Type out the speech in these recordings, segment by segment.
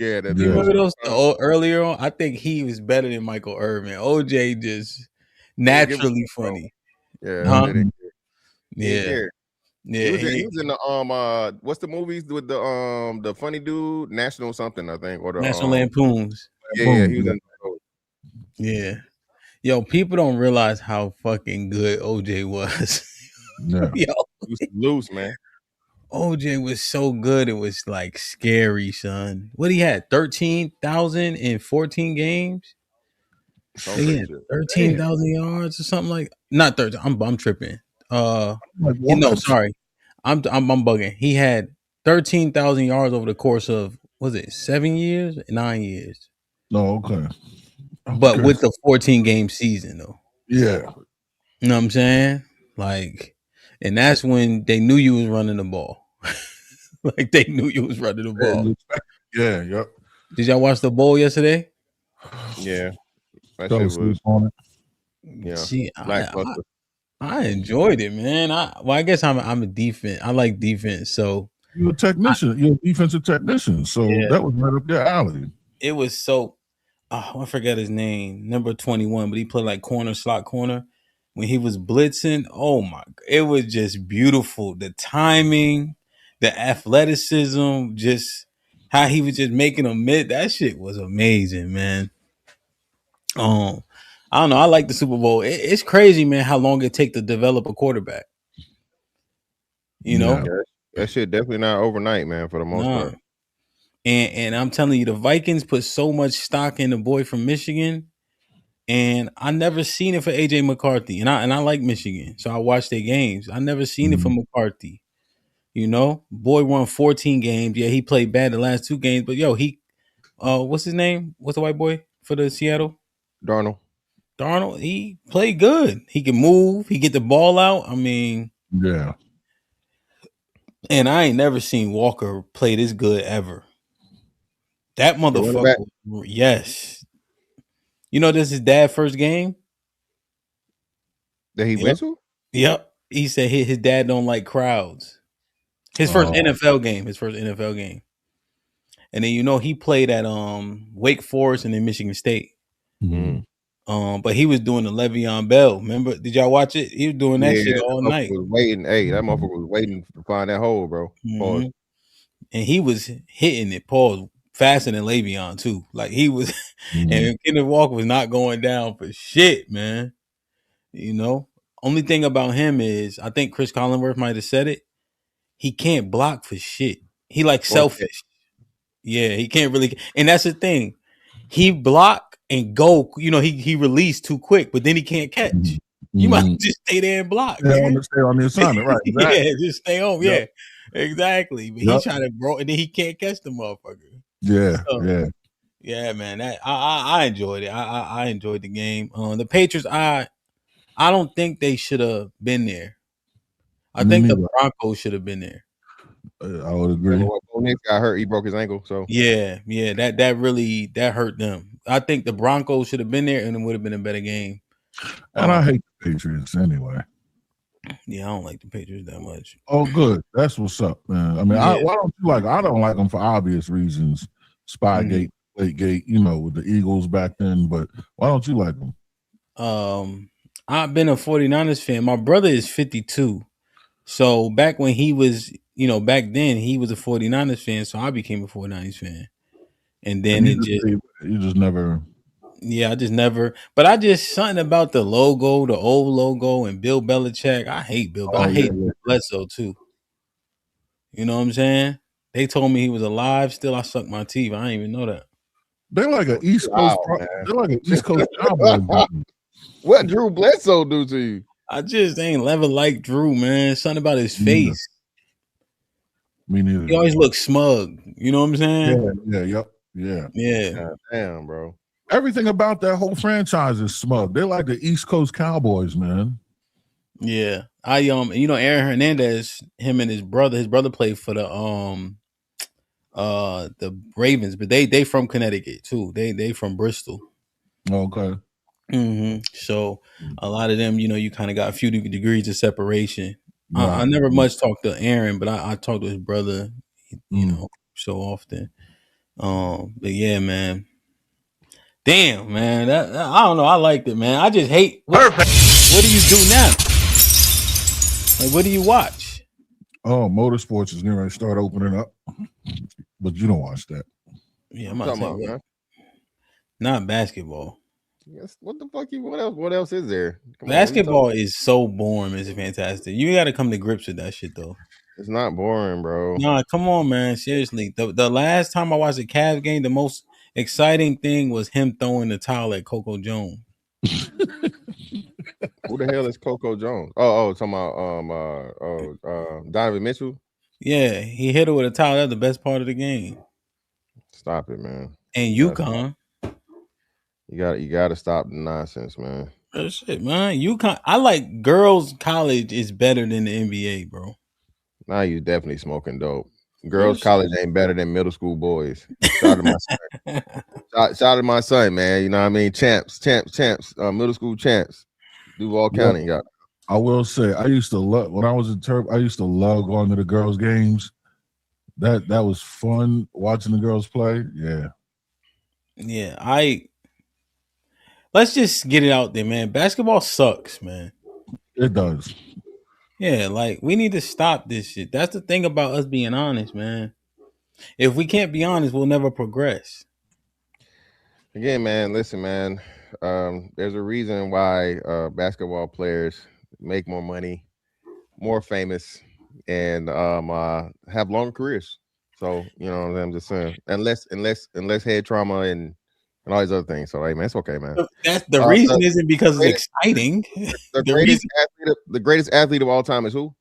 Yeah, that You Twitter remember Yeah. those space. earlier on? I think he was better than Michael Irvin. OJ just He didn't give a naturally shit, bro. funny, Yeah, huh? OJ didn't Mhm. care. He didn't Yeah, care. He yeah. was in. He was in the what's the movies with the funny dude, National something, I think, or the National Lampoons. yeah, Boom. he was Yeah. in. Oh, Yeah. Yo, people don't realize how fucking good OJ was. Yeah. Yo, loose, loose, man. OJ was so good. It was like scary, son. What he had 13,000 in 14 games. Some He crazy had shit. Damn. 13,000 yards or something like not 13. I'm tripping. Like No, what? sorry. I'm bugging. He had 13,000 yards over the course of was it 7 years, 9 years, No, okay. but Okay. with the 14 game season though. Yeah. You know what I'm saying? Like, and that's when they knew you was running the ball. Like they knew you was running the ball. Yeah. Yep. Did y'all watch the bowl yesterday? Yeah, that Fell shit asleep was on it. See, lackluster. I enjoyed it, man. I guess I'm a defense. I like defense, so You're a I, technician. You're a defensive technician. So yeah, that was right up your alley. it was so. Oh, I forgot his name, number 21, but he played like corner, slot corner. When he was blitzing, oh my, it was just beautiful. The timing, the athleticism, just how he was just making them mid. That shit was amazing, man. Um, I don't know. I like the Super Bowl. It's crazy, man, how long it take to develop a quarterback. You Yeah. know, Yeah, that shit definitely not overnight, man. For the most nah. part, And I'm telling you, the Vikings put so much stock in the boy from Michigan. And I never seen it for AJ McCarthy. And I like Michigan. So I watch their games. I never seen it for Mhm. McCarthy. You know? Boy won 14 games. Yeah, he played bad the last two games. But yo, he what's his name? What's the white boy for the Seattle? Darnold. Darnold, he played good. He can move, he get the ball out. I mean, Yeah. and I ain't never seen Walker play this good ever. That The running back motherfucker, yes. You know this is his dad's first game? that he Yep. went to. Yep. He said his dad don't like crowds. His first Oh. NFL game. His first NFL game. And then he played at Wake Forest and then Michigan State. Mhm. But he was doing the Le'Veon Bell. Remember? Did y'all watch it? He was doing that Yeah, shit that all motherfucker night. was waiting. Hey, that motherfucker was waiting to find that hole, bro. hmm Pause. And he was hitting it, pause, faster than Le'Veon too. Like he was, Mhm. and Kenneth Walker was not going down for shit, man. You know, only thing about him is I think Chris Collinsworth might have said it. He can't block for shit. He like Or catch. selfish. Yeah, he can't really, and that's the thing. He block and go. He released too quick, but then he can't catch. Mhm. You might Mhm. just stay there and block, Yeah, nigga. stay on the assignment, right? Yeah, Exactly. just stay home. Yep. Yeah, exactly. But he Yep. trying to bro, and then he can't catch the motherfucker. Yeah. So Yeah. yeah, man, that I enjoyed it. I enjoyed the game. The Patriots, I don't think they should have been there. I Me think the neither. Broncos should have been there. I would Yeah, agree. but when Bo Nix got hurt, he broke his ankle. So Yeah, that really that hurt them. I think the Broncos should have been there, and it would have been a better game. And I hate the Patriots anyway. Yeah, I don't like the Patriots that much. Oh, good. That's what's up, man. I mean, Yeah. why don't you like? I don't like them for obvious reasons. Spygate, Gate, with the Eagles back then. But why don't you like them? I've been a 49ers fan. My brother is 52. So back when he was, back then he was a 49ers fan, so I became a 49ers fan. And then And it just you just never. I just never, but I just something about the logo, the old logo, and Bill Belichick. I hate Bill. Oh I yeah, hate Bledsoe too. You know what I'm saying? They told me he was alive. Still, I sucked my teeth. I didn't even know that. they're like an East Coast. wow, man. They're like an East Coast Cowboys. What Drew Bledsoe do to you? I just ain't never liked Drew, man. Something about his face. Me neither. He always looks smug. You know what I'm saying? Yeah. Yeah. God damn, bro. Everything about that whole franchise is smug. They're like the East Coast Cowboys, man. Yeah. Aaron Hernandez, him and his brother played for the Ravens, but they from Connecticut too. They from Bristol. Okay. So a lot of them, you kind of got a few degrees of separation. I Right. never much talked to Aaron, but I talked to his brother, so often. But yeah, man. Damn, man. I don't know. I liked it, man. I just hate. What do you do now? Like, what do you watch? Oh, motorsports is going to start opening up, but you don't watch that. Yeah, I'm not talking about, not basketball. Yes. What the fuck? What else is there? Basketball is so boring. It's fantastic. You got to come to grips with that shit, though. It's not boring, bro. Nah, come on, man. Seriously, the last time I watched a Cavs game, the most exciting thing was him throwing the towel at Coco Jones. Who the hell is Coco Jones? Talking about Donovan Mitchell. Yeah, he hit her with a towel. That's the best part of the game. Stop it, man. And UConn. You got to stop the nonsense, man. That shit, man. UConn. I like girls' college is better than the NBA, bro. Now you definitely smoking dope. Girls' college ain't better than middle school boys. Shout out to my son. Shout out to my son, man. You know what I mean? Champs. Middle school champs. Duval County. Yeah. I will say, I used to love when I was in Terp. I used to love going to the girls' games. That was fun watching the girls play. Yeah. Yeah, let's just get it out there, man. Basketball sucks, man. It does. Yeah, like we need to stop this shit. That's the thing about us being honest, man. If we can't be honest, we'll never progress. Again, man, listen, man. There's a reason why basketball players make more money, more famous, and have longer careers. So you know, I'm just saying, unless head trauma and all these other things. So hey, man, it's okay, man. That's the reason isn't because it's exciting. The greatest athlete of all time is who?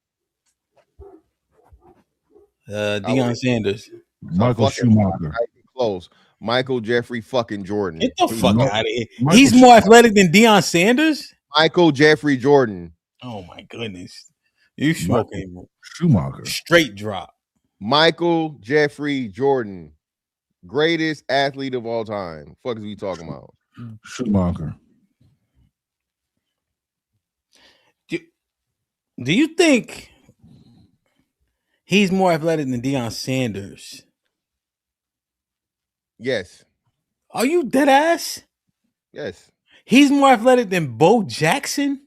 Deion Sanders. Michael Schumacher. Close. Michael Jeffrey fucking Jordan. Get the fuck out of here. He's more athletic than Deion Sanders? Michael Jeffrey Jordan. Oh my goodness. You smoking Schumacher. Straight drop. Michael Jeffrey Jordan. Greatest athlete of all time. Fuck is we talking about? Schumacher. Do you think he's more athletic than Deion Sanders? Yes. Are you dead ass? Yes. He's more athletic than Bo Jackson?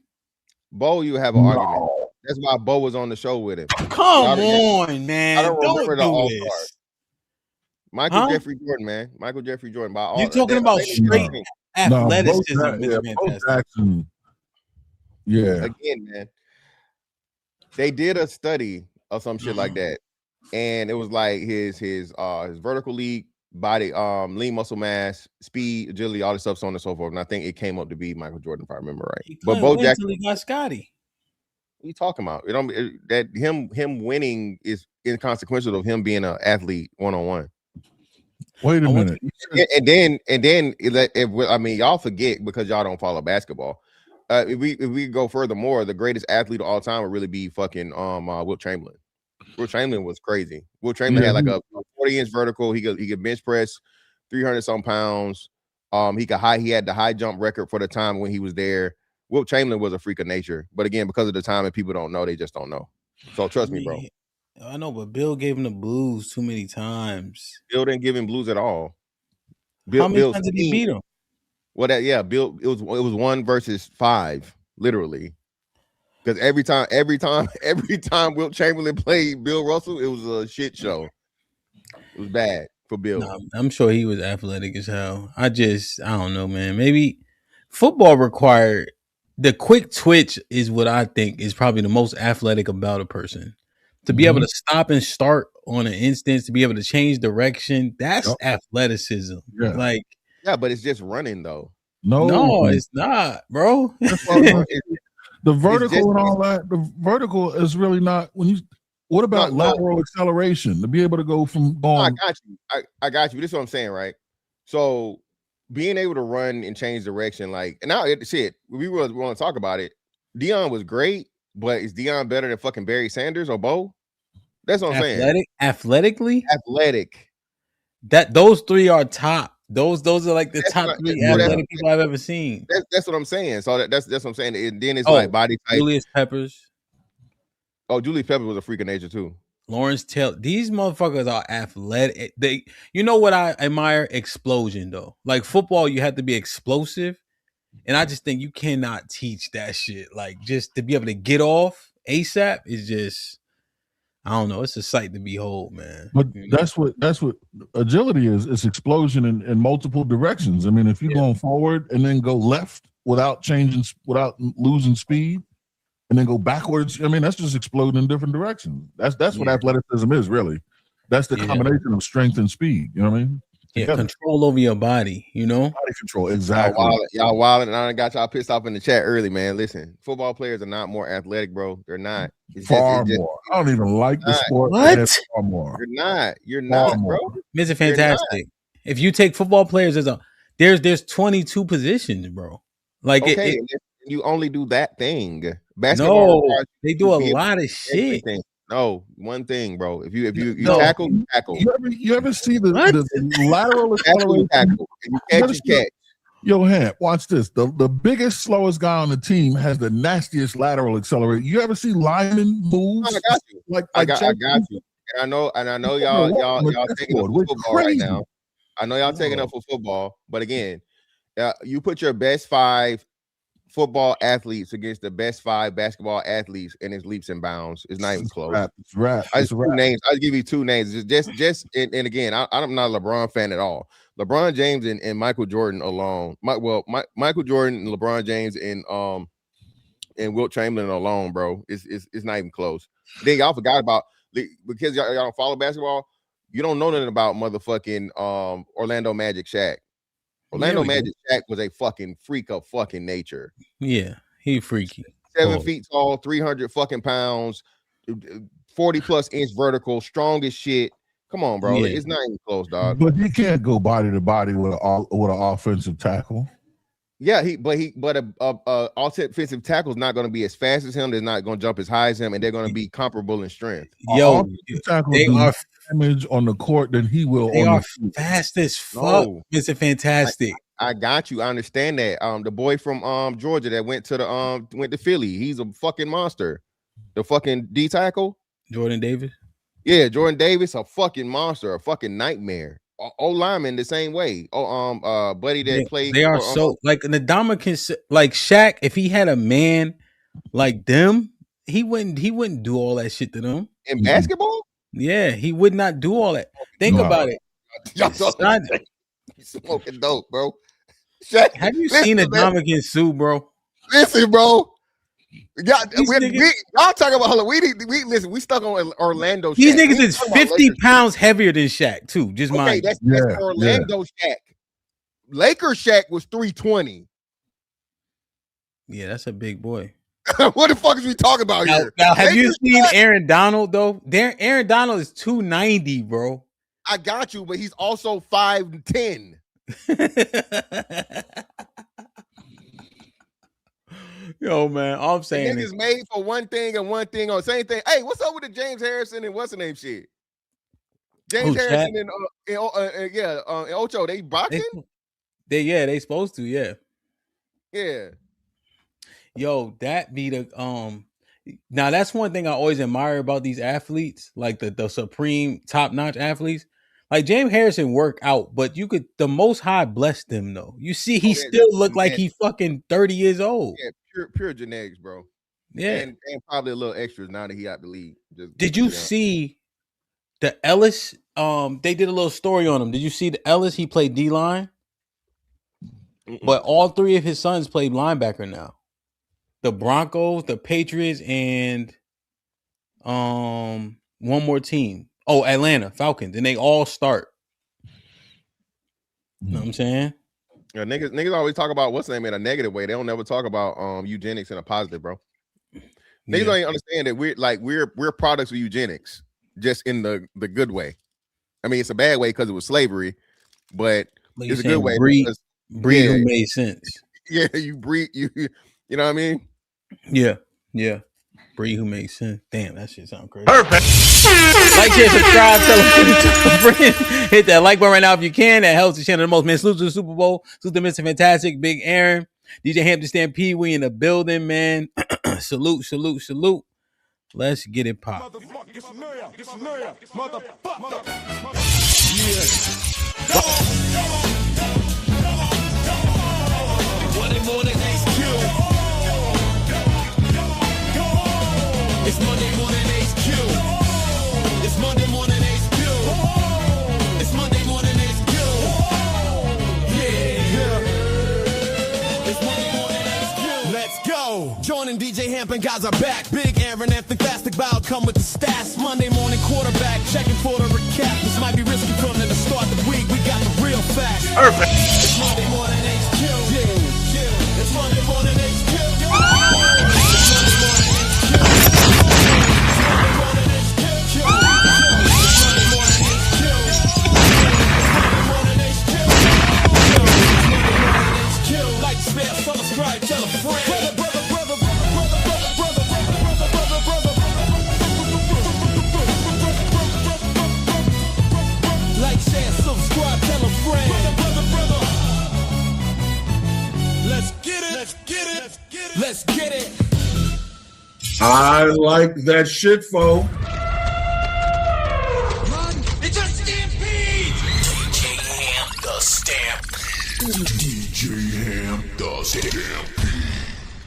Bo, you have an argument. That's why Bo was on the show with him. Come on, man. I don't remember the do All-Stars. this. Michael Jeffrey Jordan, man. Michael Jeffrey Jordan. You're talking about straight athleticism. Bo Jackson. Yeah. Again, man. They did a study of some shit like that. And it was like his vertical leap, body, lean muscle mass, speed, agility, all this stuff, so on and so forth. And I think it came up to be Michael Jordan, if I remember right. But Bo Jackson, he got Scotty. What are you talking about? That him winning is inconsequential of him being an athlete one-on-one. Wait a minute. And then I mean, y'all forget because y'all don't follow basketball. If we go furthermore, the greatest athlete of all time would really be fucking Wilt Chamberlain. Wilt Chamberlain was crazy. Wilt Chamberlain had like a 40-inch vertical. He could bench press 300 some pounds. He had the high jump record for the time when he was there. Wilt Chamberlain was a freak of nature, but again, because of the time and people don't know, they just don't know. So trust me, bro. I know, but Bill gave him the blues too many times. Bill didn't give him blues at all. How many times did he beat him? Well, Bill, it was 1 versus 5, literally. Because every time Wilt Chamberlain played Bill Russell, it was a shit show. It was bad for Bill. Nah, I'm sure he was athletic as hell. I don't know, man. Maybe football required the quick twitch is what I think is probably the most athletic about a person. To be able to stop and start on an instance, to be able to change direction, that's athleticism. Yeah. Yeah, but it's just running though. No, it's not, bro. The vertical and all that. The vertical is really not when you. What about lateral acceleration to be able to go from going? I got you. This is what I'm saying, right? So being able to run and change direction, like, and now shit, we want to talk about it. Deion was great, but is Deion better than fucking Barry Sanders or Bo? That's what I'm saying. Athletically, athletic. Those three are top. Those are like the top 3 athletic people I've ever seen. That's what I'm saying. So that's what I'm saying. And then it's like body type. Julius Peppers. Oh, Julius Peppers was a freak of nature too. Lawrence Taylor. These motherfuckers are athletic. They, you know what I admire? Explosion though. Like football, you have to be explosive, and I just think you cannot teach that shit. Like just to be able to get off ASAP is just, I don't know. It's a sight to behold, man. But You know? that's what agility is. It's explosion in multiple directions. I mean, if you're going forward and then go left without losing speed, and then go backwards, I mean, that's just exploding in different directions. That's what athleticism is, really. That's the combination of strength and speed. You know what I mean? Yeah, control over your body, you know? Body control, exactly. Y'all wilding, and I got y'all pissed off in the chat early, man. Listen, football players are not more athletic, bro. They're not. Far more. I don't even like the sport. What? Far more. You're not, bro. Mr. Fantastic. If you take football players there's 22 positions, bro. Like okay, you only do that thing. Basketball. No, they do a lot of shit. Everything. No, one thing, bro. If you tackle, you tackle. You ever see the lateral acceleration? Tackle. If you catch, you catch. Yo, Hamp, watch this. The biggest, slowest guy on the team has the nastiest lateral accelerator. You ever see linemen move? I got you. I got you. And I know y'all taking up for football right now. I know y'all taking up for football, but again, you put your best 5 football athletes against the best 5 basketball athletes, and it's leaps and bounds. It's not even close. It's rap. Names. I'll give you 2 names. Just and again, I'm not a LeBron fan at all. LeBron James and Michael Jordan alone. Michael Jordan and LeBron James and Wilt Chamberlain alone, bro. It's not even close. Then y'all forgot about because y'all don't follow basketball. You don't know nothing about motherfucking Orlando Magic Shaq. Orlando Magic Shaq was a fucking freak of fucking nature. Yeah, he freaky. 7 feet tall, 300 fucking pounds, 40 plus inch vertical, strong as shit. Come on, bro. Yeah. It's not even close, dog. But he can't go body to body with an offensive tackle. Yeah, but a offensive tackle is not going to be as fast as him. They're not going to jump as high as him, and they're going to be comparable in strength. Yo, they are damage on the court than he will. They are fast as fuck. Mr. Fantastic. I got you. I understand that. The boy from Georgia that went to Philly. He's a fucking monster. The fucking D tackle, Jordan Davis. Yeah, Jordan Davis, a fucking monster, a fucking nightmare. O-lineman the same way. Buddy that played. They are so like the Dominican, like Shaq. If he had a man like them, he wouldn't do all that shit to them in basketball. Yeah, he would not do all that. Think about it. He's smoking dope, bro. Shaq, have you seen a Dominican suit, bro? Listen, bro. Y'all talking about listen. We stuck on Orlando. These niggas is 50 pounds heavier than Shaq too. Just mind. That's Orlando Shaq. Lakers Shaq was 320. Yeah, that's a big boy. What the fuck is we talking about here? Now, have you seen Aaron Donald though? Aaron Donald is 290, bro. I got you, but he's also 5'10". Yo, man, all I'm saying is made for one thing and one thing on same thing. Hey, what's up with the James Harrison and what's the name shit? James Harrison and Ocho, they boxing? They supposed to, yeah. Yeah. Yo, that be the now that's one thing I always admire about these athletes, like the supreme top-notch athletes. Like James Harrison work out, but the Most High blessed them though. You see, he still look like he fucking 30 years old. Yeah, pure genetics, bro. Yeah, and probably a little extras now that he out the league. Did you see the Ellis? They did a little story on him. Did you see the Ellis? He played D-line, but all 3 of his sons played linebacker now. The Broncos, the Patriots, and one more team. Oh, Atlanta Falcons, and they all start. You know what I'm saying? Yeah, niggas always talk about what's the name in a negative way. They don't never talk about eugenics in a positive, bro. Niggas don't even understand that we're products of eugenics, just in the good way. I mean, it's a bad way because it was slavery, but it's a good way. Breed who made sense. Yeah, you breed you know what I mean? Yeah. Breed who makes sense. Damn, that shit sound crazy. Perfect. Like, share, subscribe, tell a friend. Hit that like button right now if you can. That helps the channel the most. Man, salute to the Super Bowl. Salute to Mr. Fantastic, Big Aaron, DJ Hampton Stampede. We in the building, man. Salute. Let's get it pop. It's Monday morning HQ. It's Monday morning HQ. It's Monday morning HQ. Yeah. It's Monday morning HQ. Let's go. Joining DJ Hamp and guys are back. Big Aaron and Fantastic Bow come with the stats. Monday morning quarterback checking for the recap. This might be risky from the start of the week. We got the real facts. Perfect. It's Monday morning HQ. It's Monday morning HQ. It's Monday morning HQ. Like, share, subscribe, tell a friend. Like, share, subscribe, tell a friend. Let's get it. Let's get it. Let's get it. I like that shit, fo. It's a stampede. DJ Ham the Stampede. DJ Ham the Stampede.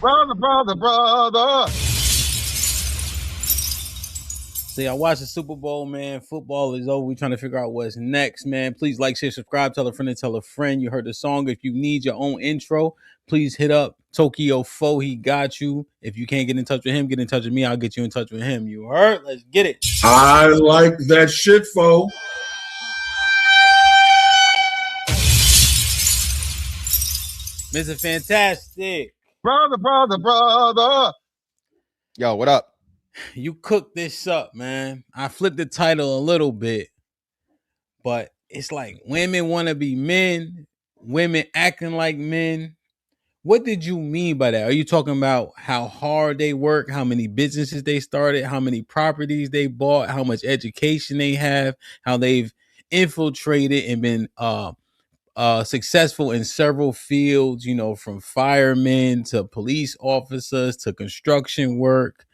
Brother. See, I watched the Super Bowl, man. Football is over. We're trying to figure out what's next, man. Please like, share, subscribe, tell a friend and tell a friend. You heard the song. If you need your own intro, please hit up Tokyo Fo. He got you. If you can't get in touch with him, get in touch with me. I'll get you in touch with him. You heard? Let's get it. I like that shit, fo. Mr. Fantastic. Brother. Yo, what up? You cooked this up, man. I flipped the title a little bit, but it's like women want to be men, women acting like men. What did you mean by that? Are you talking about how hard they work, how many businesses they started, how many properties they bought, how much education they have, how they've infiltrated and been successful in several fields, you know, from firemen to police officers to construction work?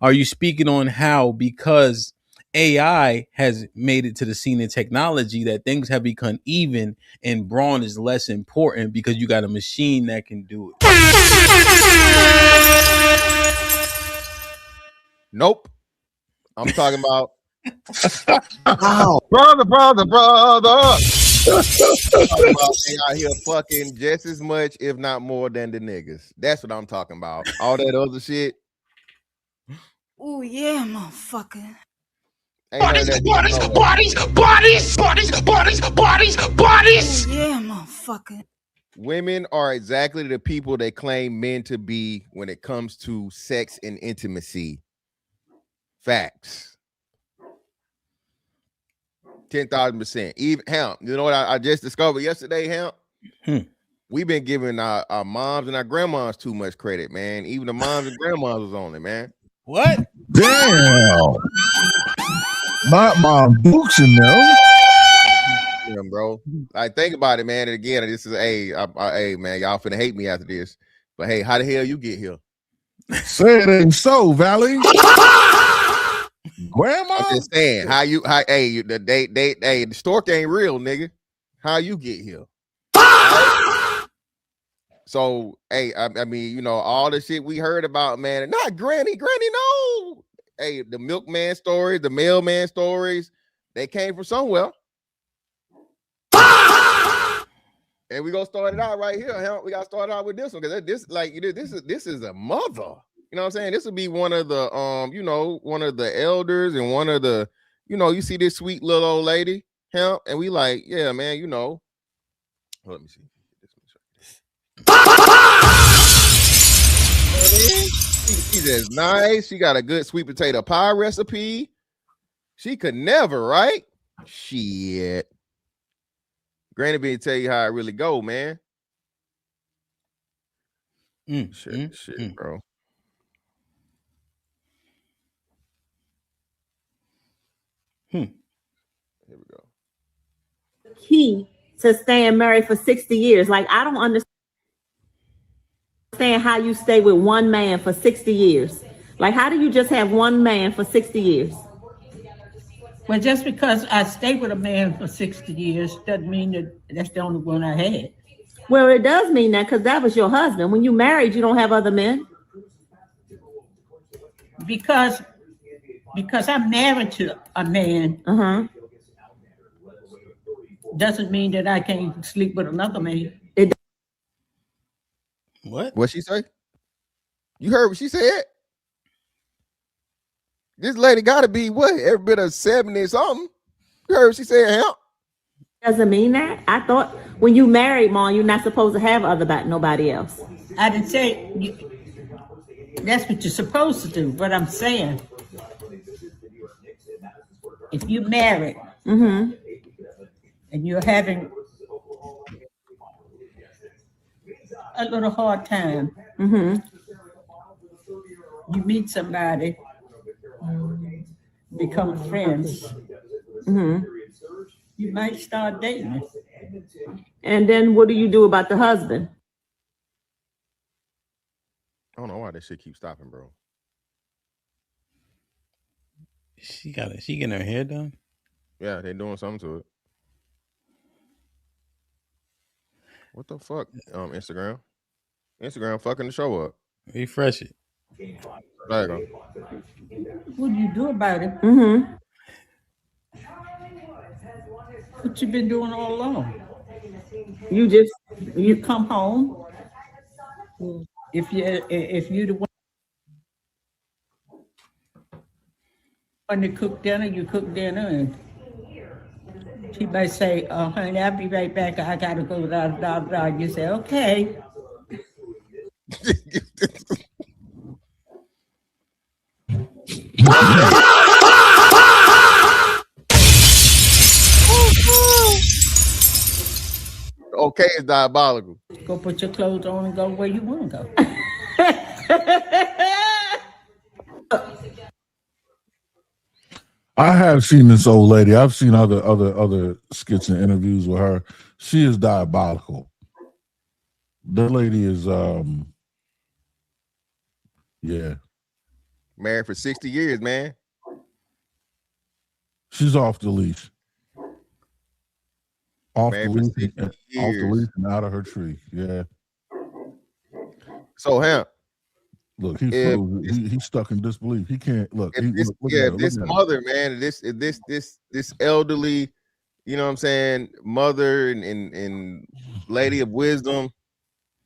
Are you speaking on how, because AI has made it to the scene in technology, that things have become even and brawn is less important because you got a machine that can do it? Nope. I'm talking about brother. Talking about they out here fucking just as much, if not more, than the niggas. That's what I'm talking about. All that other shit. Oh yeah, motherfucker. Bodies. Oh yeah, motherfucker. Women are exactly the people they claim men to be when it comes to sex and intimacy. Facts. 10,000%. Even Hamp, you know what I just discovered yesterday, Hamp? We've been giving our moms and our grandmas too much credit, man. Even the moms and grandmas was on it, man. What? Damn. My books in there. Yeah, bro. Like, think about it, man. And again, this is hey, man, y'all finna hate me after this. But hey, how the hell you get here? Say it ain't so, Valley. Grandma. I'm just saying, the stork ain't real, nigga. How you get here? Right? So, hey, I mean, you know, all the shit we heard about, man, and not Granny, no. Hey, the milkman stories, the mailman stories, they came from somewhere. And we gonna start it out right here. Huh? We gotta start out with this one because this is a mother. You know what I'm saying? This would be one of the you know, one of the elders and one of the, you know, you see this sweet little old lady, huh? And we like, yeah, man, you know. Let me see. She's just nice. She got a good sweet potato pie recipe. She could never, right? Shit. Granny be tell you how it really go, man. Shit, bro. Here we go. Key to staying married for 60 years. Like, I don't understand how you stay with one man for 60 years. Like, how do you just have one man for 60 years? Well, just because I stayed with a man for 60 years doesn't mean that that's the only one I had. Well, it does mean that because that was your husband. When you married, you don't have other men. Because I'm married to a man doesn't mean that I can't sleep with another man. What she say? You heard what she said? This lady got to be what? Every bit of 70 something. You heard what she said, Hamp? Doesn't mean that. I thought when you married, Mom, you're not supposed to have nobody else. I didn't say that's what you're supposed to do. What I'm saying, if you married and you're having a little hard time, you meet somebody, become friends, you might start dating. And then what do you do about the husband? I don't know why this shit keeps stopping, bro. She getting her hair done? Yeah, they doing something to it. What the fuck? Instagram fucking the show up. Refresh it. There you go. What do you do about it? What you been doing all along? You come home. If you the one to cook dinner, you cook dinner, and she might say, "Oh, honey, I'll be right back. I gotta go." Blah blah blah. You say, "Okay." Okay, it's diabolical. Go put your clothes on and go where you want to go. I have seen this old lady. I've seen other skits and interviews with her. She is diabolical. The lady is yeah. Married for 60 years, man. She's off the leash. Off the Married for leash 60 years. and out of her tree. Yeah. So, Hamp, look, he's stuck in disbelief. He can't look. This mother, man, this elderly, you know what I'm saying, mother and lady of wisdom,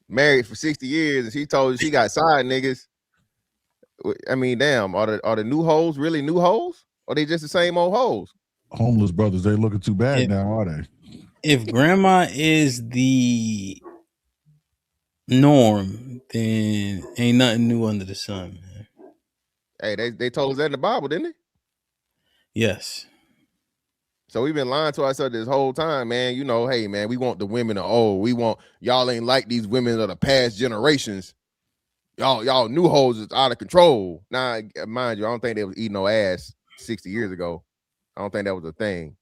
married for 60 years, and she told you she got side niggas. I mean, damn, are the new hoes really new hoes? Or they just the same old hoes? Homeless brothers, they looking too bad now, are they? If grandma is the norm, then ain't nothing new under the sun, man. Hey, they told us that in the Bible, didn't they? Yes. So we've been lying to ourselves this whole time, man. You know, hey, man, we want the women of old. We want y'all ain't like these women of the past generations. Y'all new hoes is out of control. Now, mind you, I don't think they was eating no ass 60 years ago. I don't think that was a thing.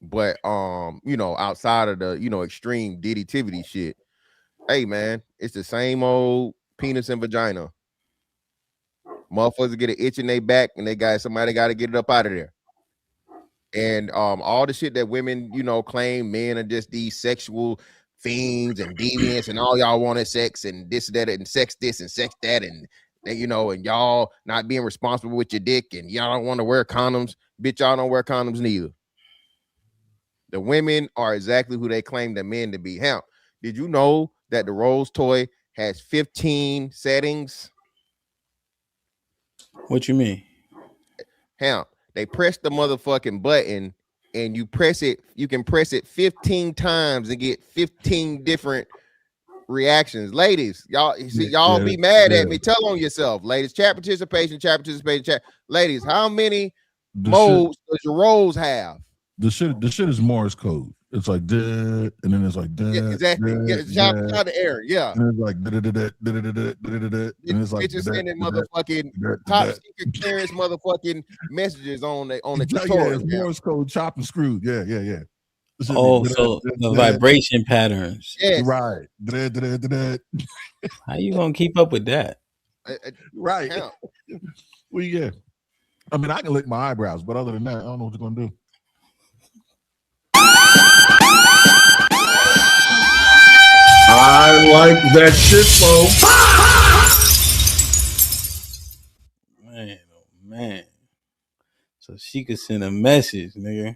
But you know, outside of the, you know, extreme diddy-tivity shit, hey man, it's the same old penis and vagina. Motherfuckers get an itch in their back and somebody got to get it up out of there. And all the shit that women, you know, claim men are just these sexual fiends and deviants and all y'all wanted sex and this, that, and sex this and sex that, and you know, and y'all not being responsible with your dick and y'all don't want to wear condoms. Bitch, y'all don't wear condoms neither. The women are exactly who they claim the men to be. Hell, did you know that the Rose toy has 15 settings? What you mean? Hell, they press the motherfucking button and you can press it 15 times and get 15 different reactions. Ladies, y'all be mad at me. Tell on yourself, ladies. Chat participation. Ladies, how many modes does your Rose have? The shit is Morse code. It's like duh, and then it's like duh, exactly. It's out of air. Yeah. And it's like and it's like just sending motherfucking top secret clearance motherfucking messages on the tutorial. Yeah, Morse code, chop and screwed. Yeah. Oh, so the vibration patterns. Yes. Right. How you gonna keep up with that? Right. Hemp. Well, yeah. I mean, I can lick my eyebrows, but other than that, I don't know what you're gonna do. I like that shit, folks. Man, oh man. So she could send a message, nigga.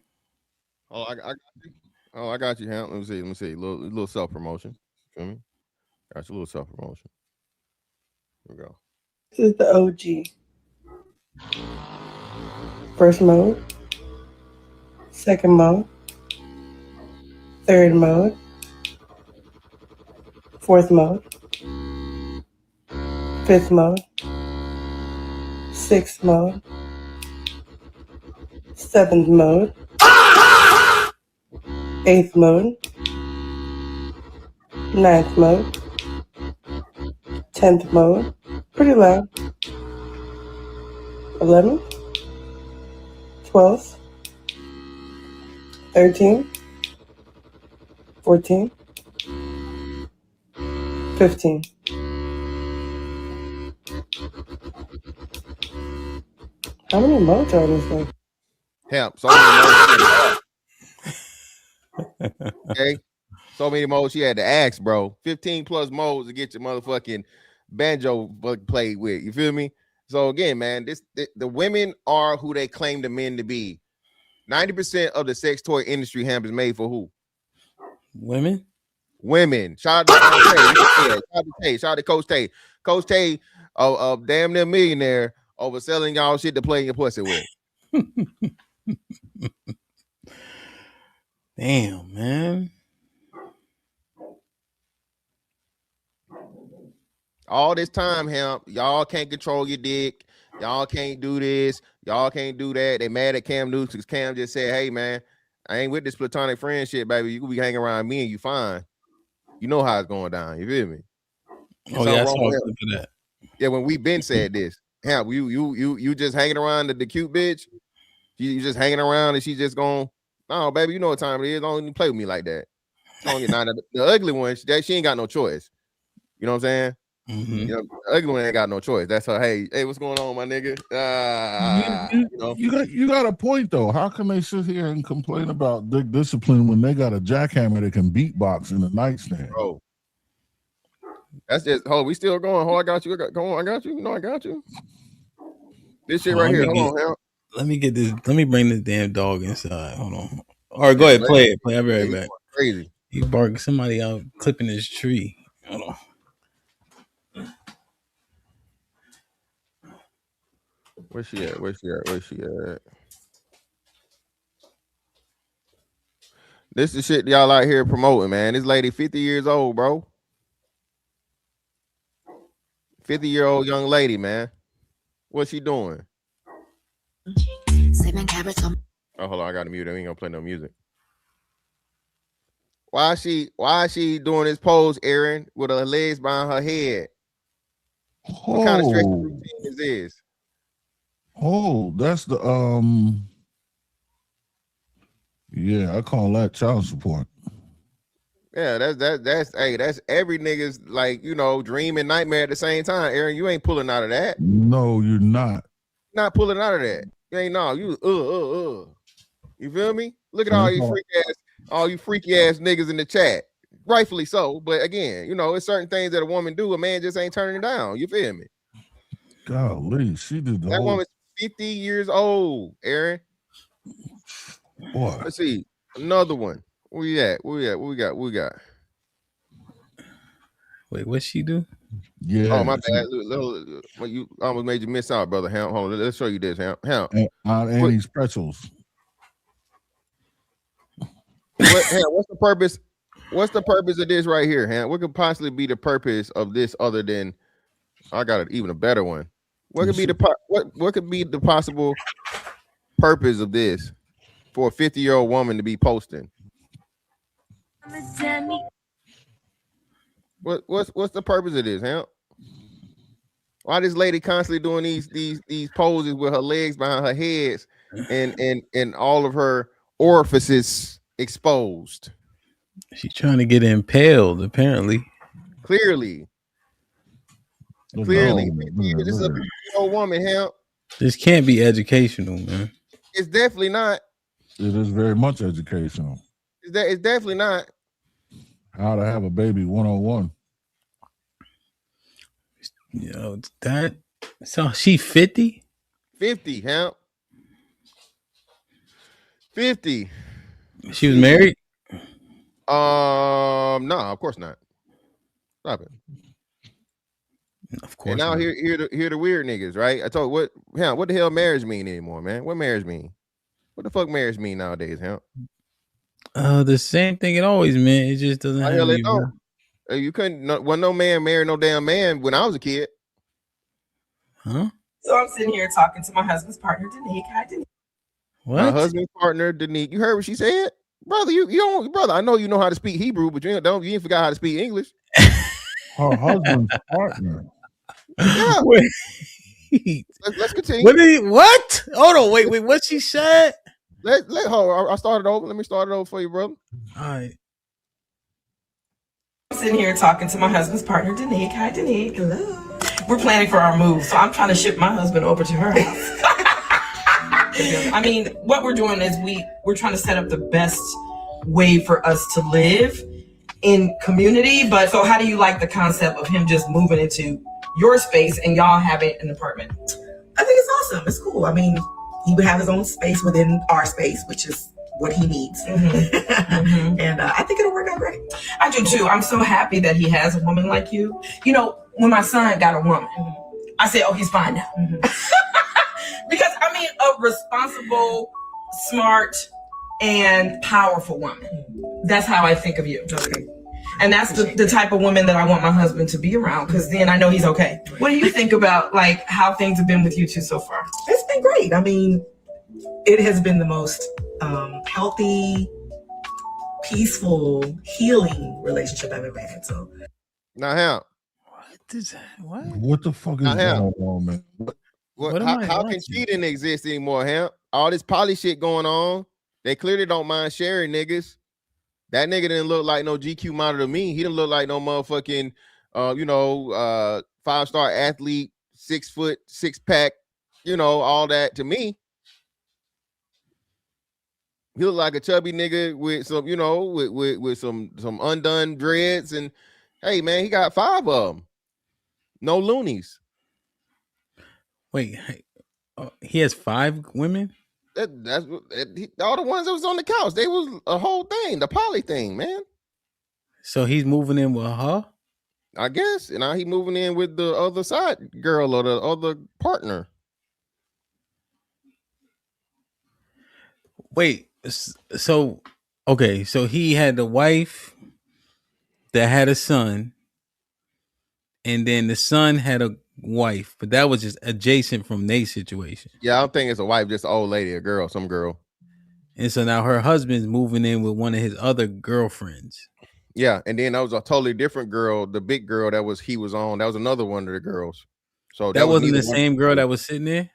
Oh, I got you. Oh, I got you, Hemp. Let me see. Little self promotion. Feel me? Got you a little self promotion. Here we go. This is the OG. First mode, second mode, third mode, fourth mode, fifth mode, sixth mode, seventh mode, eighth mode, ninth mode, 10th mode, pretty loud, 11th, 12th, 13th, 14th, 15th. How many modes are this thing? Hemp. So many modes. Okay. So many modes she had to ask, bro. 15 plus modes to get your motherfucking banjo played with. You feel me? So again, man, the women are who they claim the men to be. 90% of the sex toy industry, Hemp, is made for who? Women. Shout out to Tay. Shout out to Tay. Shout out to Coach Tay. Coach Tay, damn near millionaire over selling y'all shit to play in your pussy with. Damn, man. All this time, Hemp, y'all can't control your dick. Y'all can't do this. Y'all can't do that. They mad at Cam Newton because Cam just said, hey, man, I ain't with this platonic friendship, baby. You could be hanging around me and you fine. You know how it's going down. You feel me? Oh, yeah, I saw a clip of that. Yeah, when we been said this, Hemp, you just hanging around the cute bitch. You just hanging around and she just going, no, baby, you know what time it is. Don't even play with me like that. Don't get the ugly one, she ain't got no choice. You know what I'm saying? Mm-hmm. You know, the ugly one ain't got no choice. That's her. Hey, what's going on, my nigga? You got a point though. How can they sit here and complain about dick discipline when they got a jackhammer that can beatbox in the nightstand? Bro, that's just. Hold, we still going. Hold, I got you. Go on, I got you. No, I got you. This shit right here. Hold on, hell. Let me get this. Let me bring this damn dog inside. Hold on. All right, go ahead. Play it. I'll be right back. Crazy. He barking. Somebody out clipping his tree. Hold on. Where's she at? This is shit y'all out here promoting, man. This lady 50 years old, bro. 50-year-old young lady, man. What's she doing? Oh, hold on. I got to mute. I ain't gonna play no music. Why is she doing this pose, Aaron, with her legs behind her head? What kind of stretching routine is this? Oh, that's the yeah, I call that child support. Yeah, that's every nigga's like, dream and nightmare at the same time. Aaron, you ain't pulling out of that. No, you're not. Not pulling out of that. You ain't You feel me? Look at all you freaky ass niggas in the chat. Rightfully so, but again, it's certain things that a woman do, a man just ain't turning it down. You feel me? Golly, she did that woman's 50 years old, Aaron. Boy. Let's see. Another one. Where we at? What we got? Wait, what's she do? Yeah. Oh, my bad. You almost made you miss out, brother. Hold on. Let's show you this. And these pretzels. What's the purpose? What's the purpose of this right here, Ham? What could possibly be the purpose of this other than I got even a better one? What could be what could be the possible purpose of this for a 50-year-old woman to be posting? What's the purpose of this, Ham? Why this lady constantly doing these poses with her legs behind her heads and all of her orifices exposed? She's trying to get impaled, apparently. Clearly. Clearly, No, this is a 50-year-old woman. Hemp. This can't be educational, man. It's definitely not. It is very much educational. It's definitely not. How to have a baby 101. Yo, that so she 50? 50, Hemp. 50. She was married? No, of course not. Stop it. Of course. And now not. here the weird niggas, right? I told what the hell marriage mean anymore, man? What marriage mean? What the fuck marriage mean nowadays, Hemp? The same thing it always meant. It just doesn't have Hell, it any. don't. You couldn't. No man married no damn man when I was a kid. Huh? So I'm sitting here talking to my husband's partner, Danique. Hi, Danique. What? My husband's partner, Danique. You heard what she said, brother? You don't, brother. I know you know how to speak Hebrew, but you ain't forgot how to speak English. Her husband's partner. Yeah. Wait. Let's continue. What? Hold on. Wait. What she said? Let hold. I started over. Let me start it over for you, brother. All right. I'm sitting here talking to my husband's partner, Danique. Hi, Danique. Hello. We're planning for our move, so I'm trying to ship my husband over to her house. I mean, what we're doing is we're trying to set up the best way for us to live in community. But so how do you like the concept of him just moving into your space and y'all having an apartment? I think it's awesome. It's cool. I mean, he would have his own space within our space, which is what he needs. Mm-hmm. And I think it'll work out great. I do too. I'm so happy that he has a woman like you. You know, when my son got a woman, I said, oh, he's fine now. Mm-hmm. Because I mean, a responsible, smart, and powerful woman. That's how I think of you. Okay. And that's the type of woman that I want my husband to be around, because then I know he's okay. What do you think about like how things have been with you two so far? It's been great. I mean, it has been the most healthy, peaceful, healing relationship I've ever had. So now, Hemp. What the fuck is going on, man? How can cheating exist anymore, Hemp? All this poly shit going on. They clearly don't mind sharing niggas. That nigga didn't look like no GQ model to me. He didn't look like no motherfucking, 5-star athlete, 6 foot, 6-pack, all that to me. He looked like a chubby nigga with some, with some undone dreads. And hey, man, he got 5 of them. No loonies. Wait, he has 5 women? That's all the ones that was on the couch. They was a whole thing, the poly thing, man. So he's moving in with her? I guess. And now he moving in with the other side girl or the other partner. Wait, so okay, so he had a wife that had a son, and then the son had a wife, but that was just adjacent from their situation. Yeah, I don't think it's a wife, just an old lady, a girl, some girl. And so now her husband's moving in with one of his other girlfriends. Yeah, and then that was a totally different girl, the big girl he was on. That was another one of the girls. So that wasn't the same girl that was sitting there?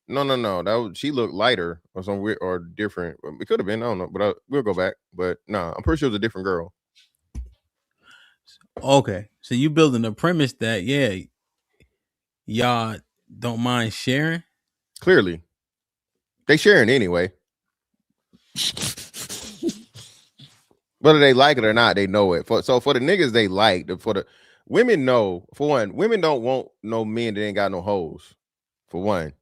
No. She looked lighter or some weird or different. It could have been, I don't know, but we'll go back. But I'm pretty sure it was a different girl. Okay, so you building the premise that y'all don't mind sharing? Clearly, they sharing anyway. Whether they like it or not, they know it. So for the niggas they like, for the women know. For one, women don't want no men that ain't got no hoes. For one,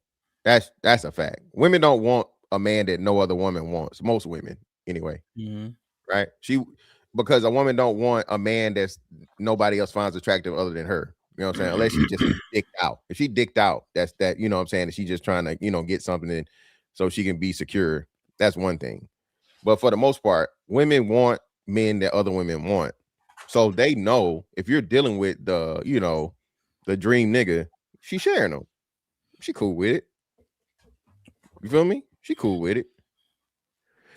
that's a fact. Women don't want a man that no other woman wants. Most women, anyway. Mm-hmm. Right? Because a woman don't want a man that's nobody else finds attractive other than her. You know what I'm saying? Unless she just dicked out. If she dicked out, that's that, you know what I'm saying? That she's just trying to, get something in so she can be secure. That's one thing. But for the most part, women want men that other women want. So they know if you're dealing with the dream nigga, she sharing them. She cool with it. You feel me? She cool with it.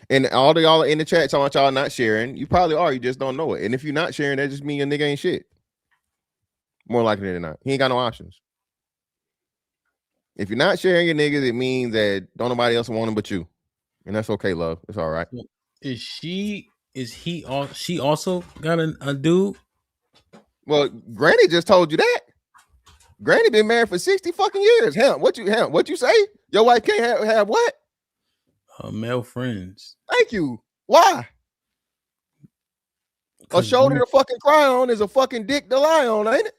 And all of y'all in the chat talking about y'all not sharing. You probably are. You just don't know it. And if you're not sharing, that just means your nigga ain't shit. More likely than not. He ain't got no options. If you're not sharing your niggas, it means that don't nobody else want him but you. And that's okay, love. It's all right. She also got a dude? Well, Granny just told you that. Granny been married for 60 fucking years. Hemp, what you say? Your wife can't have what? Male friends. Thank you. Why? A shoulder to fucking cry on is a fucking dick to lie on, ain't it?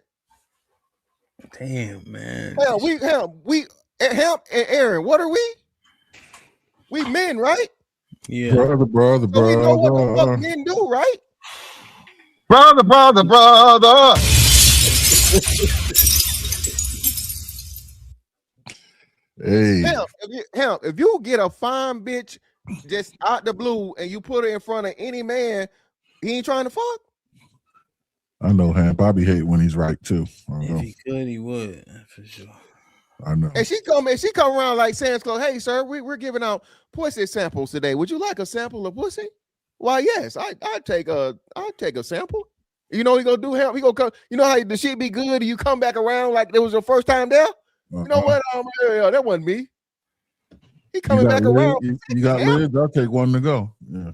Damn, man. Hemp and Aaron, what are we? We men, right? Yeah. Brother. So we know what the fuck men do, right? Brother. Hey, If you get a fine bitch just out the blue and you put her in front of any man, he ain't trying to fuck. I know Hamp. Bobby hate when he's right too. If he could, he would for sure. I know. And she come around like Santa Claus. Hey, sir, we're giving out pussy samples today. Would you like a sample of pussy? Why, yes, I'd take a sample. You know what he gonna do? He gonna come. You know how the shit be good and you come back around like it was your first time there? You know what? Yeah, that wasn't me. He coming back around. You got lids? I'll take one to go. Yeah,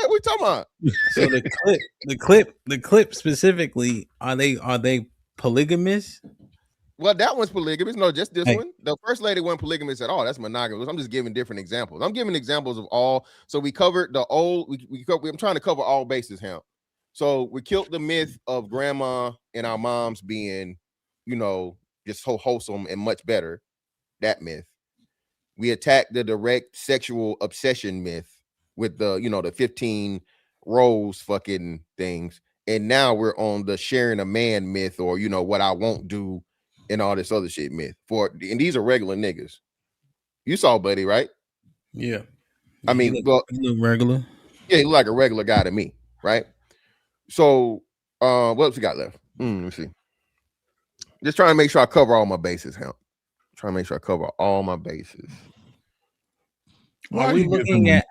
we talking about. So the clip specifically, are they polygamous? Well, that one's polygamous. No, just this one. The first lady wasn't polygamous at all. That's monogamous. I'm just giving different examples. I'm giving examples of all. So we covered the old. I'm trying to cover all bases, Hamp. So we killed the myth of grandma and our moms being, just so wholesome and much better. That myth. We attacked the direct sexual obsession myth with the 15 roles fucking things. And now we're on the sharing a man myth or, what I won't do and all this other shit myth. And these are regular niggas. You saw Buddy, right? Yeah. I mean, he look regular. Yeah, he look like a regular guy to me, right? So, what else we got left? Let's see. Just trying to make sure I cover all my bases, Hamp. Trying to make sure I cover all my bases. Are we looking at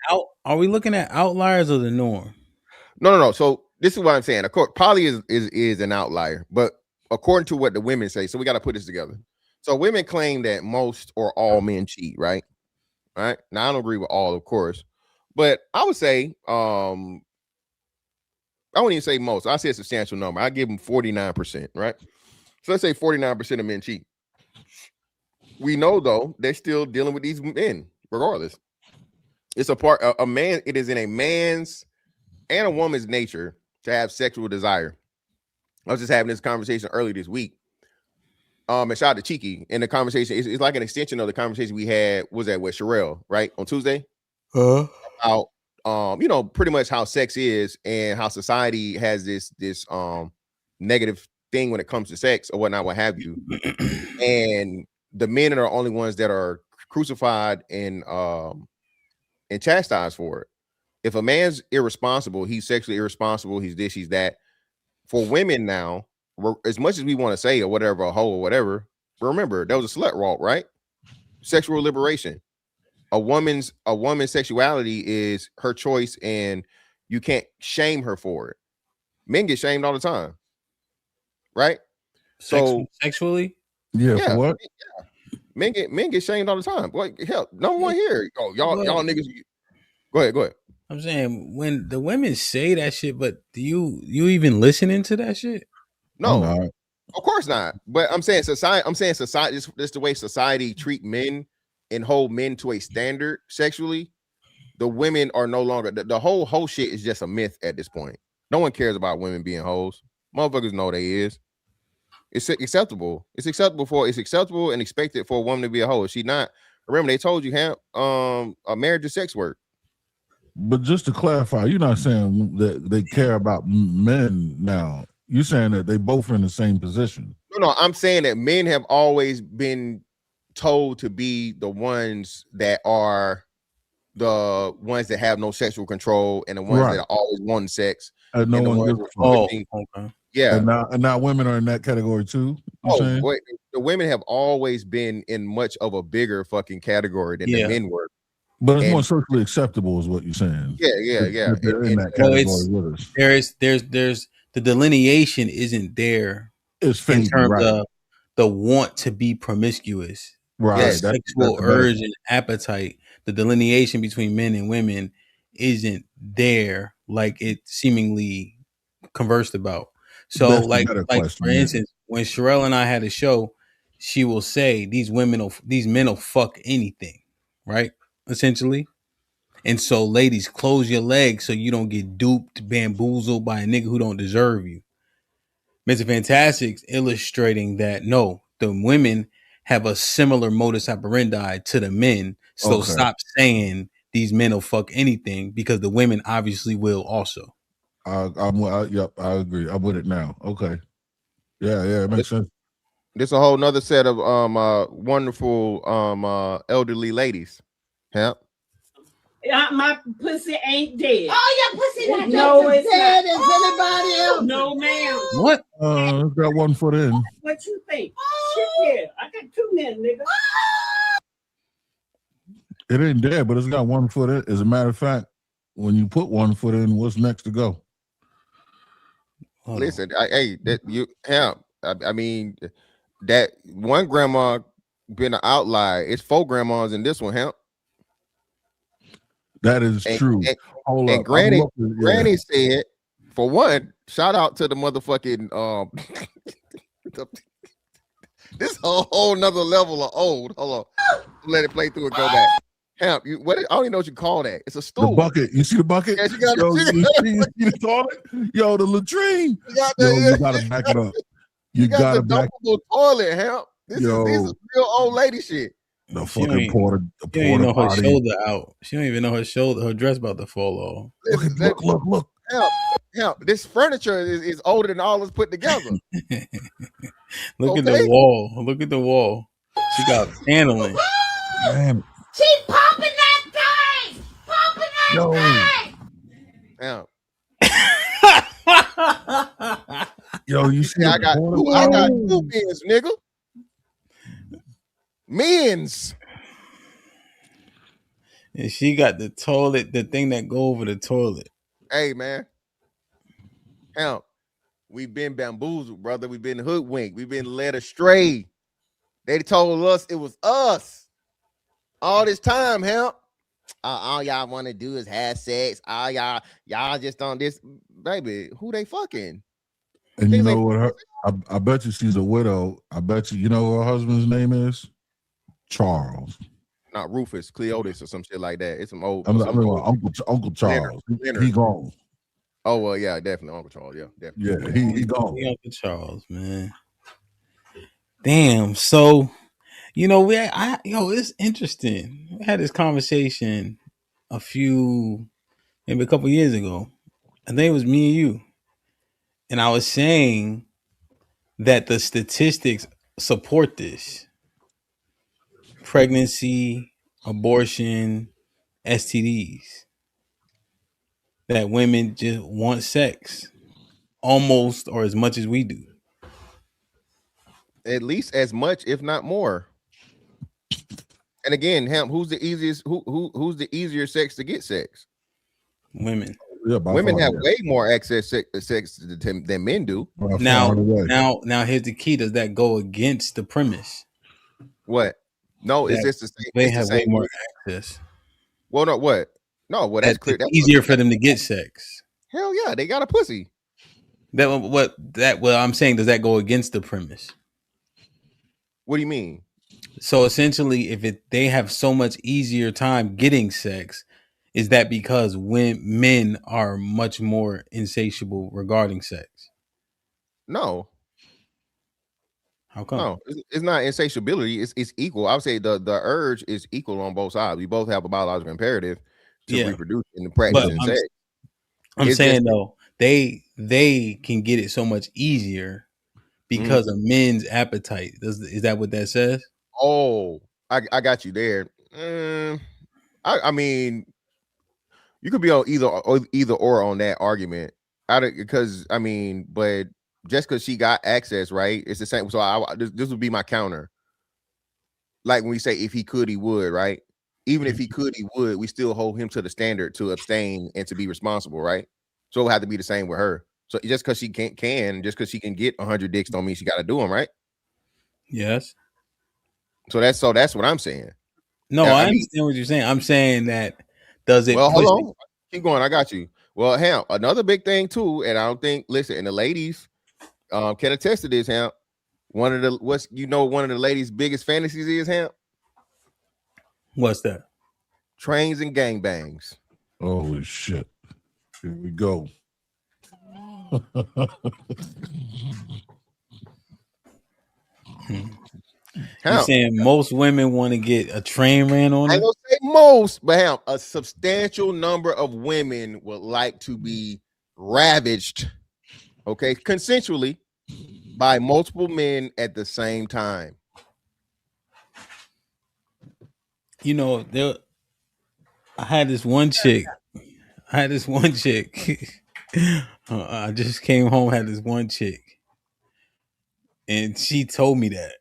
outliers or the norm? No. So this is what I'm saying. Of course, poly is an outlier, but according to what the women say, so we got to put this together. So women claim that most or all men cheat, right? Right. Now I don't agree with all, of course, but I would say, I wouldn't even say most. I say a substantial number. I give them 49%, right? So let's say 49% of men cheat. We know though they're still dealing with these men, regardless. It's a man. It is in a man's and a woman's nature to have sexual desire. I was just having this conversation earlier this week. And shout out to Cheeky. And the conversation it's like an extension of the conversation we had. Was that with Sherelle, right? On Tuesday? About pretty much how sex is and how society has this negative thing when it comes to sex or whatnot, what have you. And the men are the only ones that are crucified and chastised for it. If a man's irresponsible, he's sexually irresponsible, he's this, he's that. For women now, as much as we want to say or whatever, a hoe or whatever, remember there was a slut walk, right? Sexual liberation. A woman's sexuality is her choice, and you can't shame her for it. Men get shamed all the time, right? Sexually, yeah. For what? Yeah. Men get shamed all the time. Boy, hell, no one here. Oh, y'all niggas. Go ahead. I'm saying when the women say that shit, but do you even listening to that shit? No, of course not. But I'm saying society. This the way society treat men and hold men to a standard sexually. The women are no longer the whole shit is just a myth at this point. No one cares about women being hoes. Motherfuckers know they is. It's acceptable. It's acceptable and expected for a woman to be a hoe. Is she not? Remember, they told you, Hamp, a marriage is sex work. But just to clarify, you're not saying that they care about men now. You're saying that they both are in the same position. No, I'm saying that men have always been told to be the ones that are the ones that have no sexual control and the ones that are always wanting sex. And no one gives a fuck. Yeah. And now women are in that category too. Wait, the women have always been in much of a bigger fucking category than the men were. But it's more socially acceptable, is what you're saying. Yeah. They're in that category with us. There's the delineation isn't there. It's fake, in terms of the want to be promiscuous, right? Sexual urge and appetite. The delineation between men and women isn't there, like it seemingly conversed about. So, like for instance, when Sherelle and I had a show, she will say these men will fuck anything, right? Essentially. And so, ladies, close your legs so you don't get duped, bamboozled by a nigga who don't deserve you. Mr. Fantastic's illustrating that no, the women have a similar modus operandi to the men. So Okay. stop saying these men will fuck anything because the women obviously will also. Yep, I agree. I'm with it now. Okay. Yeah, it makes sense. This a whole nother set of wonderful elderly ladies. Yeah. My pussy ain't dead. Oh, your pussy not No, just it's dead not. as anybody else. No, ma'am. What? It's got 1 foot in. What you think? Shit, yeah. I got 2 men, nigga. It ain't dead, but it's got 1 foot in. As a matter of fact, when you put 1 foot in, what's next to go? Listen, I mean, that one grandma been an outlier. It's 4 grandmas in this one, Hemp. That is true. And Granny said, for one, shout out to the motherfucking this a whole nother level of old. Hold on, let it play through and go back. Hemp, I don't even know what you call that. It's a stool. The bucket. You see the bucket? Yes, you got you see the toilet? Yo, the latrine. You gotta back it up. You got gotta the back dumpable toilet, Hemp. This is real old lady shit. The fucking porta She don't even know her potty. shoulder out. She don't even know her dress about to fall off. Look. Help. This furniture is older than all of us put together. Look at the wall. Look at the wall. She got paneling. Man. She popping that thing. Popping that thing. Yo, you see? I got 2 men's, nigga. Men's. And she got the toilet, the thing that go over the toilet. Hey, man. Hemp, we've been bamboozled, brother. We've been hoodwinked. We've been led astray. They told us it was us all this time, Hemp. All y'all want to do is have sex. All y'all just on this, baby. Who they fucking? And you know what? I bet you she's a widow. I bet you know what her husband's name is? Charles. Not Rufus, Cleotis, or some shit like that. It's some old. Uncle Charles. Leonard. He gone. Oh well, yeah, definitely Uncle Charles. Yeah, definitely. Yeah, he gone. Uncle Charles, man. Damn. So, it's interesting. We had this conversation maybe a couple years ago. I think it was me and you, and I was saying that the statistics support this. Pregnancy, abortion, STDs. That women just want sex almost or as much as we do. At least as much, if not more. And again, Hemp, who's the easiest? Who's the easier sex to get sex? Women. Yeah, women have way more access to sex than men do. Now, here's the key. Does that go against the premise? What? No, it's just the same. They have way more access. Well, no, what? No, well, that's clear. That's easier for them to get sex. Hell yeah, they got a pussy. Well, I'm saying, does that go against the premise? What do you mean? So essentially, they have so much easier time getting sex, is that because men are much more insatiable regarding sex? No. How come? No, it's not insatiability. It's equal. I would say the urge is equal on both sides. We both have a biological imperative to reproduce in the practice and sex. I'm saying though, they can get it so much easier because of men's appetite. Is that what that says? Oh, I got you there. I mean, you could be on either or on that argument. Because I mean, but just because she got access, right? It's the same. So this would be my counter. Like when we say if he could, he would, right? Even if he could, he would. We still hold him to the standard to abstain and to be responsible, right? So it would have to be the same with her. So just because she just because she can get 100 dicks don't mean she got to do them, right? Yes. So that's what I'm saying. No, I understand what you're saying. I'm saying that does it? Well, hold on, keep going. I got you. Well, Ham, another big thing too, and I don't think and the ladies can attest to this, Ham. one of the ladies' biggest fantasies is, Hamp? What's that? Trains and gangbangs. Holy shit. Here we go. You saying most women want to get a train ran on I them? ain't gonna say most, but Hamp, a substantial number of women would like to be ravaged, okay, consensually by multiple men at the same time. You know, I had this one chick. I just came home, had this one chick, and she told me that.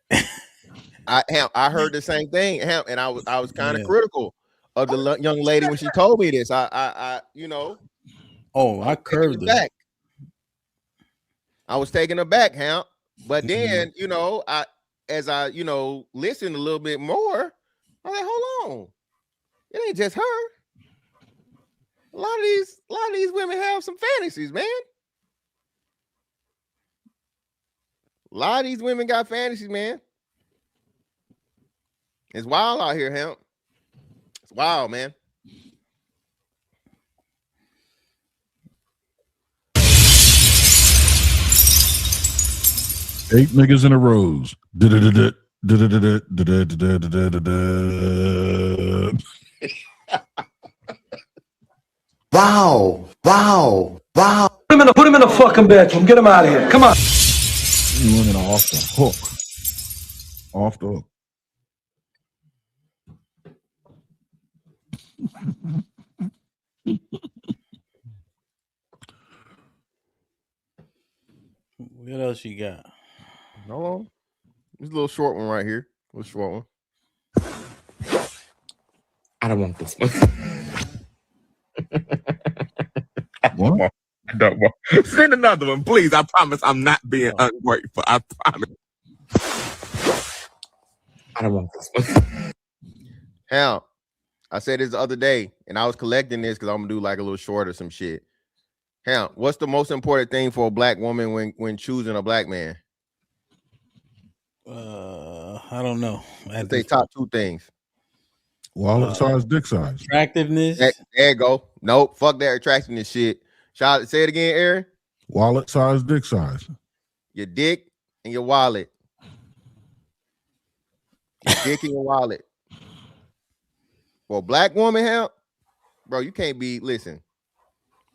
I heard the same thing, Hamp, and I was kind of critical of the young lady when she told me this. I I curved her. Back. I was taken aback, Hamp. But then, as I listened a little bit more, I'm like, hold on. It ain't just her. A lot of these women have some fantasies, man. A lot of these women got fantasies, man. It's wild out here, Hamp. It's wild, man. Eight niggas in a row. Wow. Put him in a fucking bedroom. Get him out of here. Come on. Women are off the hook. Off the hook. What else you got? Hold on. This little short one right here. A little short one. I don't want this one. What? I don't want. Send another one, please. I promise I'm not being ungrateful. I promise. I don't want this one. Hamp, I said this the other day, and I was collecting this because I'm gonna do like a little short or some shit. Hamp, what's the most important thing for a black woman when choosing a black man? I don't know. I'd say top two things. Wallet size, dick size. Attractiveness. There you go. Nope. Fuck that attractiveness shit. Say it again, Aaron. Wallet size, dick size. Your dick and your wallet. Your dick and your wallet. For a black woman, Hamp, bro, you can't be. Listen,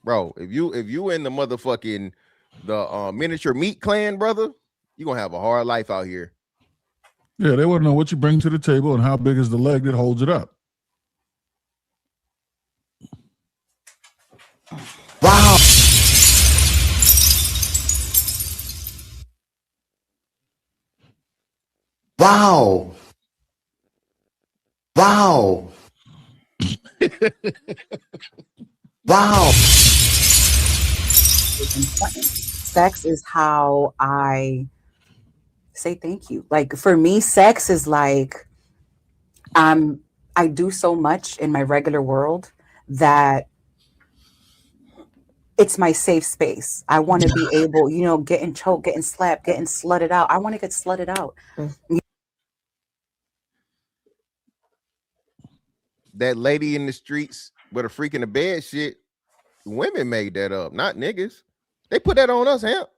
bro. If you in the motherfucking miniature meat clan, brother, you gonna have a hard life out here. Yeah, they want to know what you bring to the table and how big is the leg that holds it up. Wow. Wow. Wow. Wow. Sex is how I say thank you. Like for me, sex is like I do so much in my regular world that it's my safe space. I want to be able, getting choked, getting slapped, getting slutted out. I want to get slutted out. That lady in the streets with a freak in the bed shit, women made that up, not niggas. They put that on us, Hamp.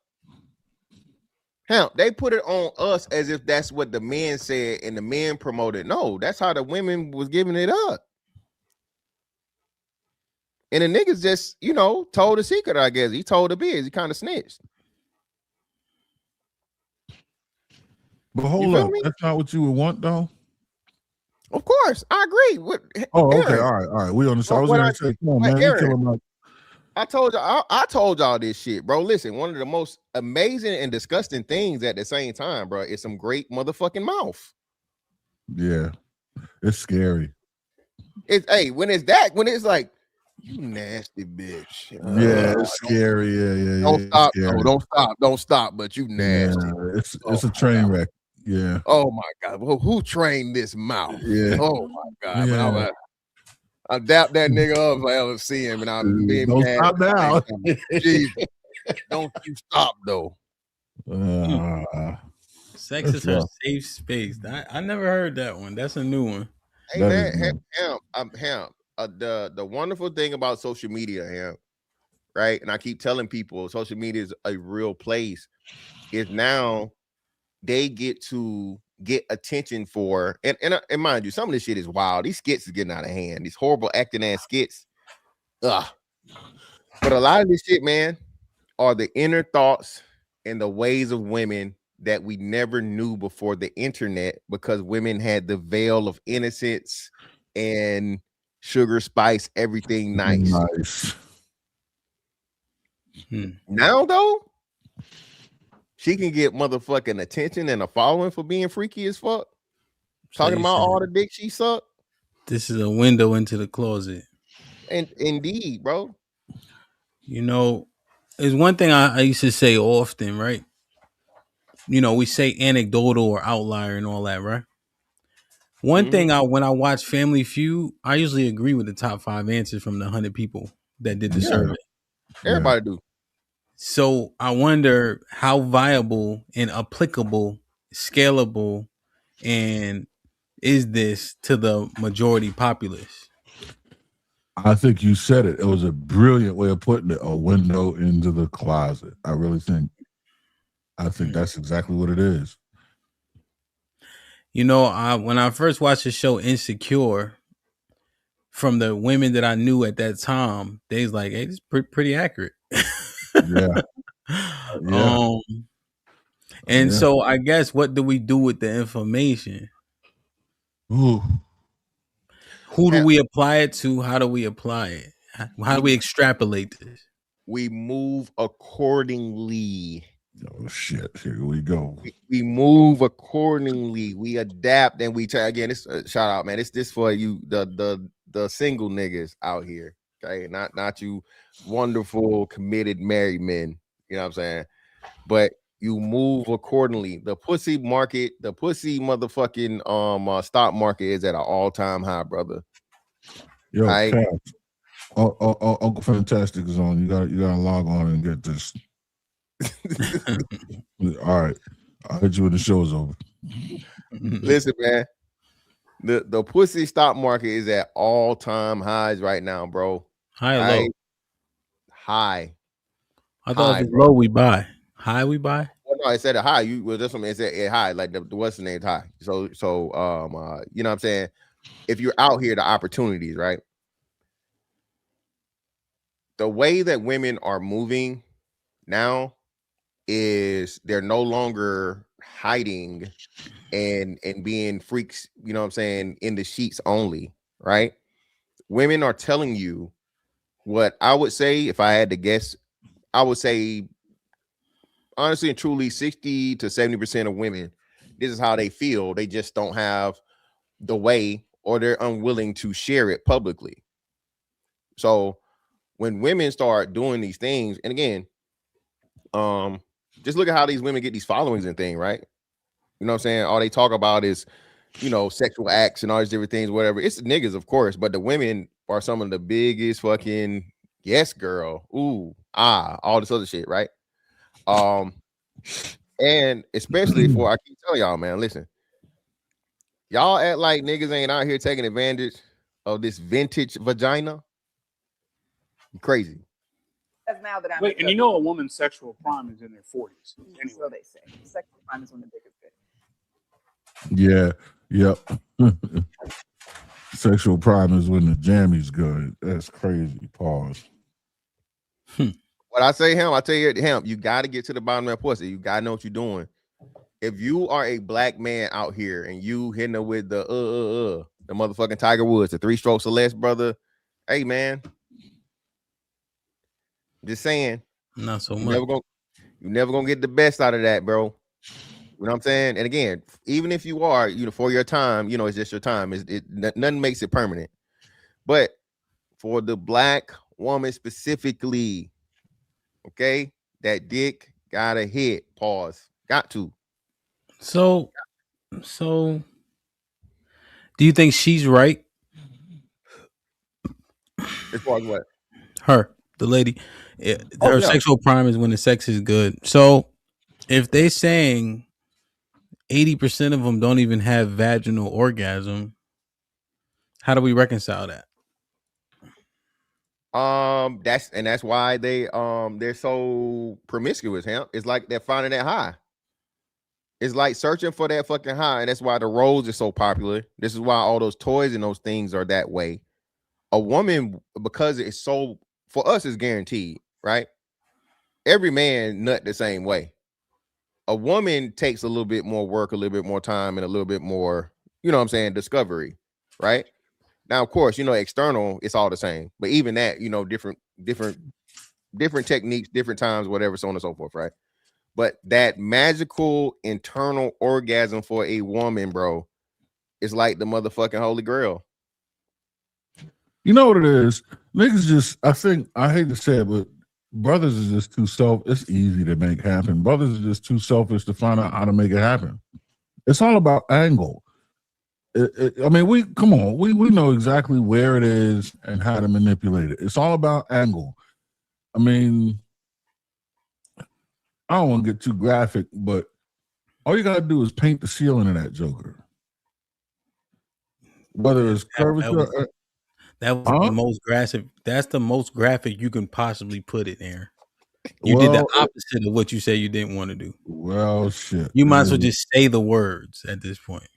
Hamp, they put it on us as if that's what the men said and the men promoted. No, that's how the women was giving it up. And the niggas just, told the secret, I guess. He told the biz. He kind of snitched. But hold up. That's not what you would want, though? Of course. I agree. Okay. All right. We on the side. I was going to say, come on, man. You killing my... I told y'all this shit, bro. Listen, one of the most amazing and disgusting things at the same time, bro, is some great motherfucking mouth. Yeah. It's scary. When it's like, you nasty bitch. Yeah, it's scary. Yeah. Don't stop. No, don't stop. But you nasty. Yeah, it's a train wreck. Yeah. Oh my God. Well, who trained this mouth? Yeah. Oh my God. Yeah. But I dap that nigga up if I ever see him, and I'm being don't mad. Stop now. Jesus. Don't you stop though. Sex That's is her rough. safe space. I never heard that one. That's a new one. Hey That man, is rough. Ham. The wonderful thing about social media, Ham, right? And I keep telling people, social media is a real place. Is now they get to get attention for, and mind you, some of this shit is wild. These skits is getting out of hand. These horrible acting ass skits. Ugh. But a lot of this shit, man, are the inner thoughts and the ways of women that we never knew before the internet, because women had the veil of innocence and sugar spice everything nice. Nice. Now though, she can get motherfucking attention and a following for being freaky as fuck. Talking about all the dick she sucked. This is a window into the closet. And indeed, bro. You know, there's one thing I used to say often, right? You know, we say anecdotal or outlier and all that, right? One thing when I watch Family Feud, I usually agree with the top 5 answers from the 100 people that did the survey. Everybody do. So I wonder how viable and applicable, scalable, and is this to the majority populace? I think you said it. It was a brilliant way of putting it. A window into the closet. I really think. I think that's exactly what it is. You know, when I first watched the show Insecure, from the women that I knew at that time, they was like, "Hey, this is pretty accurate." Yeah. And so I guess, what do we do with the information? Ooh. Who do we apply it to? How do we apply it? How do we extrapolate this? We move accordingly. Oh shit! Here we go. We move accordingly. We adapt and we try again. This shout out, man. It's this for you, the single niggas out here. Okay, not you, wonderful committed married men. You know what I'm saying? But you move accordingly. The pussy market, the pussy motherfucking stock market is at an all-time high, brother. Yo, Cass, Uncle Fantastic is on. You gotta log on and get this. All right, I'll hit you when the show's over. Listen, man, the pussy stock market is at all-time highs right now, bro. High or low? High. I thought if it's low, we buy. High, we buy. Well, no, it said a high. It said it high, like the what's the name high. So you know what I'm saying? If you're out here, the opportunities, right? The way that women are moving now is they're no longer hiding and being freaks, you know what I'm saying, in the sheets only, right? Women are telling you what I would say, if I had to guess, I would say honestly and truly 60 to 70% of women, this is how they feel. They just don't have the way, or they're unwilling to share it publicly. So when women start doing these things, and again, just look at how these women get these followings and things, right? You know what I'm saying? All they talk about is, you know, sexual acts and all these different things, whatever. It's the niggas, of course, but the women are some of the biggest fucking yes, girl, ooh, all this other shit, right? And especially for, I keep telling y'all, man, listen, y'all act like niggas ain't out here taking advantage of this vintage vagina. Crazy. That's now that I'm Wait, and you know a woman's sexual prime is in their 40s. Anyway. So they say. Sexual prime is when the dick is good. Yeah, yep. Sexual prime is when the jammy's good. That's crazy. Pause. What I say, Ham, I tell you, Ham, you got to get to the bottom of that pussy. You got to know what you're doing. If you are a black man out here and you hitting her with the motherfucking Tiger Woods, the 3 strokes or less, brother, hey, man, just saying. Not so You're much. never gonna get the best out of that, bro. You know what I'm saying? And again, even if you are, you know, for your time, you know, it's just your time. Nothing makes it permanent. But for the black woman specifically, okay, that dick gotta hit. Pause. Got to. So do you think she's right? As far as what? Her, the lady. Her sexual prime is when the sex is good. So if they saying 80% of them don't even have vaginal orgasm. How do we reconcile that? That's why they're so promiscuous, huh? It's like they're finding that high. It's like searching for that fucking high, and that's why the rose is so popular. This is why all those toys and those things are that way. A woman, because it's so, for us, it's guaranteed, right? Every man nut the same way. A woman takes a little bit more work, a little bit more time, and a little bit more, you know what I'm saying, discovery, right? Now, of course, external, it's all the same. But even that, different techniques, different times, whatever, so on and so forth, right? But that magical internal orgasm for a woman, bro, is like the motherfucking holy grail. You know what it is? Niggas just, I hate to say it, but brothers is just too it's easy to make happen. Brothers are just too selfish to find out how to make it happen. It's all about angle. I mean, we know exactly where it is and how to manipulate it. It's all about angle. I mean, I don't want to get too graphic, but all you gotta do is paint the ceiling of that joker. Whether it's curvature, that was the most graphic. That's the most graphic you can possibly put it there. You did the opposite of what you said you didn't want to do. Well, shit. You might as well just say the words at this point.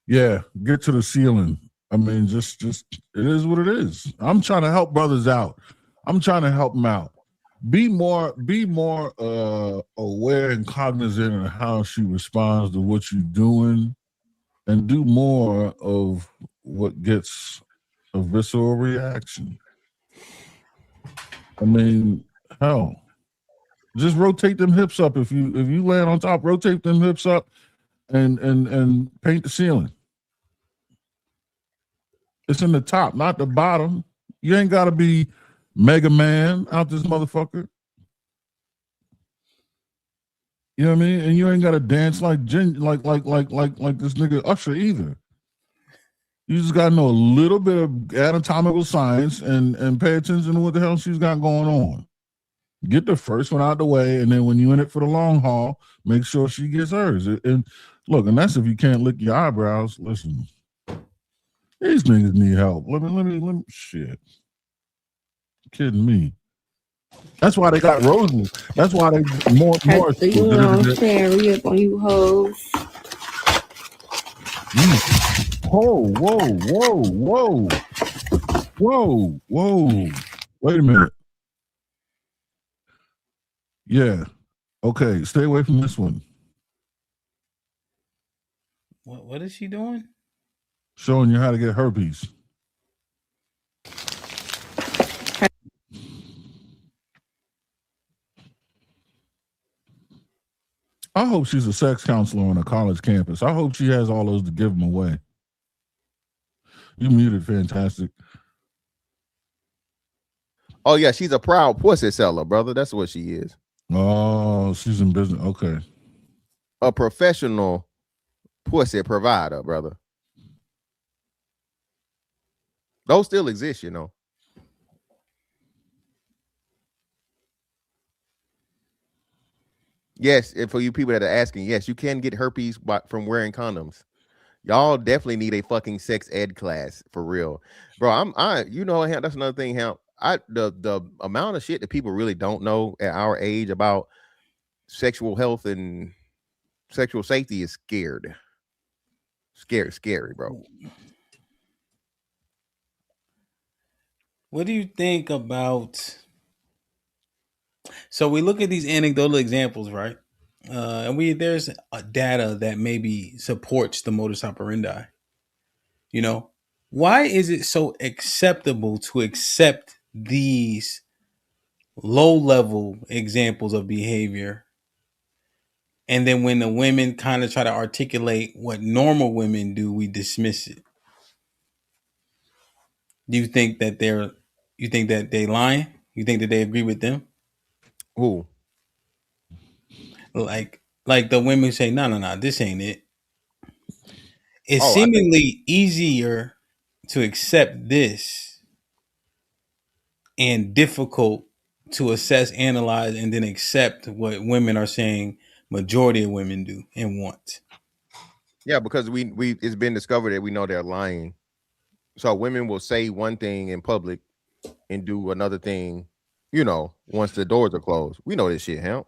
Yeah, get to the ceiling. I mean, just it is what it is. I'm trying to help brothers out. I'm trying to help them out. Be more aware and cognizant of how she responds to what you're doing, and do more of what gets a visceral reaction. I mean, hell, just rotate them hips up. If you land on top, rotate them hips up and paint the ceiling. It's in the top, not the bottom. You ain't got to be Mega Man out this motherfucker. You know what I mean? And you ain't got to dance like this nigga Usher either. You just got to know a little bit of anatomical science and pay attention to what the hell she's got going on. Get the first one out the way, and then when you're in it for the long haul, make sure she gets hers. And look, and that's if you can't lick your eyebrows. Listen. These niggas need help. Let me shit. Kidding me. That's why they got roses. That's why they more. You know, Sherry up on you hoes. Whoa. Wait a minute. Yeah. Okay, stay away from this one. What is she doing? Showing you how to get herpes. I hope she's a sex counselor on a college campus. I hope she has all those to give them away. You muted, fantastic. Oh yeah, she's a proud pussy seller, brother. That's what she is. Oh, she's in business. Okay. A professional pussy provider, brother. Those still exist, you know. Yes, and for you people that are asking, yes, you can get herpes from wearing condoms. Y'all definitely need a fucking sex ed class for real, bro. That's another thing. The amount of shit that people really don't know at our age about sexual health and sexual safety is scary, bro. What do you think about? So we look at these anecdotal examples, right? And there's a data that maybe supports the modus operandi. You know, why is it so acceptable to accept these low-level examples of behavior, and then when the women kind of try to articulate what normal women do, we dismiss it? Do you think that they lying? You think that they agree with them? Who? Like the women say, no, this ain't it. It's seemingly easier to accept this and difficult to assess, analyze, and then accept what women are saying majority of women do and want. Yeah, because we it's been discovered that we know they're lying. So women will say one thing in public and do another thing, once the doors are closed. We know this shit, Hamp.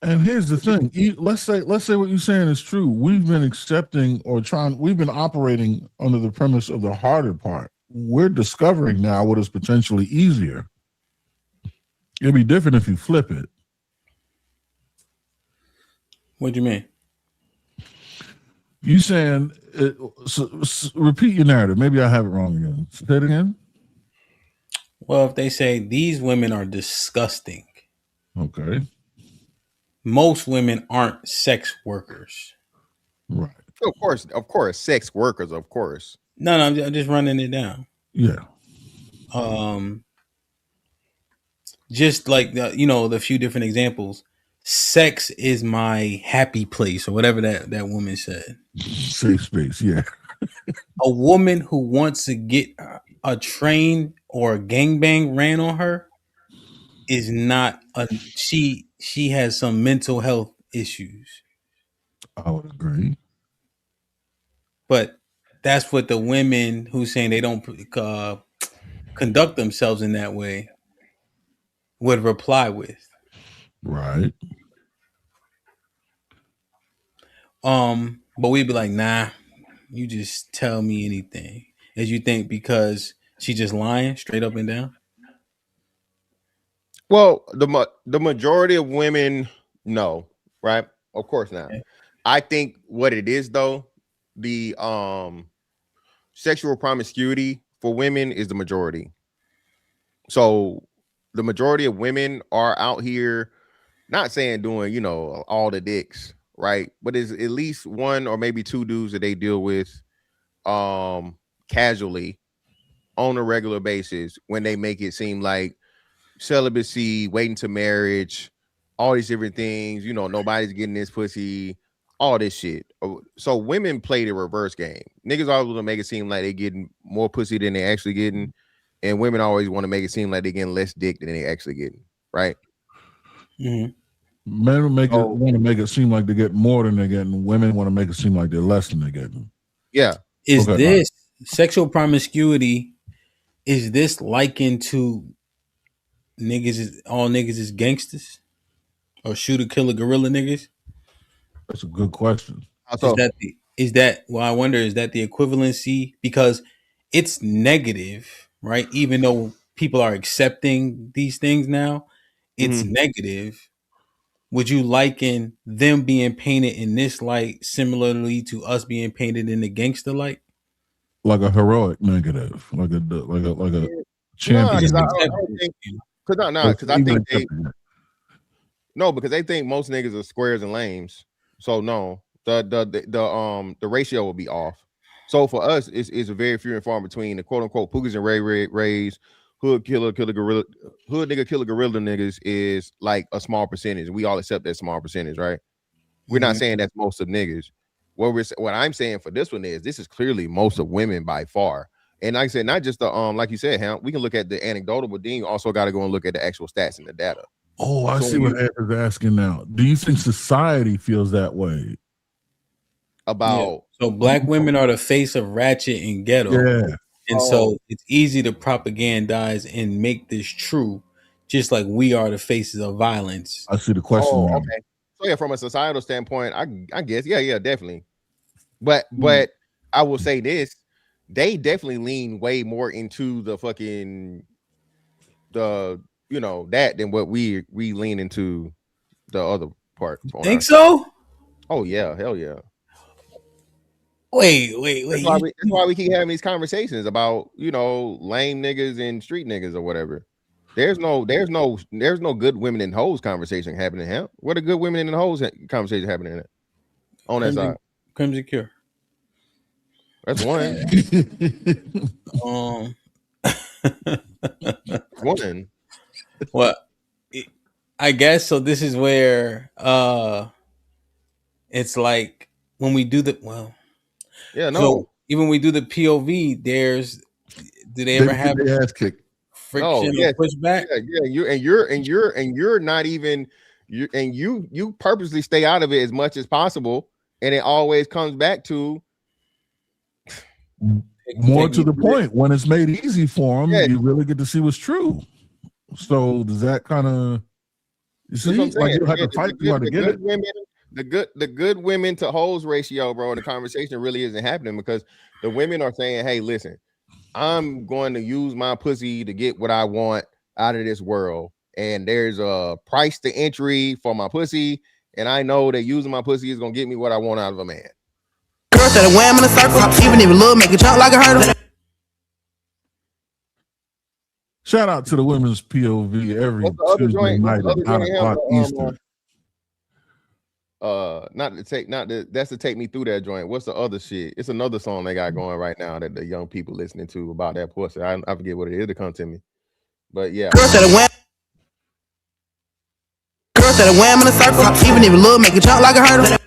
And here's the thing: let's say what you're saying is true. We've been accepting or trying. We've been operating under the premise of the harder part. We're discovering now what is potentially easier. It'd be different if you flip it. What do you mean? You saying? Repeat your narrative. Maybe I have it wrong again. Say it again. Well, if they say these women are disgusting, okay. Most women aren't sex workers. Right. Of course, sex workers, of course. No, I'm just running it down. Yeah. Just like the few different examples. Sex is my happy place, or whatever that woman said. Safe space, yeah. A woman who wants to get a train or a gangbang ran on her is not she has some mental health issues. I would agree. But that's what the women who saying they don't conduct themselves in that way would reply with. Right. But we'd be like, nah, you just tell me anything. As you think because she just lying straight up and down? Well, the majority of women, no, right? Of course not. Okay. I think what it is though, the sexual promiscuity for women is the majority. So the majority of women are out here, not saying doing, all the dicks, right? But it's at least one or maybe two dudes that they deal with casually on a regular basis when they make it seem like celibacy, waiting to marriage, all these different things, nobody's getting this pussy, all this shit. So women play the reverse game. Niggas always want to make it seem like they getting more pussy than they actually getting, and women always want to make it seem like they're getting less dick than they actually getting, right? Mm-hmm. Men want to make it seem like they get more than they're getting. Women want to make it seem like they're less than they're getting. Yeah. Is this sexual promiscuity? Is this likened to all niggas is gangsters or shooter killer gorilla niggas? That's a good question. Is that I wonder, is that the equivalency? Because it's negative, right? Even though people are accepting these things now, it's negative. Would you liken them being painted in this light similarly to us being painted in the gangster light? Like a heroic negative, like a champion. Because they think most niggas are squares and lames. So no, the ratio will be off. So for us, it's a very few and far between the quote unquote Pookies and Rays, hood killer gorilla, hood nigga killer gorilla niggas is like a small percentage. We all accept that small percentage, right? We're not saying that's most of niggas. What I'm saying for this one is this is clearly most of women by far. And like I said, not just the like you said, Ham, we can look at the anecdotal, but then you also got to go and look at the actual stats and the data. Oh, I see what Ed is asking now. Do you think society feels that way? About so black women are the face of ratchet and ghetto. Yeah. And so it's easy to propagandize and make this true, just like we are the faces of violence. I see the question. Okay. So yeah, from a societal standpoint, I guess, yeah, definitely. But I will say this, they definitely lean way more into the fucking that than what we lean into the other part. Think so? Oh yeah, hell yeah. Wait. That's why we keep having these conversations about lame niggas and street niggas or whatever. There's no good women and hoes conversation happening here. What a good women and hoes conversation happening on that side? Crimson Cure. That's one. One. Well, I guess so. This is where it's like when we do yeah, no. So even when we do the POV, do they ever have the ass kick? Friction or pushback? Yeah. You're not even you purposely stay out of it as much as possible And it always comes back to more to the point. When it's made easy for them, you really get to see what's true. So does that kind of you see like you have to fight too hard to get it? The good women to hoes ratio, bro. The conversation really isn't happening because the women are saying, "Hey, listen, I'm going to use my pussy to get what I want out of this world, and there's a price to entry for my pussy, and I know that using my pussy is gonna get me what I want out of a man." Girl said a wham in a circle, even if love make it jump like a hurdle. Shout out to the women's POV every Tuesday night at 9 o'clock Eastern. That's to take me through that joint. What's the other shit? It's another song they got going right now that the young people listening to about that pussy. I forget what it is to come to me, but yeah. Girl said a wham in a circle, even if love make it jump like a hurdle.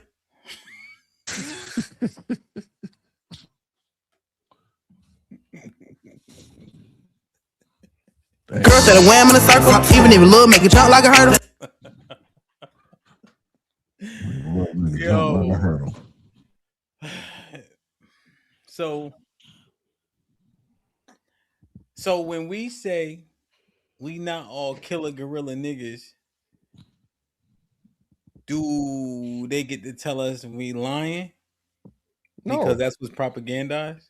Girl said a wham in a circle, even if love make it jump like a hurdle. Yo. So when we say we not all killer gorilla niggas, do they get to tell us we lying? No. Because that's what's propagandized?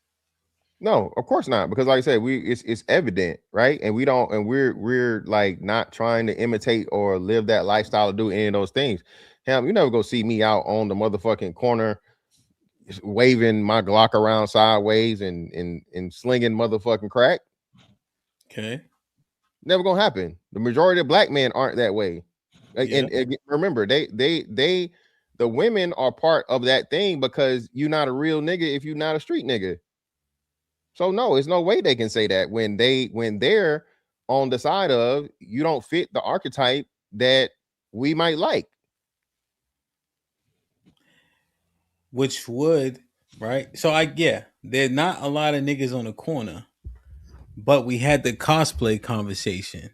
No, of course not. Because like I said, it's evident, right? And we're like not trying to imitate or live that lifestyle or do any of those things. Hell, you never go see me out on the motherfucking corner waving my Glock around sideways and slinging motherfucking crack. Okay. Never gonna happen. The majority of black men aren't that way. Yeah. And remember, the women are part of that thing because you're not a real nigga if you're not a street nigga. So no, it's no way they can say that when they're on the side of you don't fit the archetype that we might like. Which would, right? So there's not a lot of niggas on the corner, but we had the cosplay conversation.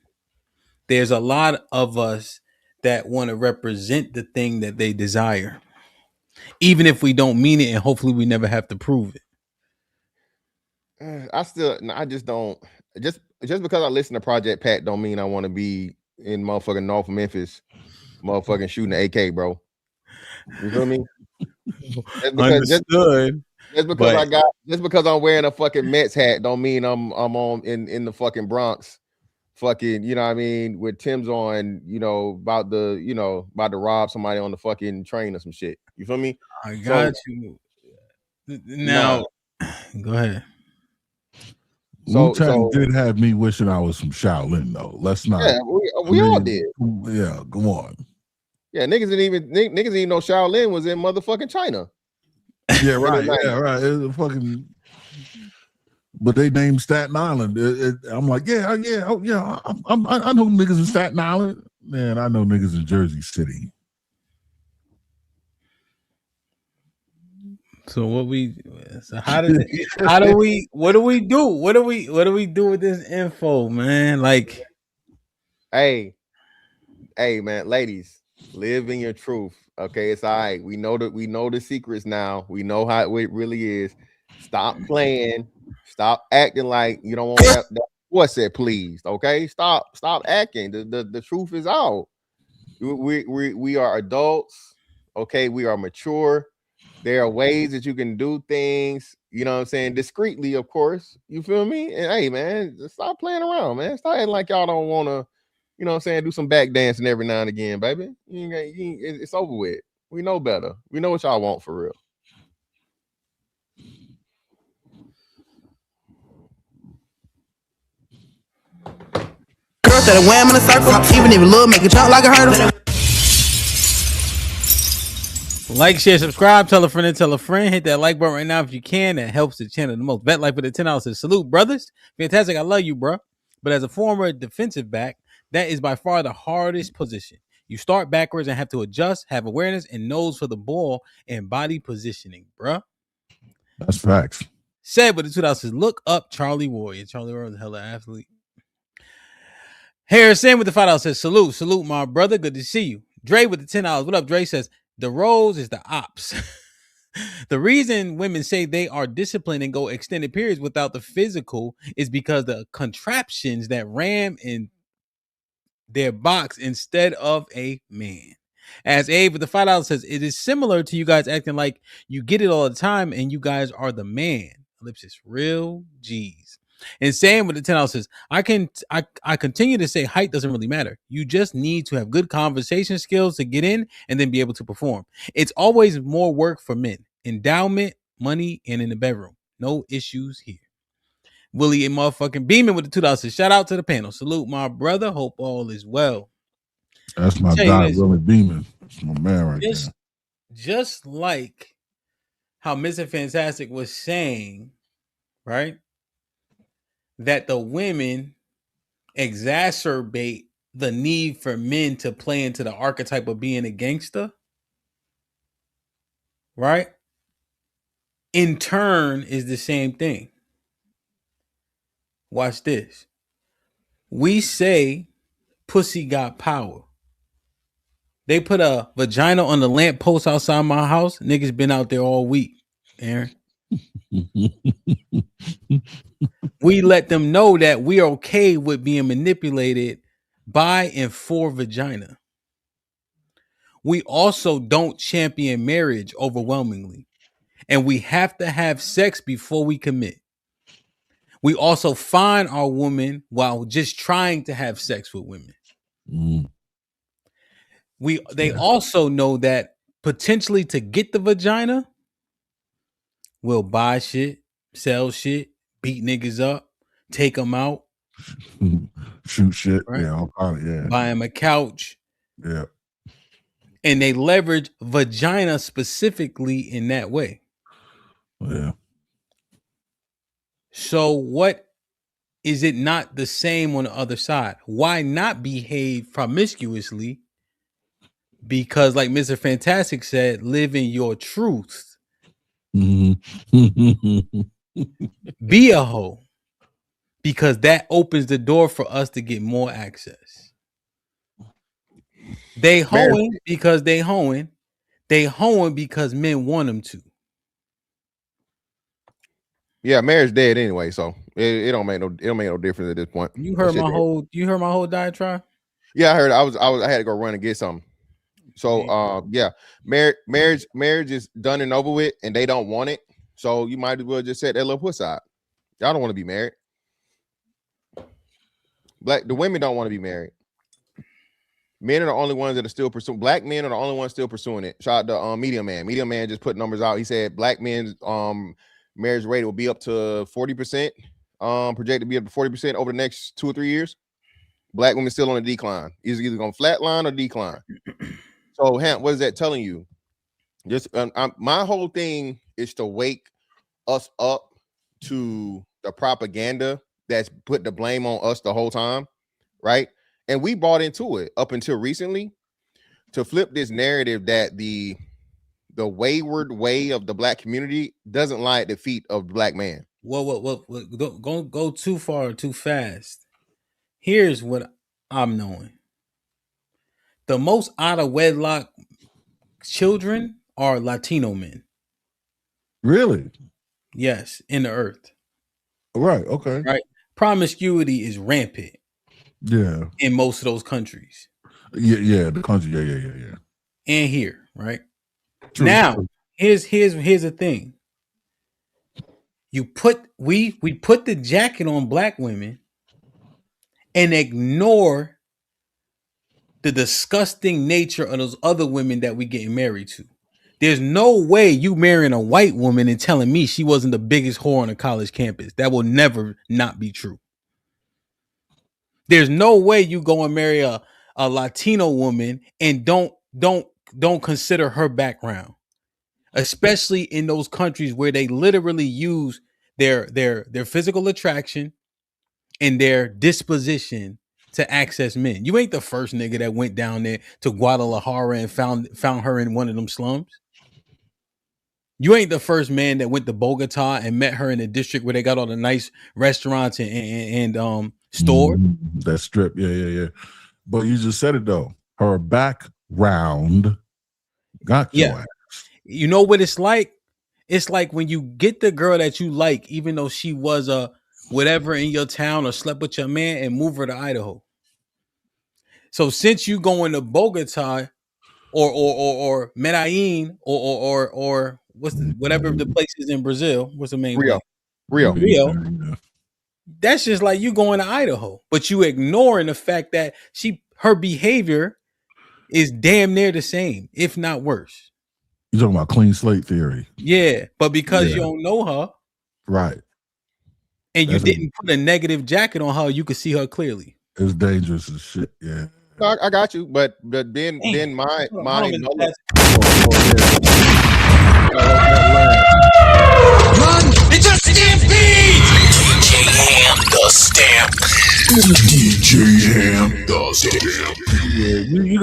There's a lot of us that want to represent the thing that they desire, even if we don't mean it, and hopefully we never have to prove it. I just don't just because I listen to Project Pat don't mean I want to be in motherfucking North Memphis, motherfucking shooting the AK, bro. You feel me? Understood. Just because I'm wearing a fucking Mets hat don't mean I'm on in the fucking Bronx, fucking, you know what I mean, with Tim's on, about to rob somebody on the fucking train or some shit. You feel me? I got you. Now, go ahead. Wu-Tang did have me wishing I was from Shaolin, though. Let's not. Yeah, we all did. Yeah, go on. Yeah, niggas didn't even know Shaolin was in motherfucking China. Yeah, right. Yeah, right. It was fucking. But they named Staten Island. I'm like, I know niggas in Staten Island. Man, I know niggas in Jersey City. So what do we do? What do we do with this info, man? Like, hey, man, ladies, live in your truth. Okay, it's all right. We know the secrets now. We know how it really is. Stop playing. Stop acting like you don't want that what's it, please. Okay, stop acting. The truth is out. We are adults. Okay, we are mature. There are ways that you can do things, you know what I'm saying, discreetly, of course. You feel me? And hey, man, just stop playing around, man. Stop acting like y'all don't want to, you know what I'm saying, do some back dancing every now and again, baby. It's over with. We know better. We know what y'all want for real. Girl said a wham in a circle, even if love make it jump like a hurdle. Like, share, subscribe, tell a friend, hit that like button right now if you can. That helps the channel the most. Vet Life with the $10 says, salute, brothers. Fantastic. I love you, bro. But as a former defensive back, that is by far the hardest position. You start backwards and have to adjust, have awareness and nose for the ball and body positioning, bro. That's facts. Said with the $2 says, look up Charlie Warrior. Charlie Warrior was a hella athlete. Harrison with the $5 says, salute, my brother. Good to see you. Dre with the $10. What up, Dre? Says, the Rose is the ops. The reason women say they are disciplined and go extended periods without the physical is because the contraptions that ram in their box instead of a man. As Abe with the $5 says, it is similar to you guys acting like you get it all the time and you guys are the man. Ellipsis, real G's. And Sam with the $10 says, I continue to say height doesn't really matter. You just need to have good conversation skills to get in and then be able to perform. It's always more work for men. Endowment, money, and in the bedroom. No issues here. Willie and motherfucking Beeman with the $2 says, shout out to the panel. Salute my brother. Hope all is well. That's my guy, Willie Beeman. That's my man right there. Just like how Mr. Fantastic was saying, right? That the women exacerbate the need for men to play into the archetype of being a gangster, right? In turn is the same thing. Watch this. We say pussy got power. They put a vagina on the lamppost outside my house. Niggas been out there all week, Aaron. We let them know that we are okay with being manipulated by and for vagina. We also don't champion marriage overwhelmingly. And we have to have sex before we commit. We also find our woman while just trying to have sex with women. They also know that potentially to get the vagina, we'll buy shit, sell shit, beat niggas up, take them out, shoot shit, right? Yeah, all kind of, yeah. Buy them a couch, yeah. And they leverage vagina specifically in that way. Yeah. So what is it not the same on the other side? Why not behave promiscuously? Because like Mr. Fantastic said, live in your truth. Mm-hmm. Be a hoe. Because that opens the door for us to get more access. They hoeing because they hoeing. They hoeing because men want them to. Yeah, marriage dead anyway, so it don't make no difference at this point. You heard my whole diatribe? Yeah, I heard. I had to go run and get something. So yeah, marriage is done and over with, and they don't want it. So you might as well just set that little pussy out. Y'all don't want to be married. The women don't want to be married. Men are the only ones that are still pursuing. Black men are the only ones still pursuing it. Shout out to Media Man. Media Man just put numbers out. He said black men's marriage rate will be up to 40%. Projected to be up to 40% over the next 2 or 3 years. Black women still on a decline. It's either going to flatline or decline. So, Hamp, what is that telling you? Just my whole thing is to wake us up to the propaganda that's put the blame on us the whole time, right? And we bought into it up until recently to flip this narrative that the wayward way of the black community doesn't lie at the feet of the black man. Well, don't go too far too fast. Here's what I'm knowing. The most out of wedlock children are Latino men. Really? Yes, in the earth. Right, okay. Right. Promiscuity is rampant. Yeah. In most of those countries. Yeah, the country. Yeah. And here, right? True, now, true. here's the thing. We put the jacket on black women and ignore the disgusting nature of those other women that we getting married to. There's no way you marrying a white woman and telling me she wasn't the biggest whore on a college campus. That will never not be true. There's no way you go and marry a Latino woman and don't consider her background, especially in those countries where they literally use their physical attraction and their disposition to access men. You ain't the first nigga that went down there to Guadalajara and found her in one of them slums. You ain't the first man that went to Bogota and met her in a district where they got all the nice restaurants and stores. That strip, yeah. But you just said it though. Her background got your ass. You know what it's like? It's like when you get the girl that you like, even though she was a whatever in your town or slept with your man, and move her to Idaho. So since you going to Bogota or Medellin or whatever the place is in Brazil, what's the main Rio. place? Rio. That's just like you going to Idaho, but you ignoring the fact that her behavior is damn near the same, if not worse. You're talking about clean slate theory. Yeah, but because you don't know her, right, and you didn't put a negative jacket on her, you could see her clearly. It's dangerous as shit. Yeah, no, I got you, but then my Run! It's a stampede! DJ Ham the Stampede. DJ Ham the Stampede. Yeah, you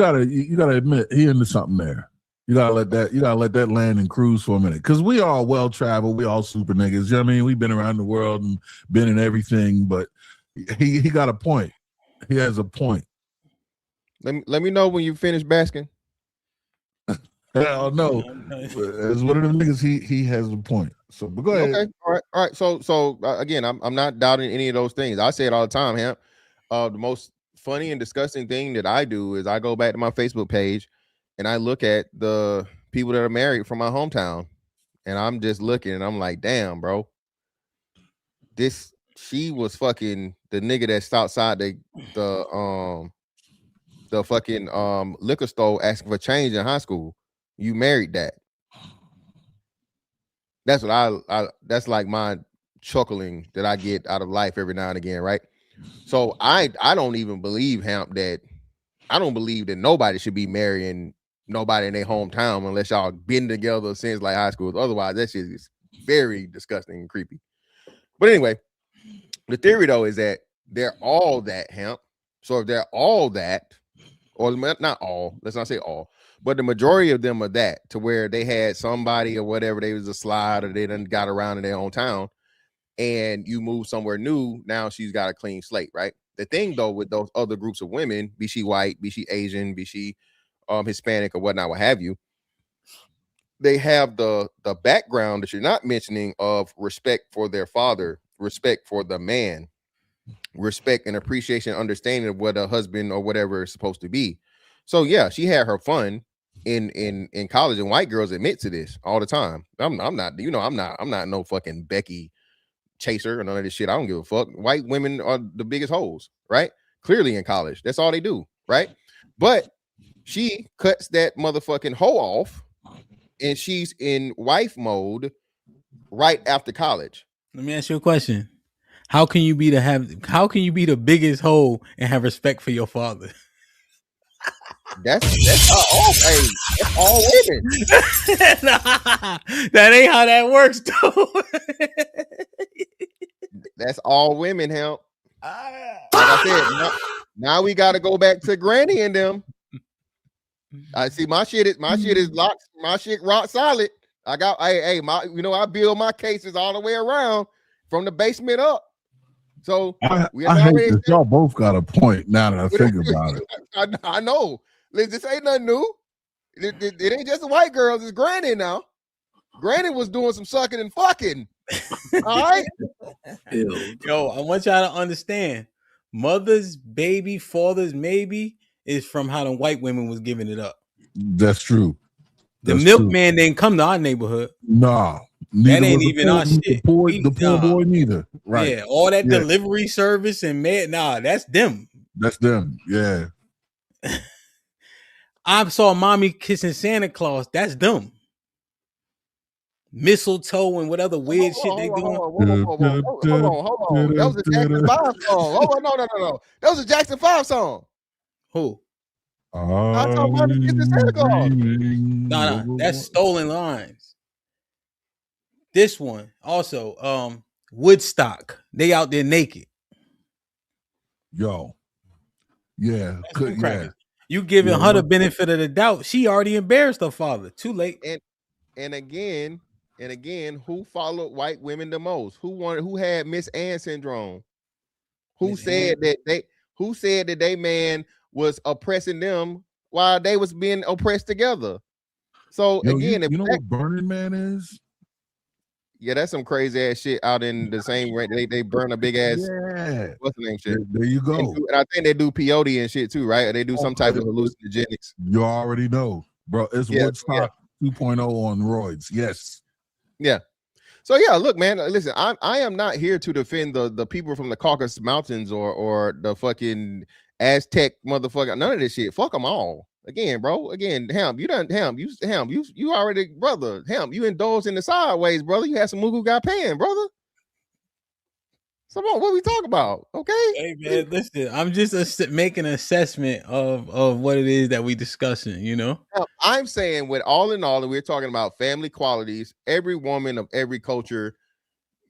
gotta admit he into something there. You gotta let that land and cruise for a minute. Cause we all well traveled, we all super niggas. You know what I mean? We've been around the world and been in everything, but he got a point. He has a point. Let me know when you finish basking. Hell no. As one of them niggas, he has a point. So but go ahead. Okay, all right. So again, I'm not doubting any of those things. I say it all the time, Hamp. The most funny and disgusting thing that I do is I go back to my Facebook page and I look at the people that are married from my hometown, and I'm just looking and I'm like, damn, bro. She was fucking the nigga that's outside the fucking liquor store asking for change in high school. You married that. That's what I that's like my chuckling that I get out of life every now and again, right? So I don't even believe, Hamp, that I don't believe that nobody should be marrying nobody in their hometown unless y'all been together since like high school. Otherwise, that shit is very disgusting and creepy. But anyway, the theory though is that they're all that, Hamp. So if they're all that, or not all, let's not say all, but the majority of them are that, to where they had somebody or whatever, they was a slide or they done got around in their own town, and you move somewhere new, now she's got a clean slate, right? The thing though with those other groups of women, be she white, be she Asian, be she Hispanic or whatnot, what have you, they have the background that you're not mentioning of respect for their father, respect for the man, respect and appreciation, understanding of what a husband or whatever is supposed to be. So yeah, she had her fun in college, and white girls admit to this all the time. I'm not no fucking Becky chaser or none of this shit. I don't give a fuck. White women are the biggest hoes, right? Clearly in college, that's all they do, right? But she cuts that motherfucking hoe off, and she's in wife mode right after college. Let me ask you a question. How can you be the biggest hoe and have respect for your father? That's all women. That ain't how that works, though. That's all women, Help. Like I said, now we got to go back to Granny and them. I see my shit is locked. My shit rock solid. I got I build my cases all the way around from the basement up. So I hate that y'all both got a point now that I think about it. I know. This ain't nothing new. It ain't just the white girls. It's Granny now. Granny was doing some sucking and fucking. All right. Yo, I want y'all to understand. Mother's baby, father's maybe is from how the white women was giving it up. That's true. The milkman didn't come to our neighborhood. Nah. That ain't even our shit. The poor boy neither. Right. Yeah, all that delivery service and that's them. That's them. Yeah. I saw mommy kissing Santa Claus. That's them. Mistletoe and what other weird shit they doing. Hold on. That was a Jackson 5 song. No. That was a Jackson 5 song. Who? I saw mommy kissing Santa Claus. No, that's Stolen Lines. This one also, Woodstock. They out there naked. Yo. Yeah. You giving her the benefit of the doubt. She already embarrassed her father. Too late. And again, who followed white women the most? Who had Miss Ann syndrome? Who said that they man was oppressing them while they was being oppressed together? So again, you know what Burning Man is? Yeah, that's some crazy ass shit out in the same way they burn a big ass what's the name shit. There you go. And I think they do peyote and shit too, right? Or they do some type of hallucinogenics. You already know, bro. It's Woodstock 2.0 on roids. Yes. Yeah. So yeah, look, man. Listen, I am not here to defend the people from the Caucasus Mountains or the fucking Aztec motherfucker. None of this shit. Fuck them all. Again, bro. Again, you already, brother. You indulged in the sideways, brother. You had some Mugu got paying, brother. So what we talk about? Okay. Hey man, listen. I'm just making an assessment of what it is that we discussing. You know. Now, I'm saying, with all in all, and we're talking about family qualities. Every woman of every culture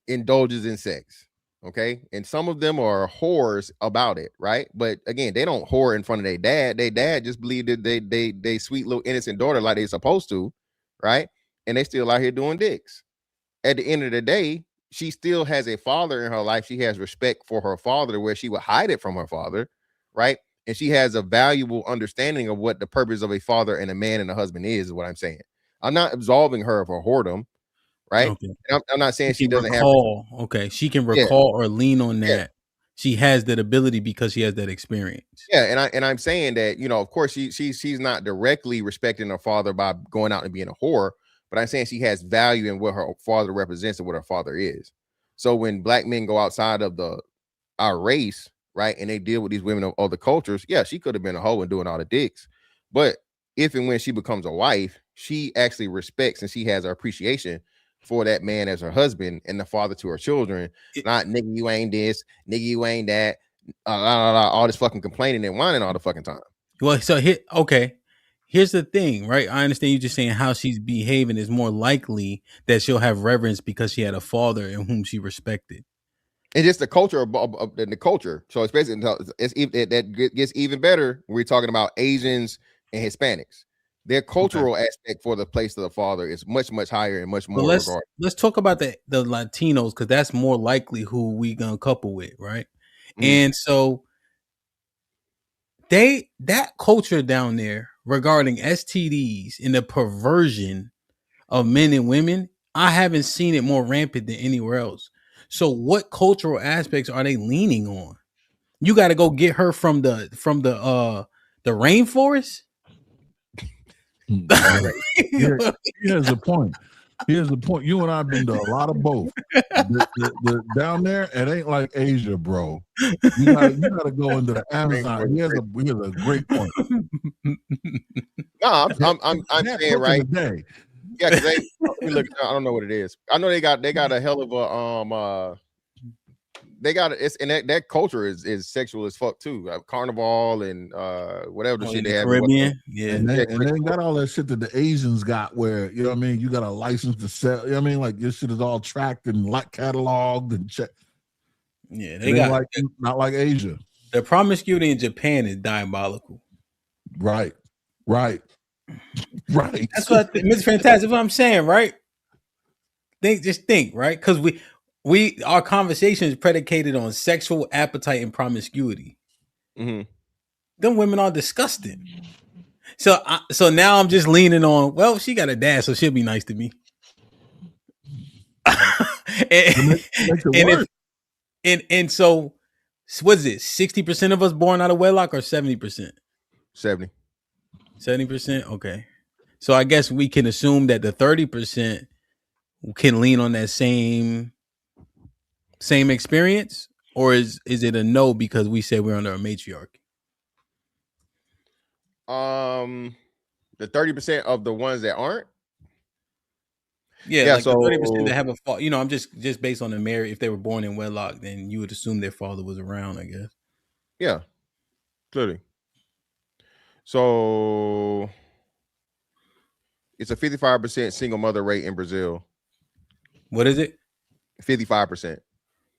indulges in sex. Okay, and some of them are whores about it, right? But again, they don't whore in front of their dad. Their dad just believe that they sweet little innocent daughter like they supposed to, right? And they still out here doing dicks. At the end of the day, she still has a father in her life. She has respect for her father, where she would hide it from her father, right? And she has a valuable understanding of what the purpose of a father and a man and a husband is what I'm saying. I'm not absolving her of her whoredom. Right. Okay. I'm not saying she doesn't recall. Okay. She can recall or lean on that. Yeah. She has that ability because she has that experience. Yeah. And I'm saying that, you know, of course she's not directly respecting her father by going out and being a whore, but I'm saying she has value in what her father represents and what her father is. So when black men go outside of our race, right, and they deal with these women of other cultures, yeah, she could have been a hoe and doing all the dicks. But if and when she becomes a wife, she actually respects and she has her appreciation for that man as her husband and the father to her children. Not nigga, you ain't this, nigga, you ain't that, all this fucking complaining and whining all the fucking time. Well, so here's the thing, right? I understand you just saying how she's behaving is more likely that she'll have reverence because she had a father in whom she respected. And just the culture of the culture. So it's basically that gets even better when we're talking about Asians and Hispanics. Their cultural aspect for the place of the father is much, much higher and much more regarded. Let's talk about the Latinos, because that's more likely who we gonna couple with, right? And so that culture down there regarding STDs and the perversion of men and women, I haven't seen it more rampant than anywhere else. So what cultural aspects are they leaning on? You got to go get her from the rainforest. Here's the point. Here's the point. You and I have been to a lot of both. Down there, it ain't like Asia, bro. You gotta go into the Amazon. Here's a great point. No, I'm saying right. Yeah, because I don't know what it is. I know they got a hell of a that culture is sexual as fuck too. Carnival and whatever the shit they have. Caribbean. And they got all that shit that the Asians got, where you know what I mean. You got a license to sell. You know what I mean, like your shit is all tracked and cataloged and checked. Yeah, they got not like Asia. The promiscuity in Japan is diabolical. Right. That's what Mr. Fantastic. What I'm saying, right? Think, right? Because our conversation is predicated on sexual appetite and promiscuity. Mm-hmm. Them women are disgusting. So now I'm just leaning on. Well, she got a dad, so she'll be nice to me. and so what is it? 60% of us born out of wedlock, or 70%? 70%. Okay. So I guess we can assume that the 30% can lean on that same experience, or is it a no because we said we're under a matriarchy? The 30% of the ones that aren't. Yeah, like so the 30% that have a father. You know, I'm just based on the marriage. If they were born in wedlock, then you would assume their father was around, I guess. Yeah, clearly. So it's a 55% single mother rate in Brazil. What is it? 55%.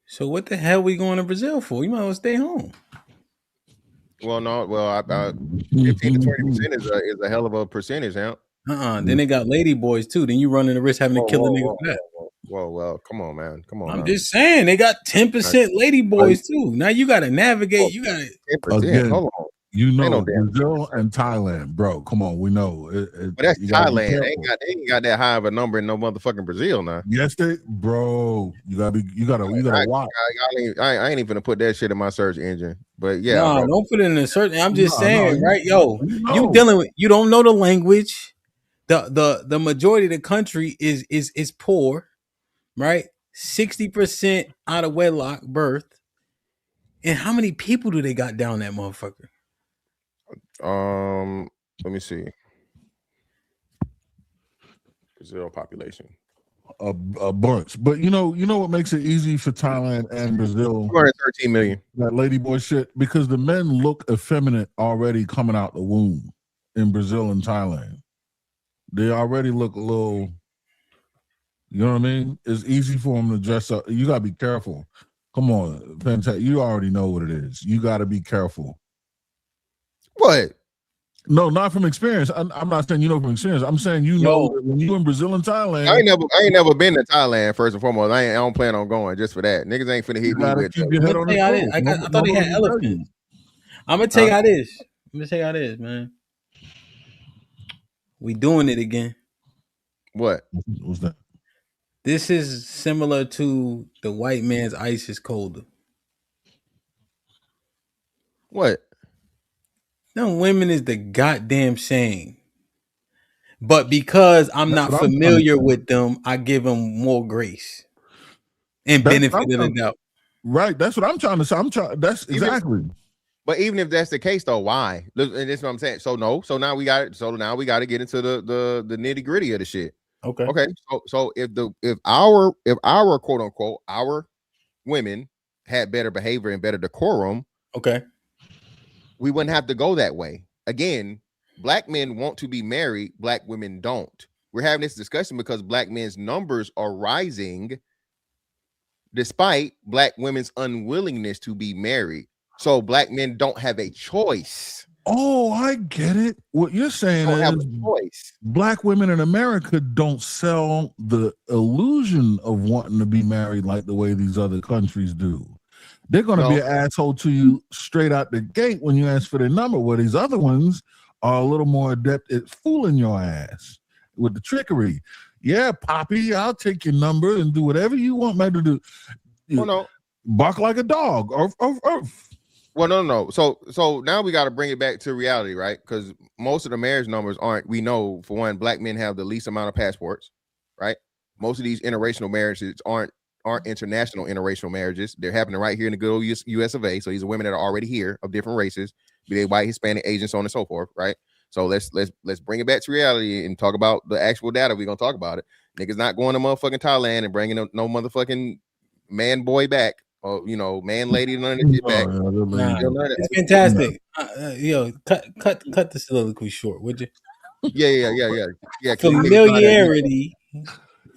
So what the hell we going to Brazil for? You might as well stay home. Well, no. Well, 15 to 20% is a hell of a percentage, huh? Then they got lady boys too. Then you running the risk having to kill a nigga for that. Well, come on, man. Come on. I'm just saying they got 10% lady boys too. Now you got to navigate. You got to 10%. Hold on. You know, no damn Brazil and Thailand, bro. Come on, we know. But that's you gotta be Thailand. careful. They ain't got that high of a number in no motherfucking Brazil now. Yes, bro. You gotta watch. I ain't even gonna put that shit in my search engine. But yeah, No, bro. don't put it in a certain. I'm just saying, right? You you dealing with. You don't know the language. The majority of the country is poor, right? 60% out of wedlock birth. And how many people do they got down that motherfucker? Let me see. Brazil population. A bunch. But you know what makes it easy for Thailand and Brazil? 213 million. That ladyboy shit. Because the men look effeminate already coming out the womb in Brazil and Thailand. They already look a little, you know what I mean? It's easy for them to dress up. You gotta be careful. Come on, Penta, you already know what it is. You gotta be careful. What? No, not from experience. I'm not saying you know from experience. I'm saying know that when you in Brazil and Thailand. I ain't never been to Thailand. First and foremost, I don't plan on going just for that. Niggas ain't finna hit me with. I thought they had elephants. I'm gonna tell you how this. I'm gonna tell you how this, man. We doing it again. What? What's that? This is similar to the white man's ice is colder. What? Them women is the goddamn same. But because I'm not familiar with them, I give them more grace and benefit of the doubt. Right. That's what I'm trying to say. That's exactly. But even if that's the case, though, why? And that's what I'm saying. So no. So now we got it. So now we got to get into the nitty gritty of the shit. Okay. Okay. So if our quote unquote our women had better behavior and better decorum, okay, we wouldn't have to go that way. Again, black men want to be married. Black women don't. We're having this discussion because black men's numbers are rising despite black women's unwillingness to be married. So black men don't have a choice. Oh, I get it. What you're saying is black women in America don't sell the illusion of wanting to be married like the way these other countries do. They're going to be an asshole to you straight out the gate when you ask for their number, where these other ones are a little more adept at fooling your ass with the trickery. Yeah, Poppy, I'll take your number and do whatever you want me to do. Bark like a dog. Well, no. So now we got to bring it back to reality, right? Because most of the marriage numbers aren't. We know, for one, black men have the least amount of passports, right? Most of these interracial marriages aren't international interracial marriages. They're happening right here in the good old US of A. So these are women that are already here of different races, be they white, Hispanic, Asian, so on and so forth, right? So let's bring it back to reality and talk about the actual data. We're gonna talk about it. Niggas not going to motherfucking Thailand and bringing no motherfucking man boy back, or man lady, none of that shit back. It's fantastic. Yo, cut the soliloquy short, would you? Yeah.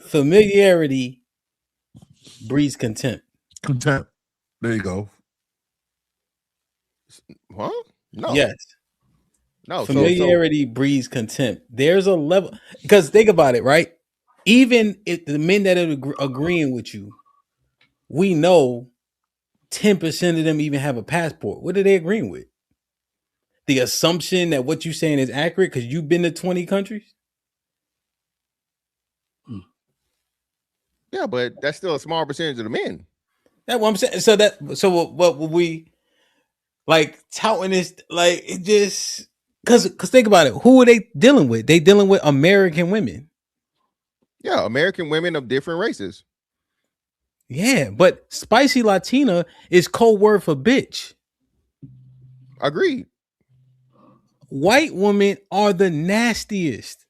Familiarity breeds contempt. Contempt. There you go. Huh? No. Yes. No. Familiarity breeds contempt. There's a level, because think about it, right? Even if the men that are agreeing with you, we know 10% of them even have a passport. What are they agreeing with? The assumption that what you're saying is accurate because you've been to 20 countries? Yeah, but that's still a small percentage of the men. That's what I'm saying. So what would we like touting this? Like, it just because think about it. Who are they dealing with? They dealing with American women. Yeah, American women of different races. Yeah, but spicy Latina is code word for bitch. Agreed. White women are the nastiest,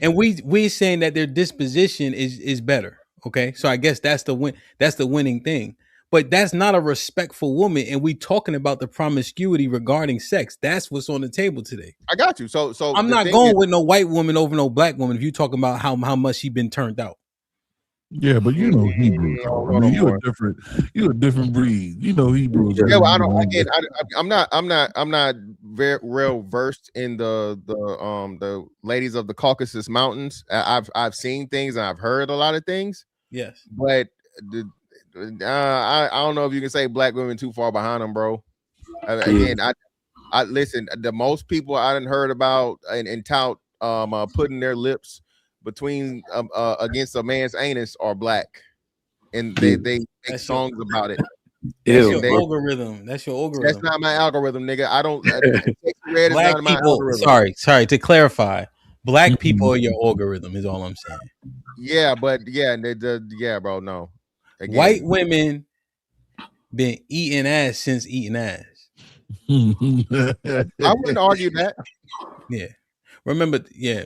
and we're saying that their disposition is better. Okay, so I guess that's the win. That's the winning thing. But that's not a respectful woman, and we talking about the promiscuity regarding sex. That's what's on the table today. I got you. So I'm not going with no white woman over no black woman. If you talking about how much she been turned out. Yeah, but you know Hebrew. I mean, you're a different breed. You know Hebrew. Yeah, well, I don't. Again, I'm not very well versed in the ladies of the Caucasus Mountains. I've seen things and I've heard a lot of things. Yes, but I don't know if you can say black women too far behind them, bro. Again, I listen. The most people I done heard about and tout putting their lips between against a man's anus are black, and they make songs about it. That's your algorithm. That's your algorithm. That's not my algorithm, nigga. I don't. Red is Black not my people. algorithm. Sorry. To clarify, black people are your algorithm. Is all I'm saying. Yeah, but yeah, yeah, bro. No, again. White women been eating ass since eating ass. I wouldn't argue that. Yeah. Remember,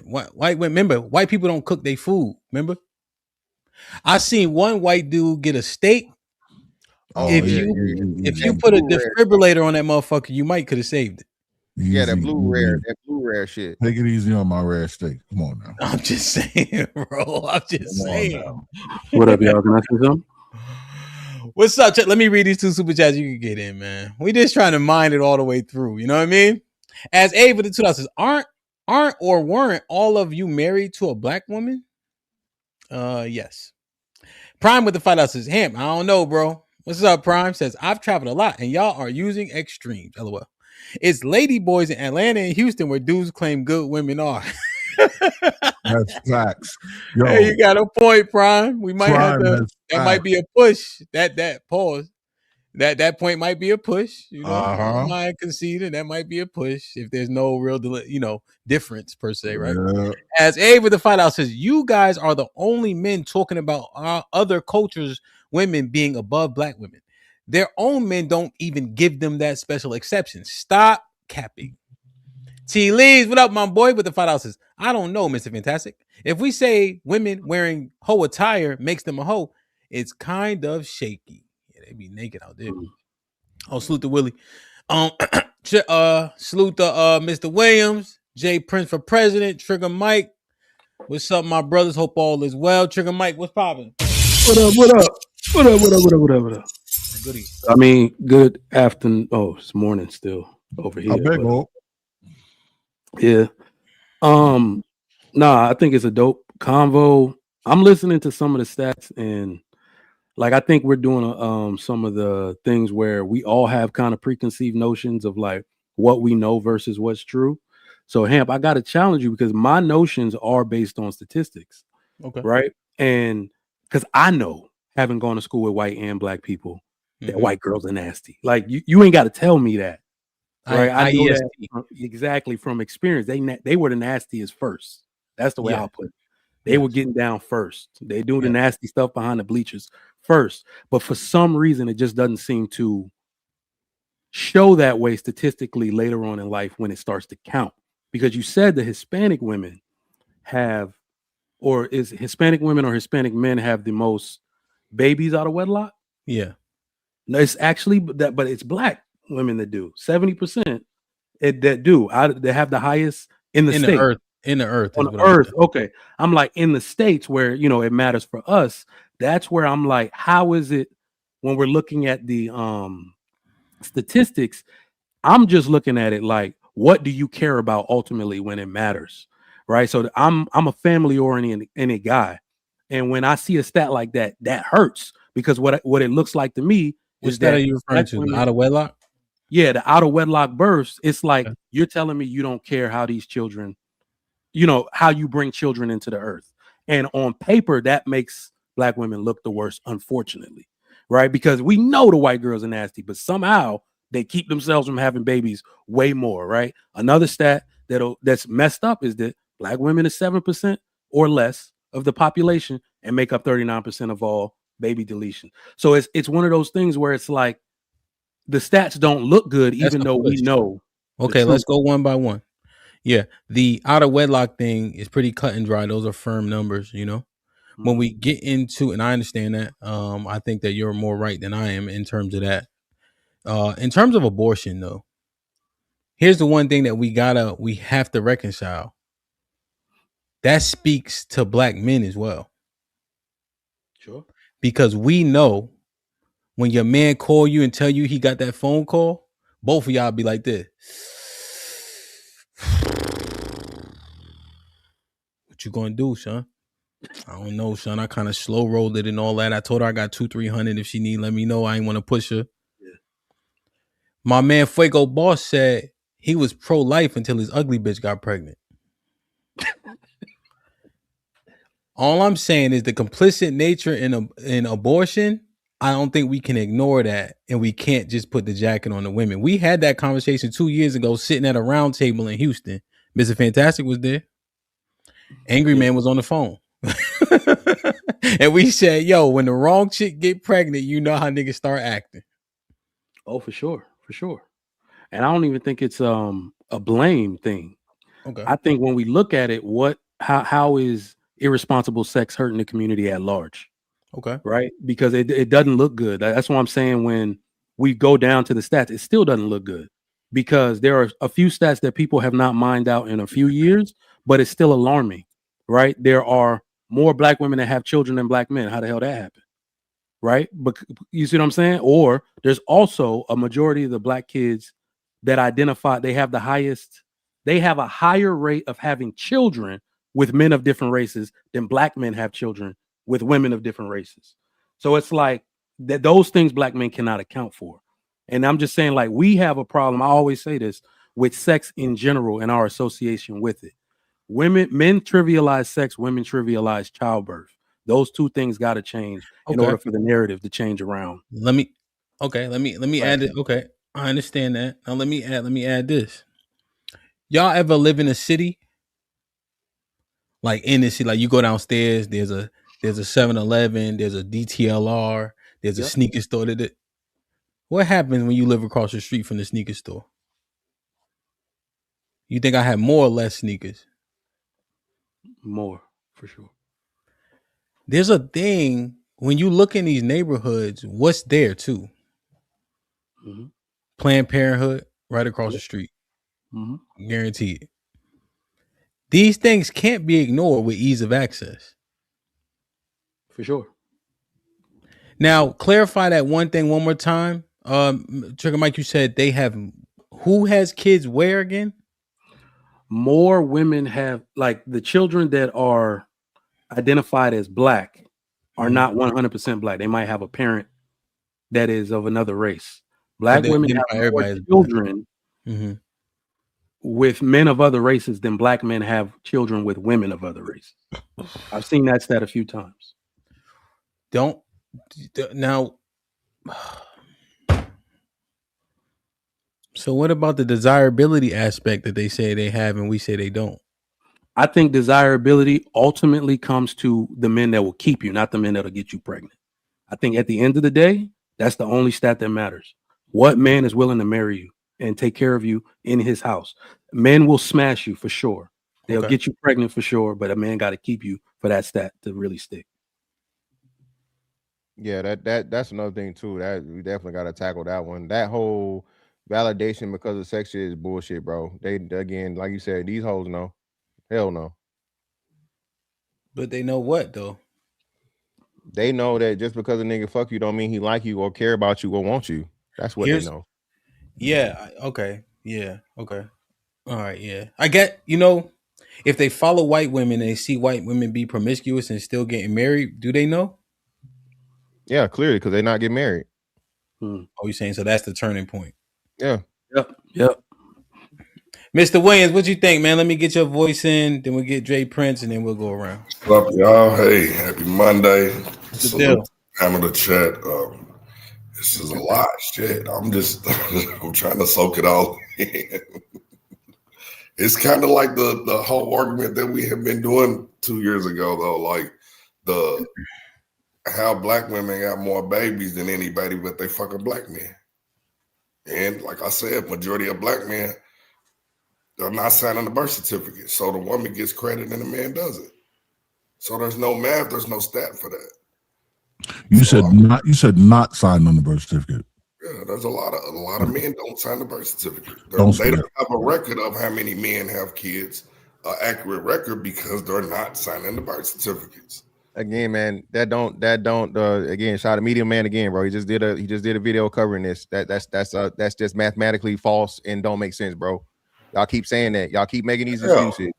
white women. Remember, white people don't cook their food. Remember, I seen one white dude get a steak. Oh, if you put a defibrillator on that motherfucker, you might could have saved it. Yeah, that blue rare shit. Take it easy on my rare steak. Come on now. I'm just saying, bro. I'm just saying. What up, y'all? Can I say something? What's up? Let me read these 2 super chats you can get in, man. We just trying to mind it all the way through. You know what I mean? As Abe with the $2 says, aren't or weren't all of you married to a black woman? Yes. Prime with the $5 says, Hamp, I don't know, bro. What's up, Prime? Says, I've traveled a lot and y'all are using extremes. LOL. It's lady boys in Atlanta and Houston where dudes claim good women are. That's facts. Yo, hey, you got a point, Prime. We might have to. That might be a push. That pause. That point might be a push. You know, I conceded that might be a push if there's no real, difference per se, right? Yeah. As Abe with the $5 says, you guys are the only men talking about other cultures, women being above black women. Their own men don't even give them that special exception. Stop capping. T. Lees, what up, my boy? With the $5 says, I don't know, Mr. Fantastic. If we say women wearing hoe attire makes them a hoe, it's kind of shaky. Yeah, they be naked out there. Oh, salute to Willie. Salute to Mr. Williams, J. Prince for president, Trigger Mike. What's up, my brothers? Hope all is well. Trigger Mike, what's popping? What up? Goodie. I mean, good afternoon. Oh, it's morning still over here. Yeah. Nah, I think it's a dope convo. I'm listening to some of the stats and like I think we're doing some of the things where we all have kind of preconceived notions of like what we know versus what's true. So Hamp, I got to challenge you because my notions are based on statistics. Okay. Right? And because I know, having gone to school with white and black people, that white girls are nasty. Like you ain't got to tell me that. Right? I know that exactly from experience. They were the nastiest first. That's the way I'll put it. They were getting down first. They do the nasty stuff behind the bleachers first. But for some reason, it just doesn't seem to show that way statistically later on in life when it starts to count. Because you said the Hispanic women have, or is Hispanic women or Hispanic men have the most babies out of wedlock? Yeah. No, it's actually that, but it's black women that do 70% that do. They have the highest in the state. In the earth. On the earth. Okay. I'm like in the states where, it matters for us. That's where I'm like, how is it when we're looking at the statistics? I'm just looking at it like, what do you care about ultimately when it matters? Right. So I'm a family oriented guy. And when I see a stat like that, that hurts because what it looks like to me is that are you referring to? Out of wedlock? Yeah, the out of wedlock births. It's like you're telling me you don't care how these children, how you bring children into the earth. And on paper, that makes black women look the worst, unfortunately. Right. Because we know the white girls are nasty, but somehow they keep themselves from having babies way more. Right. Another stat that's messed up is that black women is 7% or less of the population and make up 39% of all baby deletion. So it's one of those things where it's like the stats don't look good, even though we know. Okay, let's go one by one. Yeah, the out of wedlock thing is pretty cut and dry. Those are firm numbers, When we get into, and I understand that, I think that you're more right than I am in terms of that. In terms of abortion, though, here's the one thing that we have to reconcile. That speaks to black men as well. Sure. Because we know when your man call you and tell you he got that phone call, both of y'all be like this. What you gonna do, son? I don't know, son. I kind of slow rolled it and all that. I told her I got 200-300. If she need, let me know. I ain't want to push her. Yeah. My man Fuego Boss said he was pro-life until his ugly bitch got pregnant. All I'm saying is the complicit nature in abortion. I don't think we can ignore that, and we can't just put the jacket on the women. We had that conversation 2 years ago, sitting at a round table in Houston. Mr. Fantastic was there. Angry Man was on the phone. And we said, yo, when the wrong chick get pregnant, you know how niggas start acting. Oh, for sure. And I don't even think it's a blame thing. Okay. I think when we look at it, how is irresponsible sex hurting the community at large? Okay. Right? Because it doesn't look good. That's why I'm saying when we go down to the stats, it still doesn't look good. Because there are a few stats that people have not mined out in a few years, but it's still alarming. Right? There are more black women that have children than black men. How the hell that happened? Right? But you see what I'm saying? Or there's also a majority of the black kids that identify they have a higher rate of having children with men of different races than black men have children with women of different races. So it's like that those things black men cannot account for. And I'm just saying, like, we have a problem. I always say this with sex in general and our association with it. Men trivialize sex, women trivialize childbirth. Those two things got to change in order for the narrative to change around. Let me add it. Okay, I understand that. Now let me add this. Y'all ever live in a city? Like in the city, like you go downstairs, there's a 7-Eleven, there's a DTLR, there's a sneaker store. What happens when you live across the street from the sneaker store? You think I have more or less sneakers? More, for sure. There's a thing when you look in these neighborhoods, what's there too? Mm-hmm. Planned Parenthood right across the street. Guaranteed. These things can't be ignored with ease of access. For sure. Now, clarify that one thing one more time. Trigger Mike, you said they have who has kids where again? More women have, like, the children that are identified as black are not 100% black. They might have a parent that is of another race. Black women have more children with men of other races than black men have children with women of other races. I've seen that stat a few times. So what about the desirability aspect that they say they have and we say they don't? I think desirability ultimately comes to the men that will keep you, not the men that'll get you pregnant. I think at the end of the day, that's the only stat that matters. What man is willing to marry you and take care of you in his house? Men will smash you for sure. They'll get you pregnant for sure, but a man got to keep you for that stat to really stick. Yeah, that's another thing too. That we definitely got to tackle that one. That whole validation because of sex shit is bullshit, bro. They again, like you said, these hoes know. Hell no. But they know what though? They know that just because a nigga fuck you don't mean he like you or care about you or want you. That's what they know. Yeah. Okay. Yeah. Okay. All right. Yeah. I get, if they follow white women and they see white women be promiscuous and still getting married, do they know? Yeah, clearly, because they're not getting married. Oh, you're saying so that's the turning point. Yeah. Yep. Mr. Williams, what you think, man? Let me get your voice in, then we'll get Dre Prince, and then we'll go around. What's up, y'all? Hey, happy Monday. What's the deal? Hammer the chat. This is a lot, shit. I'm trying to soak it all in. It's kind of like the whole argument that we have been doing 2 years ago, though. Like how black women got more babies than anybody, but they fucking black men. And like I said, majority of black men are not signing the birth certificate. So the woman gets credit and the man doesn't. So there's no math, there's no stat for that. You said not sign on the birth certificate. Yeah, there's a lot of men don't sign the birth certificate. They don't have a record of how many men have kids, an accurate record, because they're not signing the birth certificates. Again, man, that don't again, shout out to Medium Man again, bro. He just did a video covering this. That's just mathematically false and don't make sense, bro. Y'all keep saying that. Y'all keep making these excuses.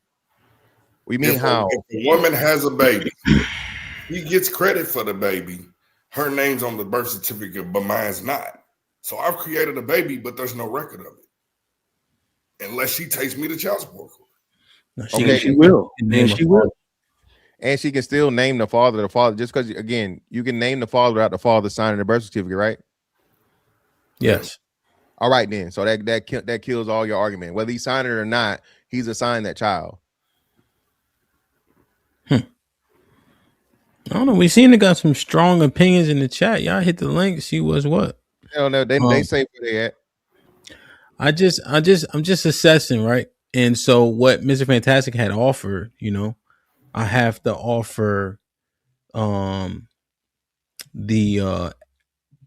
We mean how if a woman has a baby, he gets credit for the baby. Her name's on the birth certificate, but mine's not. So I've created a baby, but there's no record of it. unless she takes me to child support. No, Okay, she will. And she will. And she can still name the father, just because, again, you can name the father without the father signing the birth certificate, right? Yes. All right, then. So that kills all your argument. Whether he signed it or not, he's assigned that child. I don't know. We seen they got some strong opinions in the chat. Y'all hit the link, see what's what. Hell no, they say where they at. I'm just assessing, right? And so what Mr. Fantastic had offered, I have to offer the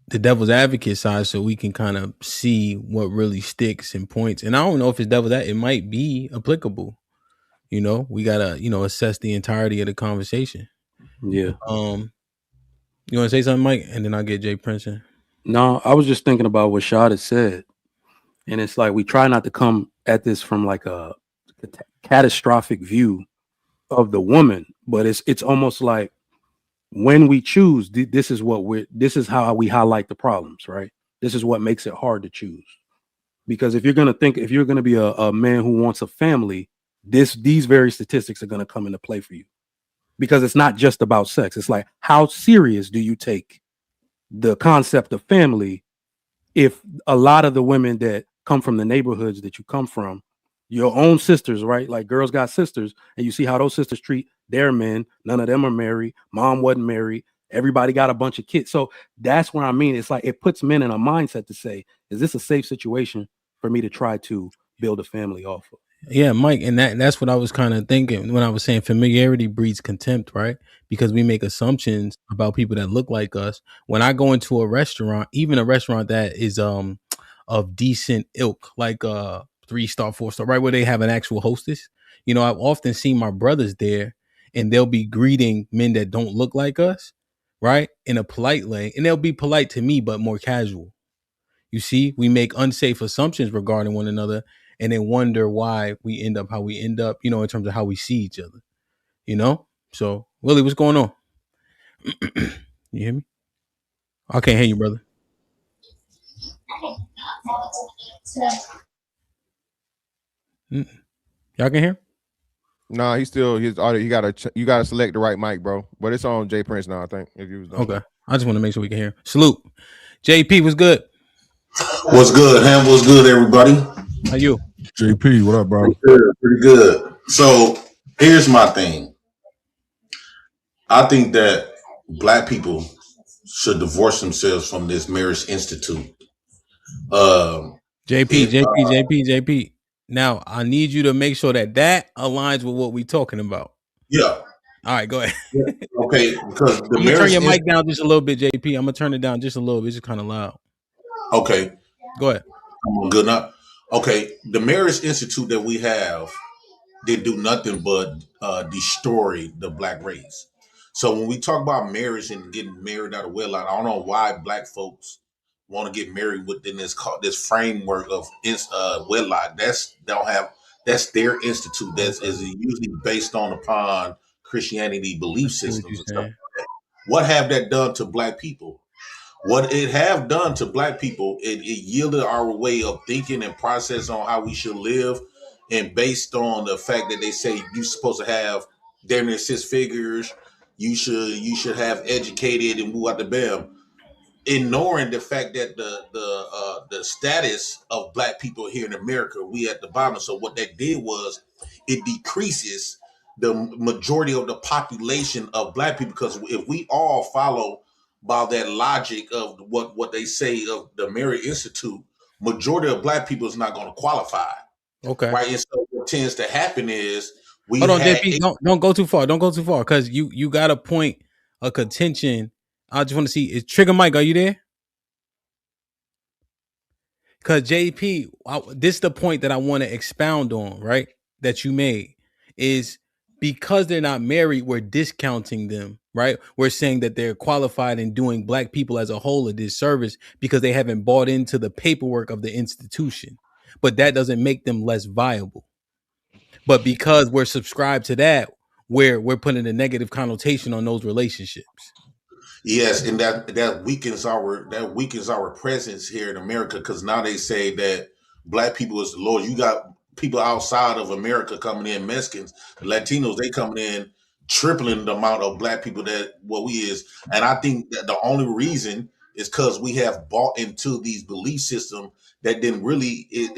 devil's advocate side so we can kind of see what really sticks and points. And I don't know if it's devil's advocate, it might be applicable. We gotta, assess the entirety of the conversation. Yeah. You want to say something, Mike? And then I'll get Jay Princeton. No, I was just thinking about what Shad had said. And it's like we try not to come at this from like a catastrophic view of the woman, but it's almost like when we choose, this is how we highlight the problems, right? This is what makes it hard to choose. Because if you're gonna be a man who wants a family, these very statistics are gonna come into play for you. Because it's not just about sex. It's like, how serious do you take the concept of family if a lot of the women that come from the neighborhoods that you come from, your own sisters, right? Like girls got sisters, and you see how those sisters treat their men. None of them are married. Mom wasn't married. Everybody got a bunch of kids. So that's where I mean, it's like it puts men in a mindset to say, is this a safe situation for me to try to build a family off of? Yeah, Mike, and that's what I was kind of thinking when I was saying familiarity breeds contempt, right? Because we make assumptions about people that look like us. When I go into a restaurant, even a restaurant that is of decent ilk, like 3-star, 4-star, right, where they have an actual hostess. I've often seen my brothers there, and they'll be greeting men that don't look like us, right, in a polite way, and they'll be polite to me, but more casual. You see, we make unsafe assumptions regarding one another and then wonder why we end up how we end up, in terms of how we see each other, So, Willie, what's going on? You hear me? I can't hear you, brother. Y'all can hear? No, he's still his audio. You gotta select the right mic, bro. But it's on Jay Prince now, I think. If you was done. Okay. I just want to make sure we can hear. Salute. JP, what's good? What's good, Ham? What's good, everybody? How you? JP, what up, bro? Pretty good. So here's my thing. I think that Black people should divorce themselves from this marriage institute. JP. Now, I need you to make sure that aligns with what we're talking about. Yeah. All right, go ahead. Yeah. Okay, because I'm gonna turn your mic down just a little bit, JP. I'm gonna turn it down just a little bit. It's just kind of loud. Okay. Go ahead. I'm good enough. Okay, the marriage institute that we have didn't do nothing but destroy the Black race. So when we talk about marriage and getting married out of wedlock, I don't know why Black folks want to get married within this framework of wedlock. That's their institute. That is usually based upon Christianity belief systems and stuff like that. What have that done to Black people? What it have done to Black people, it yielded our way of thinking and process on how we should live, and based on the fact that they say you're supposed to have damn near 6 figures, you should have educated and move out the bam, ignoring the fact that the status of Black people here in America, we at the bottom. So what that did was it decreases the majority of the population of Black people, because if we all follow by that logic of what they say of the Marriage Institute, majority of Black people is not going to qualify. Okay. Right. And so what tends to happen is Hold on, JP. Don't go too far. Don't go too far, because you got a point of contention. I just want to see, is Trigger Mike, are you there? Because JP, this is the point that I want to expound on, right? That you made, is because they're not married, we're discounting them, right? We're saying that they're qualified in doing Black people as a whole a disservice because they haven't bought into the paperwork of the institution. But that doesn't make them less viable. But because we're subscribed to that, we're putting a negative connotation on those relationships. Yes, and that weakens our presence here in America, because now they say that Black people is the Lord. You got people outside of America coming in, Mexicans, the Latinos, they coming in tripling the amount of black people that what we is. And I think that the only reason is because we have bought into these belief systems that didn't really it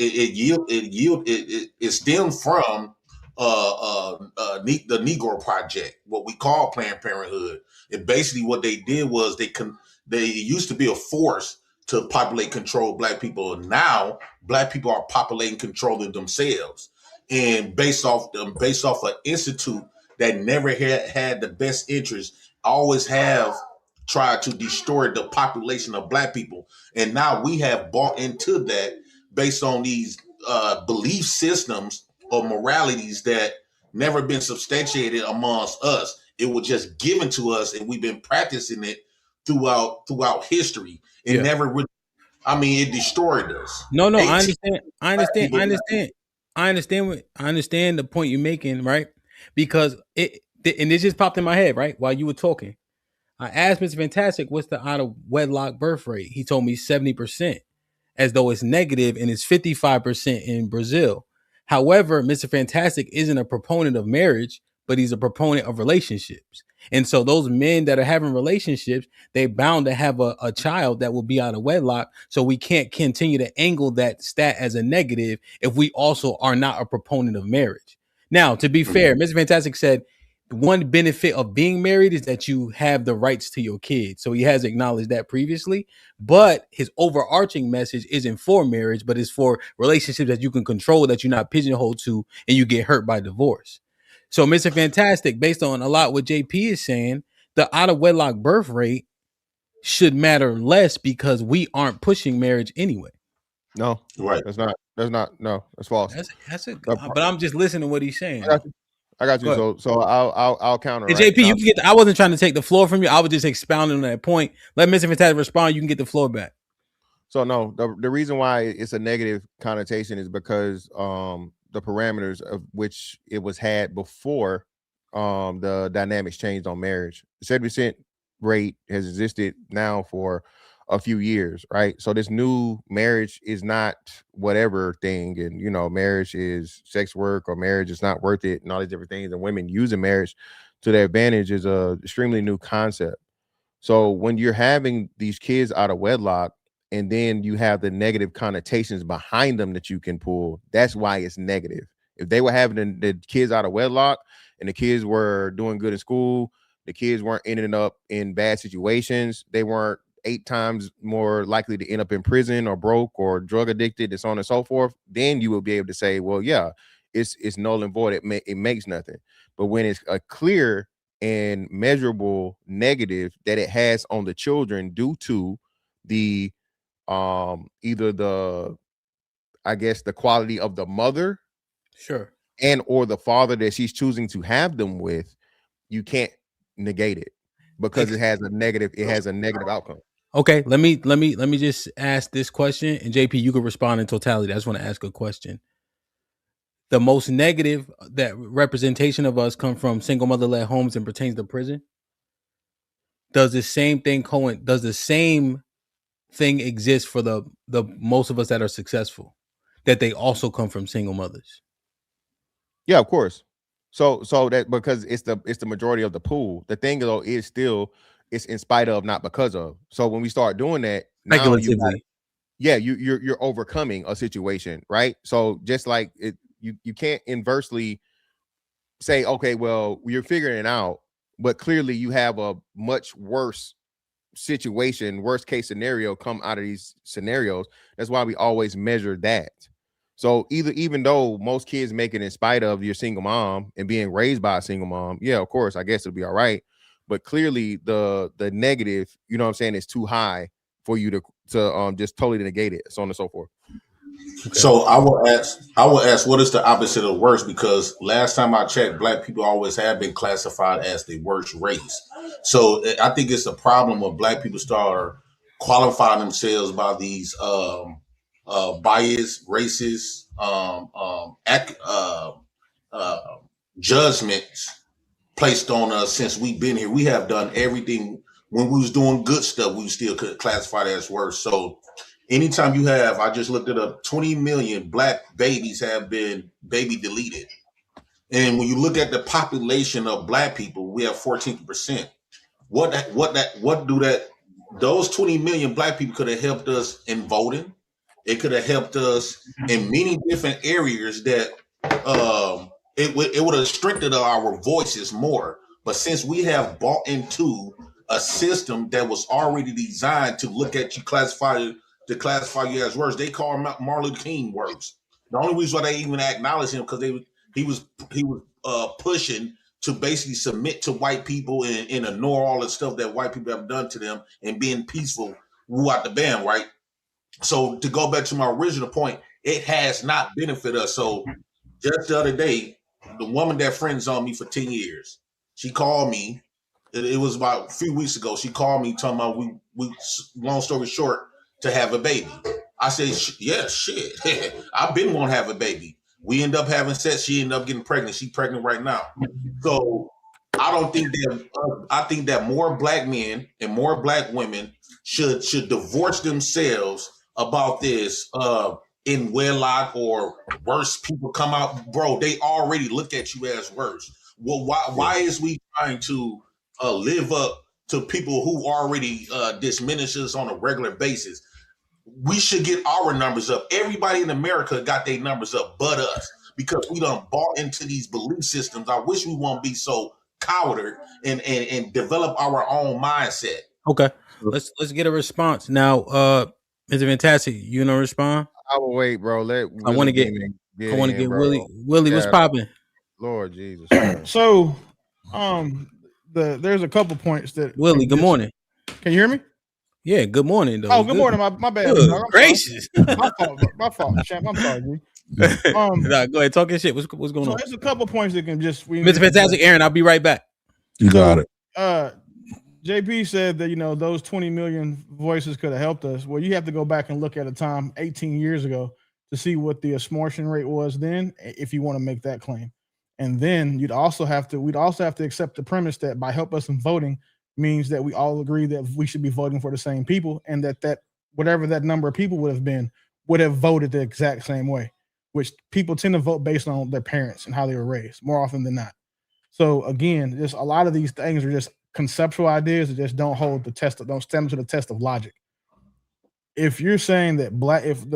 stemmed from the Negro Project, what we call Planned Parenthood. And basically what they did was they used to be a force to populate control black people. And now black people are populating controlling themselves. And based off an institute that never had the best interest, always have tried to destroy the population of black people. And now we have bought into that based on these belief systems or moralities that never been substantiated amongst us. It was just given to us, and we've been practicing it throughout history. It never really, I mean, it destroyed us. No, I understand the point you're making, right? Because and this just popped in my head, right, while you were talking. I asked Mr. Fantastic, what's the out of wedlock birth rate? He told me 70%, as though it's negative, and it's 55% in Brazil. However, Mr. Fantastic isn't a proponent of marriage, but he's a proponent of relationships. And so those men that are having relationships, they're bound to have a child that will be out of wedlock. So we can't continue to angle that stat as a negative if we also are not a proponent of marriage. Now, to be fair, Mr. Fantastic said one benefit of being married is that you have the rights to your kids. So he has acknowledged that previously, but his overarching message isn't for marriage, but it's for relationships that you can control, that you're not pigeonholed to, and you get hurt by divorce. So Mr. Fantastic, based on a lot what JP is saying, the out of wedlock birth rate should matter less because we aren't pushing marriage anyway. No, right. That's not. No, that's false. That's it. But I'm just listening to what he's saying. I got you. So I'll counter. And right? JP, you can get. I wasn't trying to take the floor from you. I was just expounding on that point. Let Mr. Fantastic respond. You can get the floor back. So no, the reason why it's a negative connotation is because the parameters of which it was had before the dynamics changed on marriage. The 70% rate has existed now for a few years, right? So this new marriage is not whatever thing, and marriage is sex work, or marriage is not worth it, and all these different things, and women using marriage to their advantage is a extremely new concept. So when you're having these kids out of wedlock, and then you have the negative connotations behind them that you can pull, that's why it's negative. If they were having the kids out of wedlock and the kids were doing good in school, the kids weren't ending up in bad situations, they weren't 8 times more likely to end up in prison or broke or drug addicted, and so on and so forth, then you will be able to say, well, yeah, it's null and void. It makes nothing. But when it's a clear and measurable negative that it has on the children due to the either the quality of the mother, sure, and or the father that she's choosing to have them with, you can't negate it because it has a negative outcome. Okay, let me just ask this question, and JP, you can respond in totality. I just want to ask a question. The most negative that representation of us come from single mother-led homes and pertains to prison. Does the same thing exist for the most of us that are successful, that they also come from single mothers? Yeah, of course. So that because it's the majority of the pool. The thing though is still it's in spite of, not because of. So when we start doing that, now you're overcoming a situation, right? So just like it, you can't inversely say, okay, well, you're figuring it out, but clearly you have a much worse situation, worst case scenario come out of these scenarios. That's why we always measure that. So even though most kids make it in spite of your single mom and being raised by a single mom, yeah, of course, I guess it'll be all right. But clearly the negative, you know what I'm saying, is too high for you to just totally negate it, so on and so forth. Okay. So I will ask, what is the opposite of worst? Because last time I checked, black people always have been classified as the worst race. So I think it's a problem when black people start qualifying themselves by these biased, racist judgments placed on us since we've been here. We have done everything. When we was doing good stuff, we still could classify it as worse. So Anytime you have, I just looked it up, 20 million black babies have been baby deleted. And when you look at the population of black people, we have 14%. Those 20 million black people could have helped us in voting. It could have helped us in many different areas that it would have strengthened our voices more. But since we have bought into a system that was already designed to look at you, classify you as worse, they call Martin Luther King worse. The only reason why they even acknowledge him because he was pushing to basically submit to white people and ignore all the stuff that white people have done to them and being peaceful throughout the band, right? So to go back to my original point, it has not benefited us. So just the other day, the woman that friends on me for 10 years, she called me. It was about a few weeks ago. She called me talking about we long story short, to have a baby. I said, yeah, shit. I've been wanting to have a baby. We end up having sex. She ended up getting pregnant. She's pregnant right now. So I don't think that I think that more black men and more black women should divorce themselves about this in wedlock or worse. People come out, bro. They already look at you as worse. Well, why is we trying to live up to people who already diminish us on a regular basis? We should get our numbers up. Everybody in America got their numbers up, but us, because we done bought into these belief systems. I wish we won't be so cowarded and develop our own mindset. Okay, let's get a response now. Mr. Fantastic, you know respond. I will wait, bro. I want to get Willie. Willie, what's popping? Lord Jesus. So, there's a couple points that Willie. Good morning. Can you hear me? Yeah. Good morning, though. Oh, good morning. My bad. Good gracious. My fault, champ. I'm sorry, G. Nah, go ahead, talk your shit. What's going on? There's a couple points that can just Mr. Fantastic, Aaron. I'll be right back. You got it. JP said that those 20 million voices could have helped us. Well, you have to go back and look at a time 18 years ago to see what the abortion rate was then, if you want to make that claim. And then we'd also have to accept the premise that by help us in voting means that we all agree that we should be voting for the same people, and that whatever that number of people would have been would have voted the exact same way, which people tend to vote based on their parents and how they were raised more often than not. So again, just a lot of these things are just conceptual ideas that just don't stand to the test of logic. If you're saying that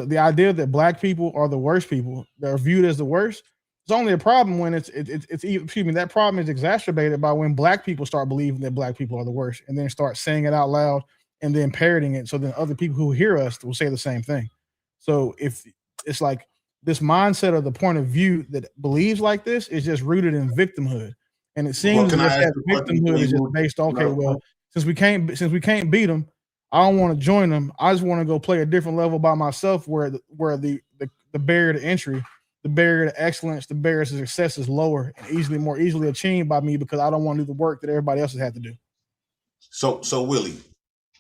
the idea that black people are the worst people, that are viewed as the worst, it's only a problem when that problem is exacerbated by when black people start believing that black people are the worst and then start saying it out loud and then parroting it. So then other people who hear us will say the same thing. So if it's like this mindset or the point of view that believes like this is just rooted in victimhood. And it seems that victimhood is just based, since we can't beat them, I don't want to join them. I just want to go play a different level by myself where the barrier to entry, the barrier to excellence, the barrier to success is lower and more easily achieved by me because I don't want to do the work that everybody else has had to do. So Willie,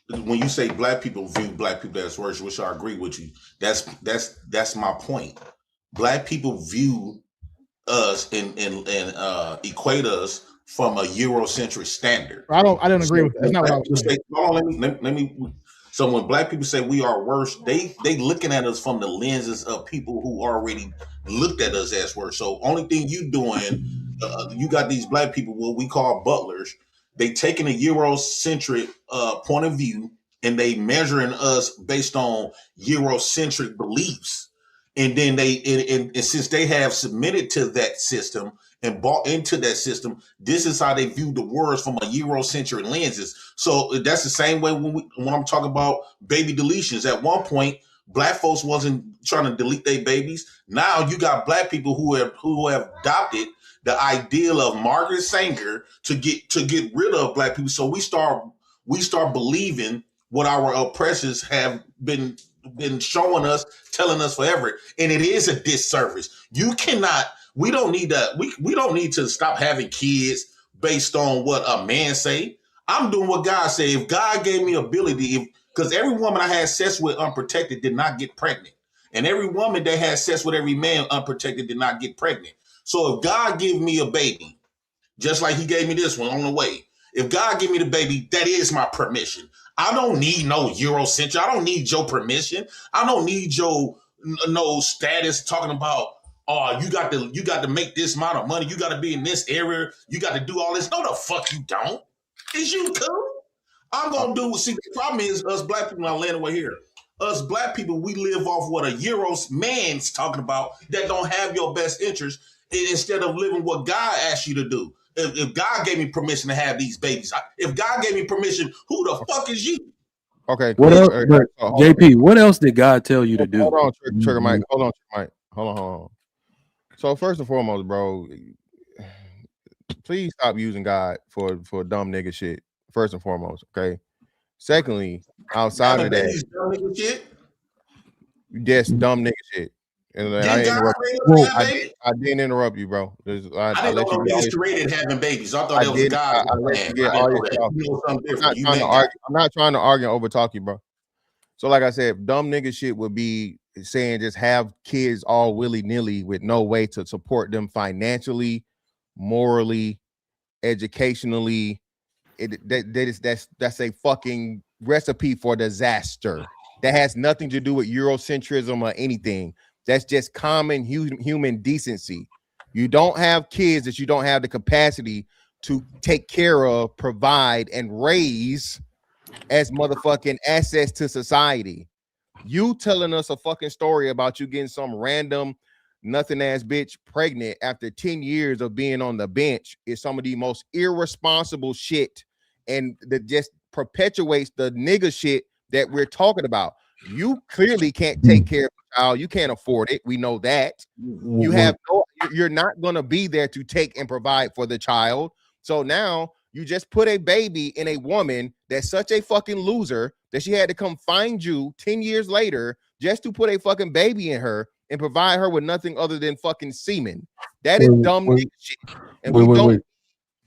when you say black people view black people as worse, which I agree with you, that's my point. Black people view us and equate us from a Eurocentric standard. I don't agree with that. That's not what I was saying. Let me. So when black people say we are worse, they looking at us from the lenses of people who already looked at us as worse. So only thing you doing, you got these black people, what we call butlers. They taking a Eurocentric point of view and they measuring us based on Eurocentric beliefs. And then and since they have submitted to that system and bought into that system, this is how they view the world from a Eurocentric lenses. So that's the same way when I'm talking about baby deletions. At one point, black folks wasn't trying to delete their babies. Now you got black people who have adopted the ideal of Margaret Sanger to get rid of black people. So we start believing what our oppressors have been showing us, telling us forever, and it is a disservice. We don't need to stop having kids based on what a man say. I'm doing what God say. If God gave me ability, because every woman I had sex with unprotected did not get pregnant, and every woman that had sex with every man unprotected did not get pregnant. So if God gave me a baby, just like He gave me this one on the way, if God give me the baby, that is my permission. I don't need no Eurocentric. I don't need your permission. I don't need your no status talking about, oh, you got to make this amount of money. You got to be in this area. You got to do all this. No, the fuck you don't. Is you cool? I'm gonna do. See, the problem is us black people. I landed right here. Us black people, we live off what a Euro man's talking about that don't have your best interest instead of living what God asked you to do. If God gave me permission to have these babies, if God gave me permission, who the fuck is you? Okay, What cool. else, but JP, what else did God tell you to do? Hold on, Trigger Mike. Hold on, Mike. Hold on. So first and foremost, bro, please stop using God for dumb nigga shit. First and foremost, okay. Secondly, outside of that, dumb nigga shit. Yes, dumb nigga shit. And I didn't interrupt you, bro. I didn't know no niggas created having babies. I thought that was God. I let you get all your stuff. I'm not trying to argue and overtalk you, bro. So, like I said, dumb nigga shit would be saying just have kids all willy-nilly with no way to support them financially, morally, educationally. That's a fucking recipe for disaster. That has nothing to do with Eurocentrism or anything. That's just common human decency. You don't have kids that you don't have the capacity to take care of, provide, and raise as motherfucking assets to society. You telling us a fucking story about you getting some random nothing ass bitch pregnant after 10 years of being on the bench is some of the most irresponsible shit, and that just perpetuates the nigga shit that we're talking about. You clearly can't take care of a child. You can't afford it. We know that. You're not going to be there to take and provide for the child. So now you just put a baby in a woman that's such a fucking loser that she had to come find you 10 years later just to put a fucking baby in her and provide her with nothing other than fucking semen. That is dumb nigga shit. And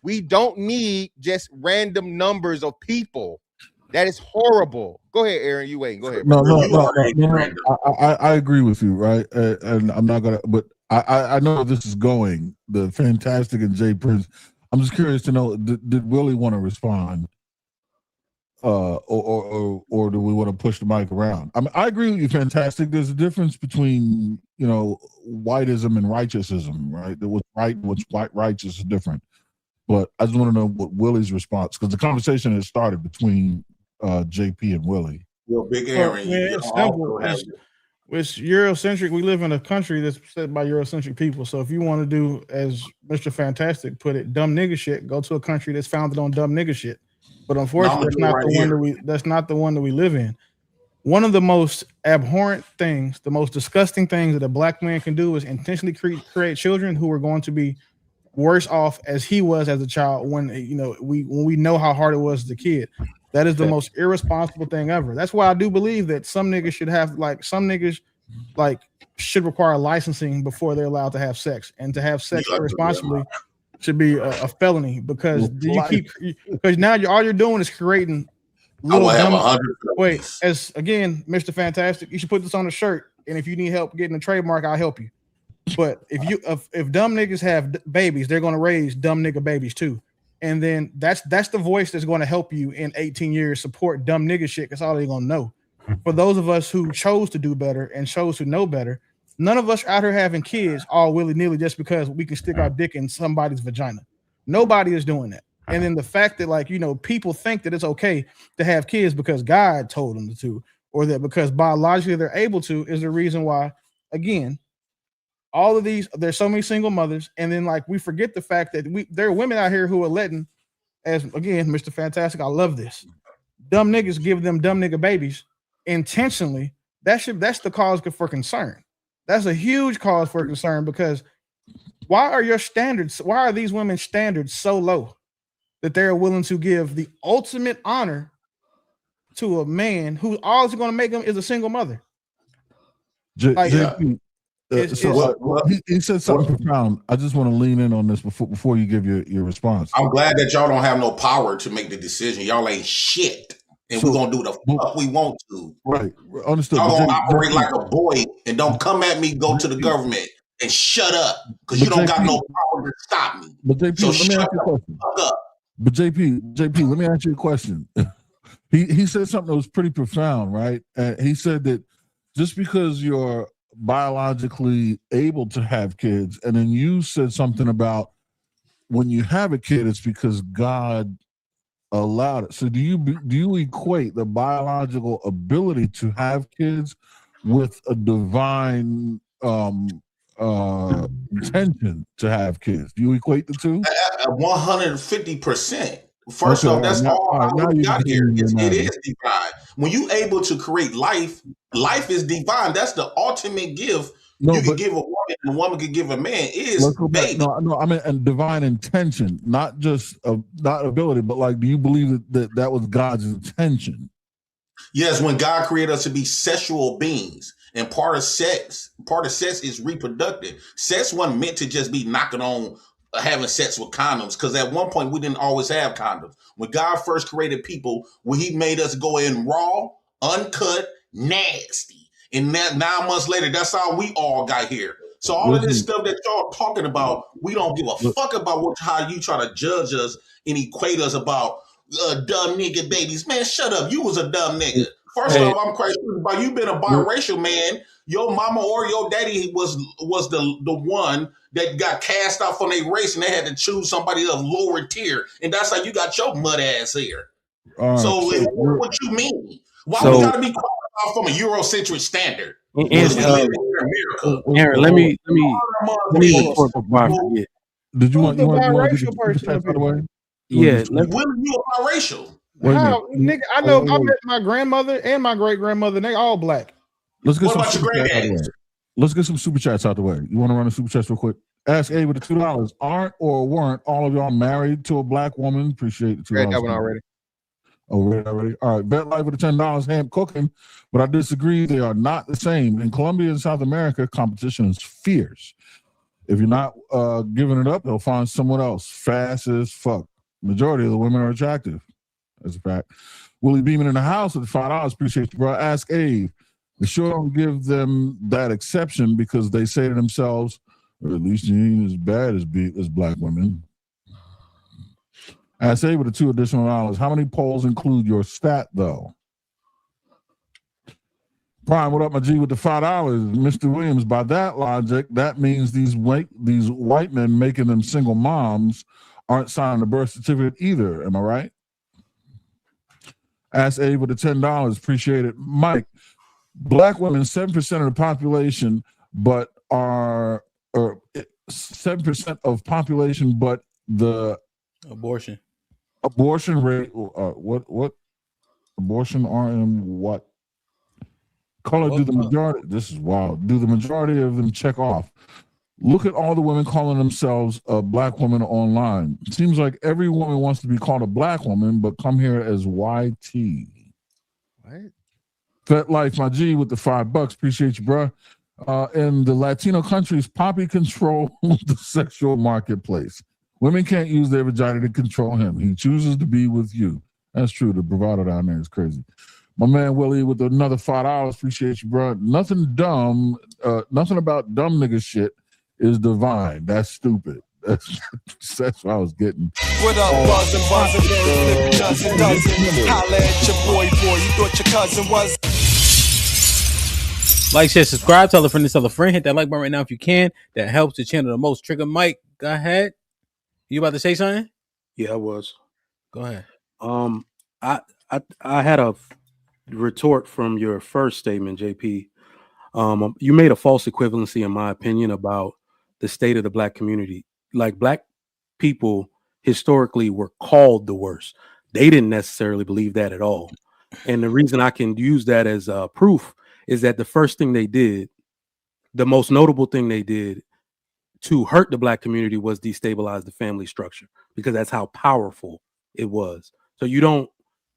we don't need just random numbers of people. That is horrible. Go ahead, Aaron. You waiting. Go ahead. No. I agree with you, right? And I'm not gonna, but I know where this is going. The Fantastic and Jay Prince. I'm just curious to know, did Willie want to respond, or do we want to push the mic around? I mean, I agree with you, Fantastic. There's a difference between whiteism and righteousism, right? What's right, what's righteous is different. But I just want to know what Willie's response, because the conversation has started between JP and Willie. Well, Big Aaron, it's simple. It's Eurocentric. We live in a country that's set by Eurocentric people. So if you want to do, as Mr. Fantastic put it, dumb nigga shit, go to a country that's founded on dumb nigga shit. But unfortunately, that's not the one that we live in. One of the most abhorrent things, the most disgusting things that a black man can do is intentionally create children who are going to be worse off as he was as a child when we know how hard it was as a kid. That is the most irresponsible thing ever. That's why I do believe that some niggas should require licensing before they're allowed to have sex, and to have sex irresponsibly should be a felony, because now all you're doing is creating little as again, Mr. Fantastic, you should put this on a shirt, and if you need help getting a trademark, I'll help you. But if dumb niggas have babies, they're going to raise dumb nigga babies too. And then that's the voice that's going to help you in 18 years support dumb nigga shit. That's all they're going to know. For those of us who chose to do better and chose to know better, none of us out here having kids all willy-nilly just because we can stick our dick in somebody's vagina. Nobody is doing that. And then the fact that people think that it's okay to have kids because God told them to, or that because biologically they're able to, is the reason why, again, all of these, there's so many single mothers, and then we forget the fact that there are women out here who are letting, as again, Mr. Fantastic, I love this, dumb niggas give them dumb nigga babies intentionally. That's the cause for concern. That's a huge cause for concern, because why are these women's standards so low that they're willing to give the ultimate honor to a man who all is going to make them is a single mother? He said something profound. I just want to lean in on this before you give your response. I'm glad that y'all don't have no power to make the decision. Y'all ain't shit, and we're gonna do the fuck we want to. Right, understood. Y'all gonna operate like a boy, and don't come at me. Go to the government and shut up, because you don't got no power to stop me. But JP, let me ask you a question. But JP, let me ask you a question. He said something that was pretty profound, right? He said that just because you're biologically able to have kids, and then you said something about when you have a kid, it's because God allowed it. So do you equate the biological ability to have kids with a divine intention to have kids? Do you equate the two? 150%. First Okay, off, that's now, all now we you got can here. continue your It narrative. is divine. When you able to create life, life is divine. That's the ultimate gift No, you can but give a woman, and a woman can give a man is let's go back. baby. No, I mean, and divine intention, not just not ability, but like, do you believe that was God's intention? Yes, when God created us to be sexual beings, and part of sex is reproductive. Sex wasn't meant to just be knocking on having sex with condoms, because at one point we didn't always have condoms. When God first created people, when He made us go in raw, uncut, nasty, and that 9 months later, that's how we all got here. So all of this stuff that y'all talking about, we don't give a fuck about how you try to judge us and equate us about dumb nigga babies. Man, shut up. You was a dumb nigga. First off, I'm quite sure about you been a biracial man. Your mama or your daddy was the one that got cast out from their race, and they had to choose somebody of lower tier, and that's how you got your mud ass here. So what you mean? Why we got to be qualified from a Eurocentric standard? Because we live in America. Aaron, let me report before I forget. Did you want the to get biracial the person chat up by the here? way? Yeah, Women, you are biracial. How, nigga? I know. I met my grandmother and my great grandmother. And they all black. Let's get What some about your super chats out the way. granddaddies? Let's get some super chats out the way. You want to run the super chats real quick? Ask A with the $2. Aren't or weren't all of y'all married to a black woman? Appreciate the $2. Read that one already. Oh, read already. All right. Bet Life with the $10. HAMP cooking, but I disagree. They are not the same. In Colombia and South America, competition is fierce. If you're not giving it up, they'll find someone else. Fast as fuck. Majority of the women are attractive. That's a fact. Willie Beeman in the house with $5. Appreciate you, bro. Ask Abe. They sure don't give them that exception because they say to themselves, or at least you ain't as bad as black women. Ask Abe with the $2 additional. How many polls include your stat, though? Prime, what up, my G, with the $5? Mr. Williams, by that logic, that means these white men making them single moms aren't signing the birth certificate either. Am I right? Ask Abe with the $10. Appreciate it. Mike, black women, 7% of the population, but are 7% of population, but the abortion rate. What abortion are in what? Call it. Do the majority? This is wild. Do the majority of them check off? Look at all the women calling themselves a black woman online. It seems like every woman wants to be called a black woman, but come here as YT. What? Fet Life, my G, with the $5. Appreciate you, bro. In the Latino countries, Poppy controls the sexual marketplace. Women can't use their vagina to control him. He chooses to be with you. That's true. The bravado down there is crazy. My man Willie with another $5. Appreciate you, bro. Nothing dumb. Nothing about dumb nigga shit is divine. That's stupid. That's what I was getting. What up, buzzin', dozen, holla at your boy, you thought your cousin was. Like, share, subscribe, tell a friend to tell a friend. Hit that like button right now if you can. That helps the channel the most. Trigger Mike, go ahead. You about to say something? Yeah, I was. Go ahead. I had a retort from your first statement, JP. You made a false equivalency, in my opinion, about the state of the black community. Like, black people historically were called the worst. They didn't necessarily believe that at all. And the reason I can use that as proof is that the first thing they did, the most notable thing they did to hurt the black community was destabilize the family structure, because that's how powerful it was. So you don't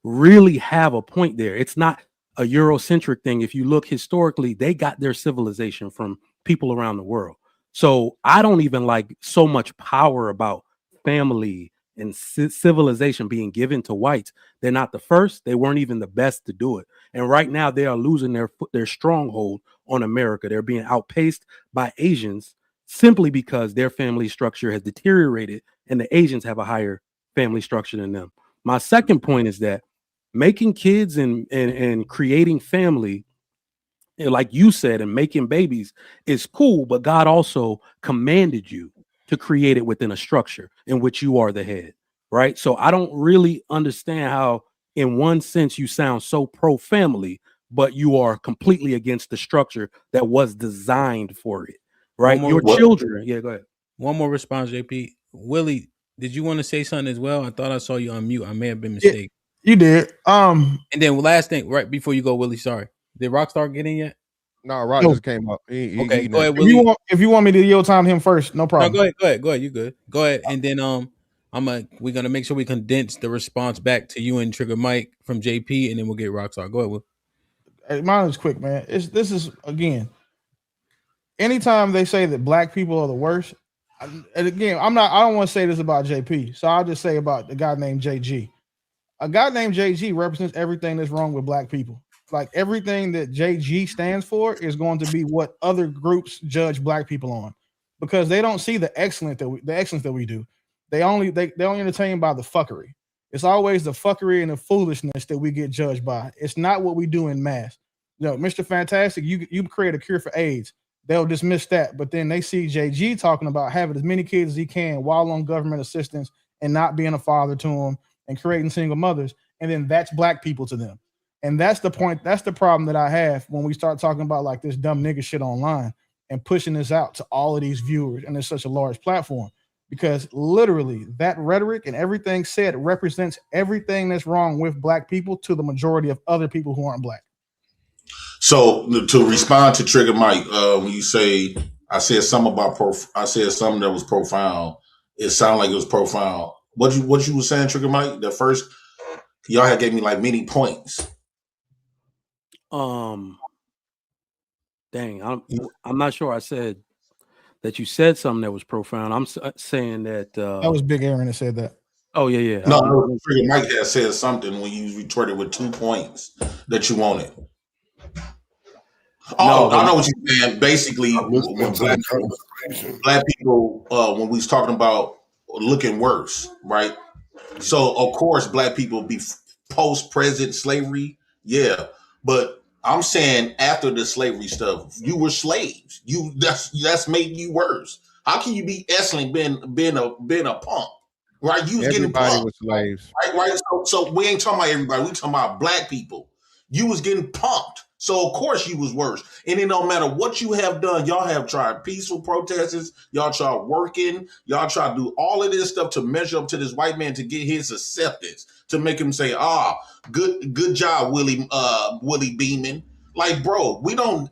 really have a point there. It's not a Eurocentric thing. If you look historically, they got their civilization from people around the world. So I don't even like so much power about family and civilization being given to whites. They're not the first. They weren't even the best to do it. And right now they are losing their stronghold on America. They're being outpaced by Asians simply because their family structure has deteriorated and the Asians have a higher family structure than them. My second point is that making kids and creating family, like you said, and making babies is cool, but God also commanded you to create it within a structure in which you are the head, right? So I don't really understand how, in one sense, you sound so pro-family, but you are completely against the structure that was designed for it, right? Your children. Yeah, go ahead. One more response, JP. Willie, did you want to say something as well? I thought I saw you on mute. I may have been mistaken. You did. And then last thing, right before you go, Willie, sorry. Did Rockstar get in yet? No, Rock just came up. Okay, go ahead, If Willie. if you want me to yield time to him first, no problem. No, go ahead. You good. Go ahead. And then we're gonna make sure we condense the response back to you and Trigger Mike from JP, and then we'll get Rockstar. Go ahead, Will. Hey, mine is quick, man. This is again. Anytime they say that black people are the worst, and again, I don't want to say this about JP, so I'll just say about the guy named JG. A guy named JG represents everything that's wrong with black people. Like everything that JG stands for is going to be what other groups judge black people on, because they don't see the excellence that we do. They only entertained by the fuckery. It's always the fuckery and the foolishness that we get judged by. It's not what we do in mass. You know, Mr. Fantastic, you create a cure for AIDS. They'll dismiss that, but then they see JG talking about having as many kids as he can while on government assistance and not being a father to them and creating single mothers, and then that's black people to them. And that's the point. That's the problem that I have when we start talking about like this dumb nigga shit online and pushing this out to all of these viewers, and it's such a large platform, because literally that rhetoric and everything said represents everything that's wrong with black people to the majority of other people who aren't black. So to respond to Trigger Mike, when you say I said something about I said something that was profound. It sounded like it was profound. What you were saying, Trigger Mike? The first y'all had gave me like many points. Dang, I'm not sure I said that you said something that was profound. I'm saying that that was Big Aaron that said that. Oh yeah. No, Trigger Mike had said something when you retorted with 2 points that you wanted. Oh, I know what you're saying. Basically, when black people, when we was talking about looking worse, right? So of course, black people be post-present slavery, yeah. But I'm saying after the slavery stuff, you were slaves. That's made you worse. How can you be excellent being a punk? Right? You was getting punked. Was slaves. Right. So we ain't talking about everybody. We talking about black people. You was getting punked. So of course you was worse. And it don't matter what you have done. Y'all have tried peaceful protests. Y'all tried working. Y'all tried to do all of this stuff to measure up to this white man to get his acceptance, to make him say, good job, Willie Beeman. Like, bro,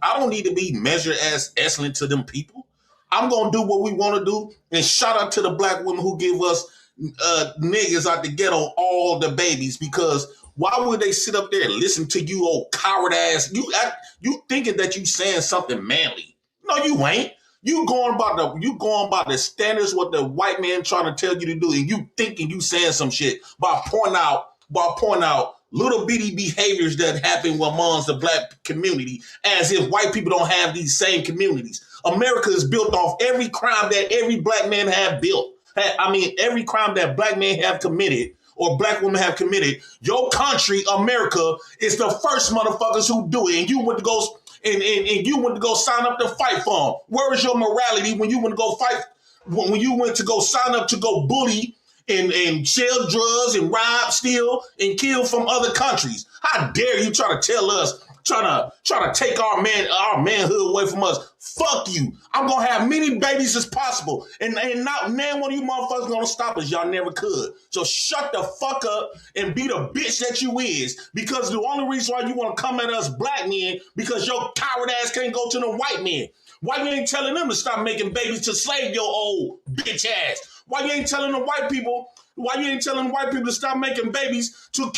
I don't need to be measured as excellent to them people. I'm gonna do what we want to do. And shout out to the black women who give us niggas out the ghetto all the babies, because why would they sit up there and listen to you, old coward ass? You thinking that you saying something manly? No, you ain't. You going by the standards what the white man trying to tell you to do, and you thinking you saying some shit by pointing out little bitty behaviors that happen amongst the black community, as if white people don't have these same communities. America is built off every crime that every black man have built. Every crime that black men have committed or black women have committed, your country, America, is the first motherfuckers who do it. And you went to go and you went to go sign up to fight for them. Where is your morality when you went to go fight? When you went to go sign up to go bully and sell drugs and rob, steal, and kill from other countries? How dare you try to tell us, try to take our manhood away from us? Fuck you. I'm gonna have many babies as possible. And not man one of you motherfuckers gonna stop us. Y'all never could. So shut the fuck up and be the bitch that you is. Because the only reason why you wanna come at us black men, because your coward ass can't go to the white men. Why you ain't telling them to stop making babies to slave your old bitch ass? Why you ain't telling the white people? Why you ain't telling white people to stop making babies to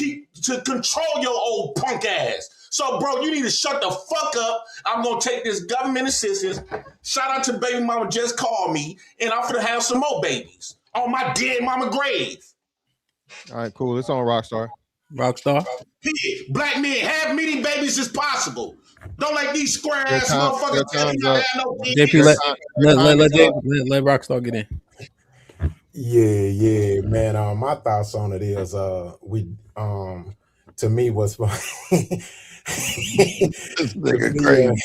control your old punk ass? So, bro, you need to shut the fuck up. I'm going to take this government assistance. Shout out to baby mama just called me, and I'm going to have some more babies on my dead mama grave. All right, cool. It's on Rockstar. Black men, have many babies as possible. Don't let these square ass motherfuckers tell you not to have no kids. JP, let Rockstar get in. Yeah, man. My thoughts on it is to me was funny. This nigga crazy.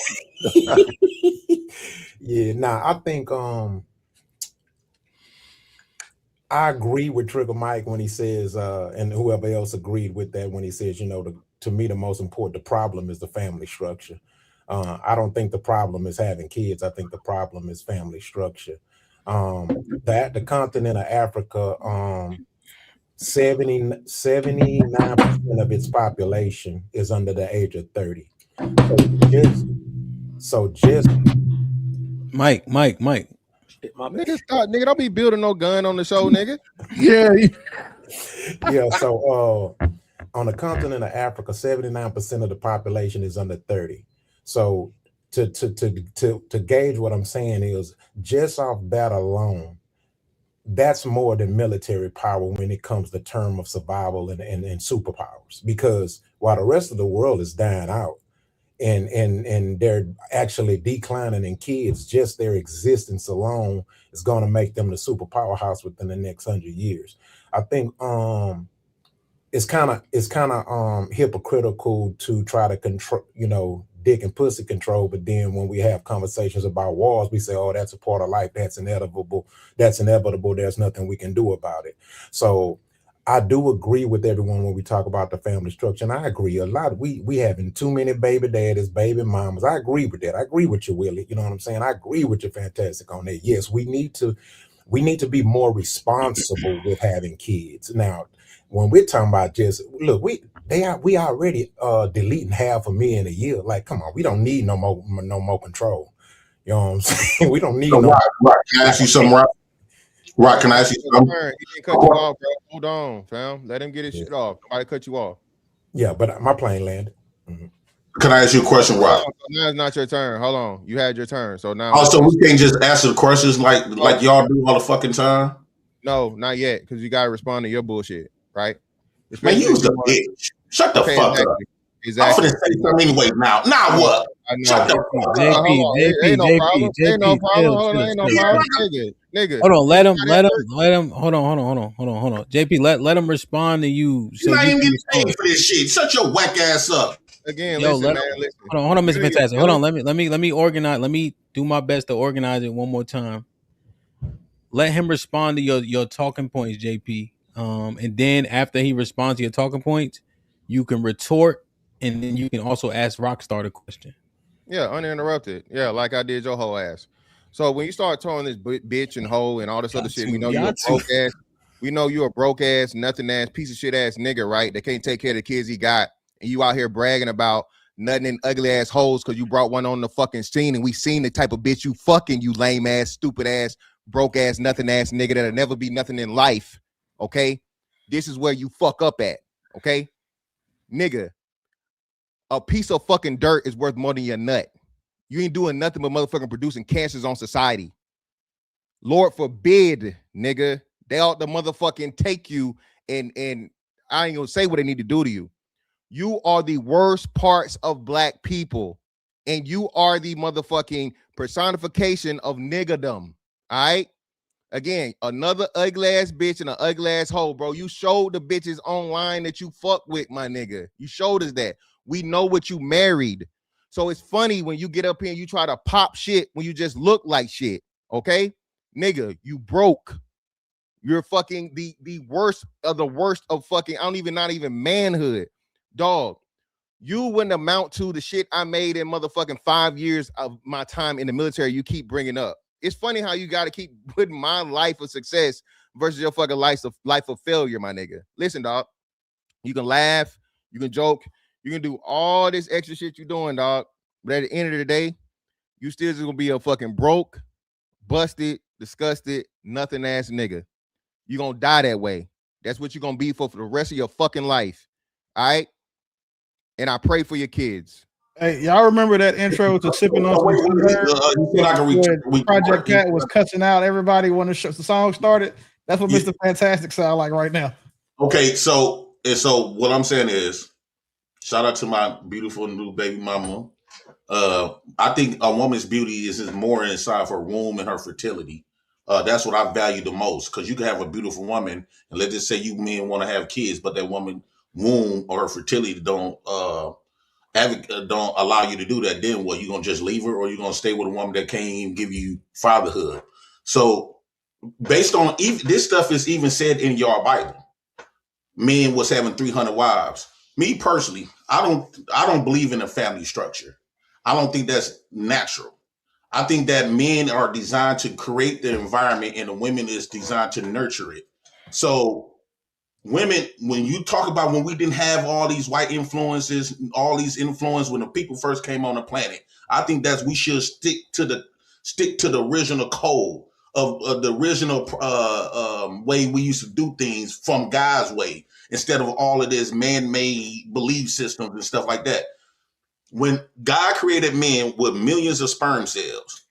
Yeah, nah, I think I agree with Trigger Mike when he says, and whoever else agreed with that when he says, to me the most important, the problem is the family structure. I don't think the problem is having kids. I think the problem is family structure. The continent of Africa, 79% of its population is under the age of 30. So just Mike. Shit, my bad. Nigga, stop, nigga. Don't be building no gun on the show, nigga. Yeah. Yeah, so on the continent of Africa, 79% of the population is under 30. So to gauge what I'm saying is just off that alone, that's more than military power when it comes to term of survival and superpowers. Because while the rest of the world is dying out and they're actually declining in kids, just their existence alone is going to make them the super powerhouse within the next 100 years. I think it's kind of hypocritical to try to control, dick and pussy control, but then when we have conversations about wars, we say, oh, that's a part of life, that's inevitable, there's nothing we can do about it. So I do agree with everyone when we talk about the family structure, and I agree a lot. We having too many baby daddies, baby mamas. I agree with that. I agree with you, Willie. You know what I'm saying? I agree with you, Fantastic, on that. Yes, we need to be more responsible with having kids. Now, when we're talking about just look, we already deleting 500,000 a year. Like, come on, we don't need no more control. You know what I'm saying? We don't need Right. Can I ask you something, right? Right, can I ask you something? He didn't cut you off, bro. Hold on, fam. Let him get his shit off. Nobody cut you off. Yeah, but my plane landed. Mm-hmm. Can I ask you a question, Rob? Now it's not your turn. Hold on. You had your turn. So now. Oh, so we can't just answer the questions like y'all do all the fucking time? No, not yet, because you gotta respond to your bullshit, right? Man, you was the bitch. Shut the fuck up. Exactly. I'm finna say something anyway now. Now what? Shut the fuck up. Ain't no problem. Ain't no problem. Hold on. Ain't no problem. Nigga. Hold on. Let him. Hold on. JP, let him respond to you. You're not even getting paid for this shit. Shut your whack ass up. Again, listen. Hold on, Mr. Fantastic. Hold on. Let me organize. Let me do my best to organize it one more time. Let him respond to your talking points, JP. And then after he responds to your talking points, you can retort, and then you can also ask Rockstar the question. Yeah, uninterrupted. Yeah, like I did your whole ass. So when you start throwing this bitch and hoe and all this other shit, we know you're a broke ass. We know you're a broke ass, nothing ass, piece of shit ass nigga, right? That can't take care of the kids he got, and you out here bragging about nothing and ugly ass hoes because you brought one on the fucking scene, and we seen the type of bitch you fucking, you lame ass, stupid ass, broke ass, nothing ass nigga that'll never be nothing in life. Okay, this is where you fuck up at. Okay, nigga. A piece of fucking dirt is worth more than your nut. You ain't doing nothing but motherfucking producing cancers on society. Lord forbid, nigga, they ought to motherfucking take you and I ain't gonna say what they need to do to you. You are the worst parts of black people, and you are the motherfucking personification of niggerdom. All right. Again, another ugly ass bitch and an ugly ass hoe, bro. You showed the bitches online that you fuck with, my nigga. You showed us that. We know what you married. So it's funny when you get up here and you try to pop shit when you just look like shit. Okay? Nigga, you broke. You're fucking the worst of fucking, not even manhood. Dog, you wouldn't amount to the shit I made in motherfucking 5 years of my time in the military you keep bringing up. It's funny how you got to keep putting my life of success versus your fucking life of failure, my nigga. Listen, dog, you can laugh, you can joke, you can do all this extra shit you're doing, dog. But at the end of the day, you still just gonna be a fucking broke, busted, disgusted, nothing ass nigga. You're gonna die that way. That's what you're gonna be for the rest of your fucking life. All right? And I pray for your kids. Hey, y'all remember that intro to Sipping on Some Project Cat was cussing out everybody when the song started? That's what Mr. Fantastic sound like right now. Okay, so what I'm saying is, shout out to my beautiful new baby mama. I think a woman's beauty is more inside of her womb and her fertility. That's what I value the most, because you can have a beautiful woman, and let's just say you men want to have kids, but that woman womb or her fertility don't allow you to do that, then what? You gonna just leave her, or you gonna stay with a woman that can't even give you fatherhood? So based on this stuff is even said in your Bible. Men was having 300 wives. Me personally, I don't believe in a family structure. I don't think that's natural. I think that men are designed to create the environment and the women is designed to nurture it. So women, when you talk about when we didn't have all these white influences, all these influence when the people first came on the planet, I think that we should stick to the original code of the original way we used to do things from God's way, instead of all of this man-made belief systems and stuff like that. When God created men with millions of sperm cells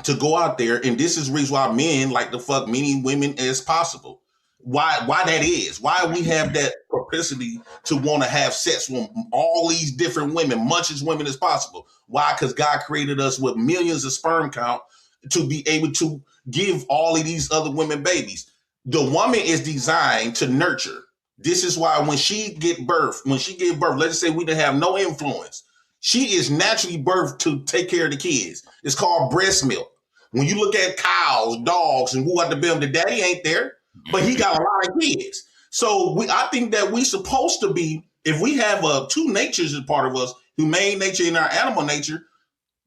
to go out there, and this is the reason why men like to fuck many women as possible. Why that is? Why we have that propensity to want to have sex with all these different women, much as women as possible. Why? Because God created us with millions of sperm count to be able to give all of these other women babies. The woman is designed to nurture. This is why when she give birth, let's say we didn't have no influence, she is naturally birthed to take care of the kids. It's called breast milk. When you look at cows, dogs, and who at the bottom, the daddy ain't there, but he got a lot of kids. So I think that we supposed to be, if we have two natures as part of us, humane nature and our animal nature,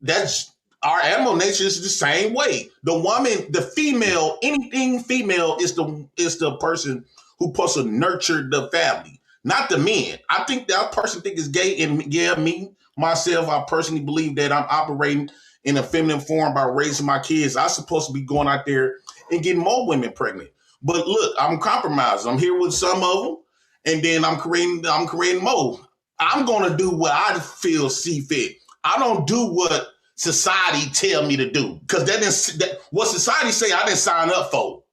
that's our animal nature is the same way. The woman, the female, anything female is the person who supposed to nurture the family, not the men. I think that person think is gay, and yeah, me, myself, I personally believe that I'm operating in a feminine form by raising my kids. I'm supposed to be going out there and getting more women pregnant. But look, I'm compromised. I'm here with some of them, and then I'm creating more. I'm gonna do what I see fit. I don't do what society tell me to do, because what society say I didn't sign up for.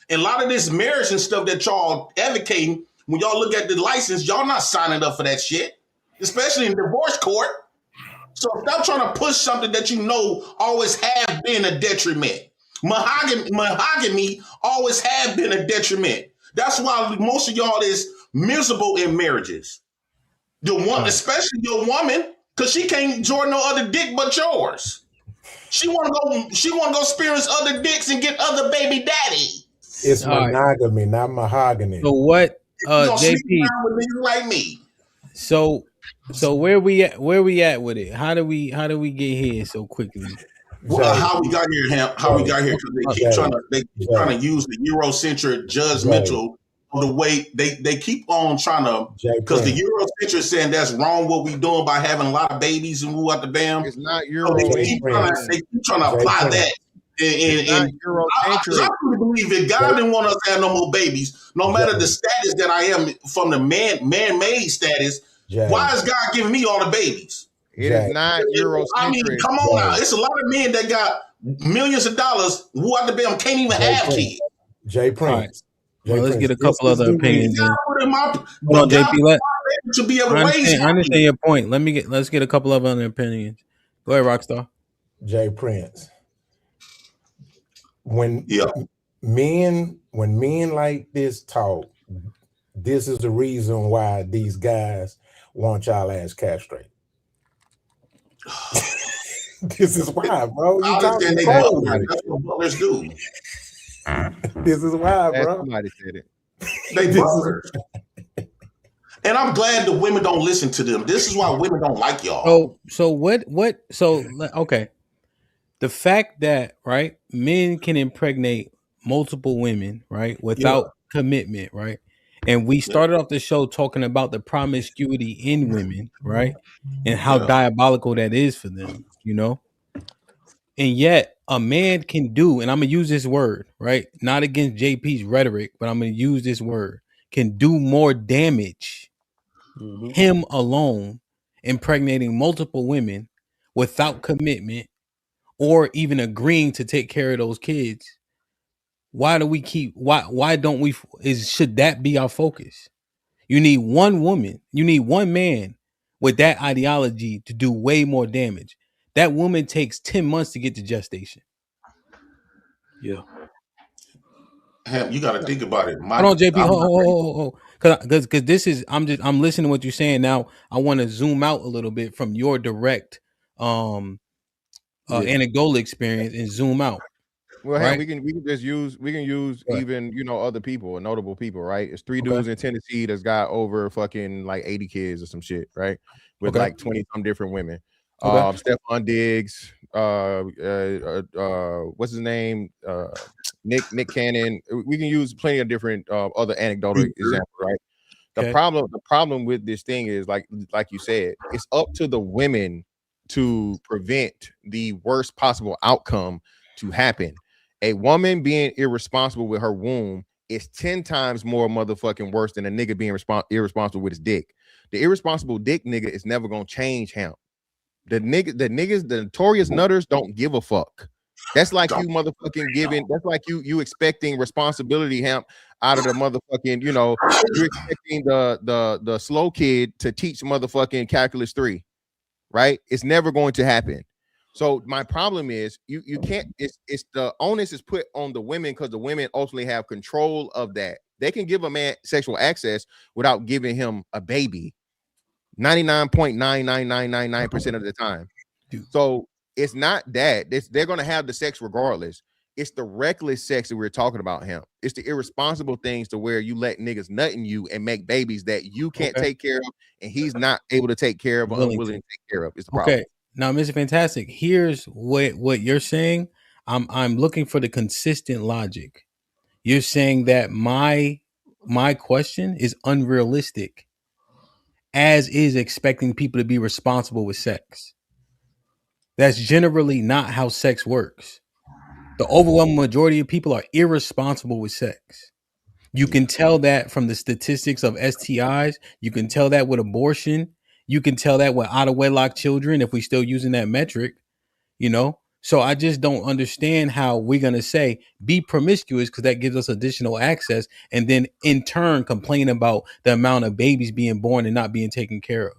And a lot of this marriage and stuff that y'all advocating, when y'all look at the license, y'all not signing up for that shit, especially in divorce court. So stop trying to push something that you know always have been a detriment. Mahogany always have been a detriment. That's why most of y'all is miserable in marriages. Especially your woman, because she can't enjoy no other dick but yours. She want to go experience other dicks and get other baby daddy. It's monogamy, not mahogany. So what, JP? With niggas like me. So where we at with it? How do we get here so quickly? Well, how we got here, Hamp? How we got here? Because they keep trying to use the Eurocentric judgmental of the way they keep on trying to, because the Eurocentric saying that's wrong what we doing by having a lot of babies and who at the bam. It's not Eurocentric. They keep trying to apply that. And I truly believe if God didn't want us to have no more babies, no matter the status that I am from the man-made status, why is God giving me all the babies? It is not Eurocentric. I mean, come on now. It's a lot of men that got millions of dollars who at the bam can't even have kids. Jay Prince. Well, let's get a couple other opinions. Hold on, JP. I understand your point. Let's get a couple of other opinions. Go ahead, Rockstar. Jay Prince. When men like this talk, this is the reason why these guys want y'all ass castrate. This is why, bro. You talking crazy. That's what brothers do. This is why, bro. Somebody said it. They brothers. And I'm glad the women don't listen to them. This is why women don't like y'all. Okay. The fact that, right, men can impregnate multiple women, right, without commitment, right? And we started off the show talking about the promiscuity in women, right? And how diabolical that is for them, you know? And yet a man can do, and I'm going to use this word, right? Not against JP's rhetoric, but I'm going to use this word, can do more damage, him alone, impregnating multiple women without commitment or even agreeing to take care of those kids. Why don't we should that be our focus? You need one woman, you need one man with that ideology to do way more damage. That woman takes 10 months to get to gestation. Yeah. You got to think about it. Hold on, JP. because this is I'm listening to what you're saying now. I want to zoom out a little bit from your direct anecdotal experience and zoom out. Well, right? we can just use Right. even other people, notable people, right? It's three Okay. dudes in Tennessee that's got over fucking like 80 kids or some shit, right? With Okay. like 20 some different women. Okay. Stephon Diggs, what's his name? Nick Cannon. We can use plenty of different other anecdotal examples, right? Okay. The problem with this thing is like you said, it's up to the women to prevent the worst possible outcome to happen. A woman being irresponsible with her womb is 10 times more motherfucking worse than a nigga being irresponsible with his dick. The irresponsible dick nigga is never gonna change him. The niggas, the notorious nutters don't give a fuck. That's like you motherfucking giving. That's like you expecting responsibility, Hamp, out of the motherfucking. You're expecting the slow kid to teach motherfucking calculus 3, right? It's never going to happen. So my problem is you can't. It's the onus is put on the women because the women ultimately have control of that. They can give a man sexual access without giving him a baby. 99.99999% of the time. So it's not that they're going to have the sex regardless. It's the reckless sex that we're talking about him. It's the irresponsible things to where you let niggas nut in you and make babies that you can't take care of and he's not able to take care of or unwilling to take care of. It's the problem. Okay. Now, Mr. Fantastic, here's what you're saying. I'm looking for the consistent logic. You're saying that my question is unrealistic, as is expecting people to be responsible with sex. That's generally not how sex works. The overwhelming majority of people are irresponsible with sex. You can tell that from the statistics of STIs. You can tell that with abortion. You can tell that with out of wedlock children, if we're still using that metric, So I just don't understand how we're going to say be promiscuous because that gives us additional access and then in turn complain about the amount of babies being born and not being taken care of.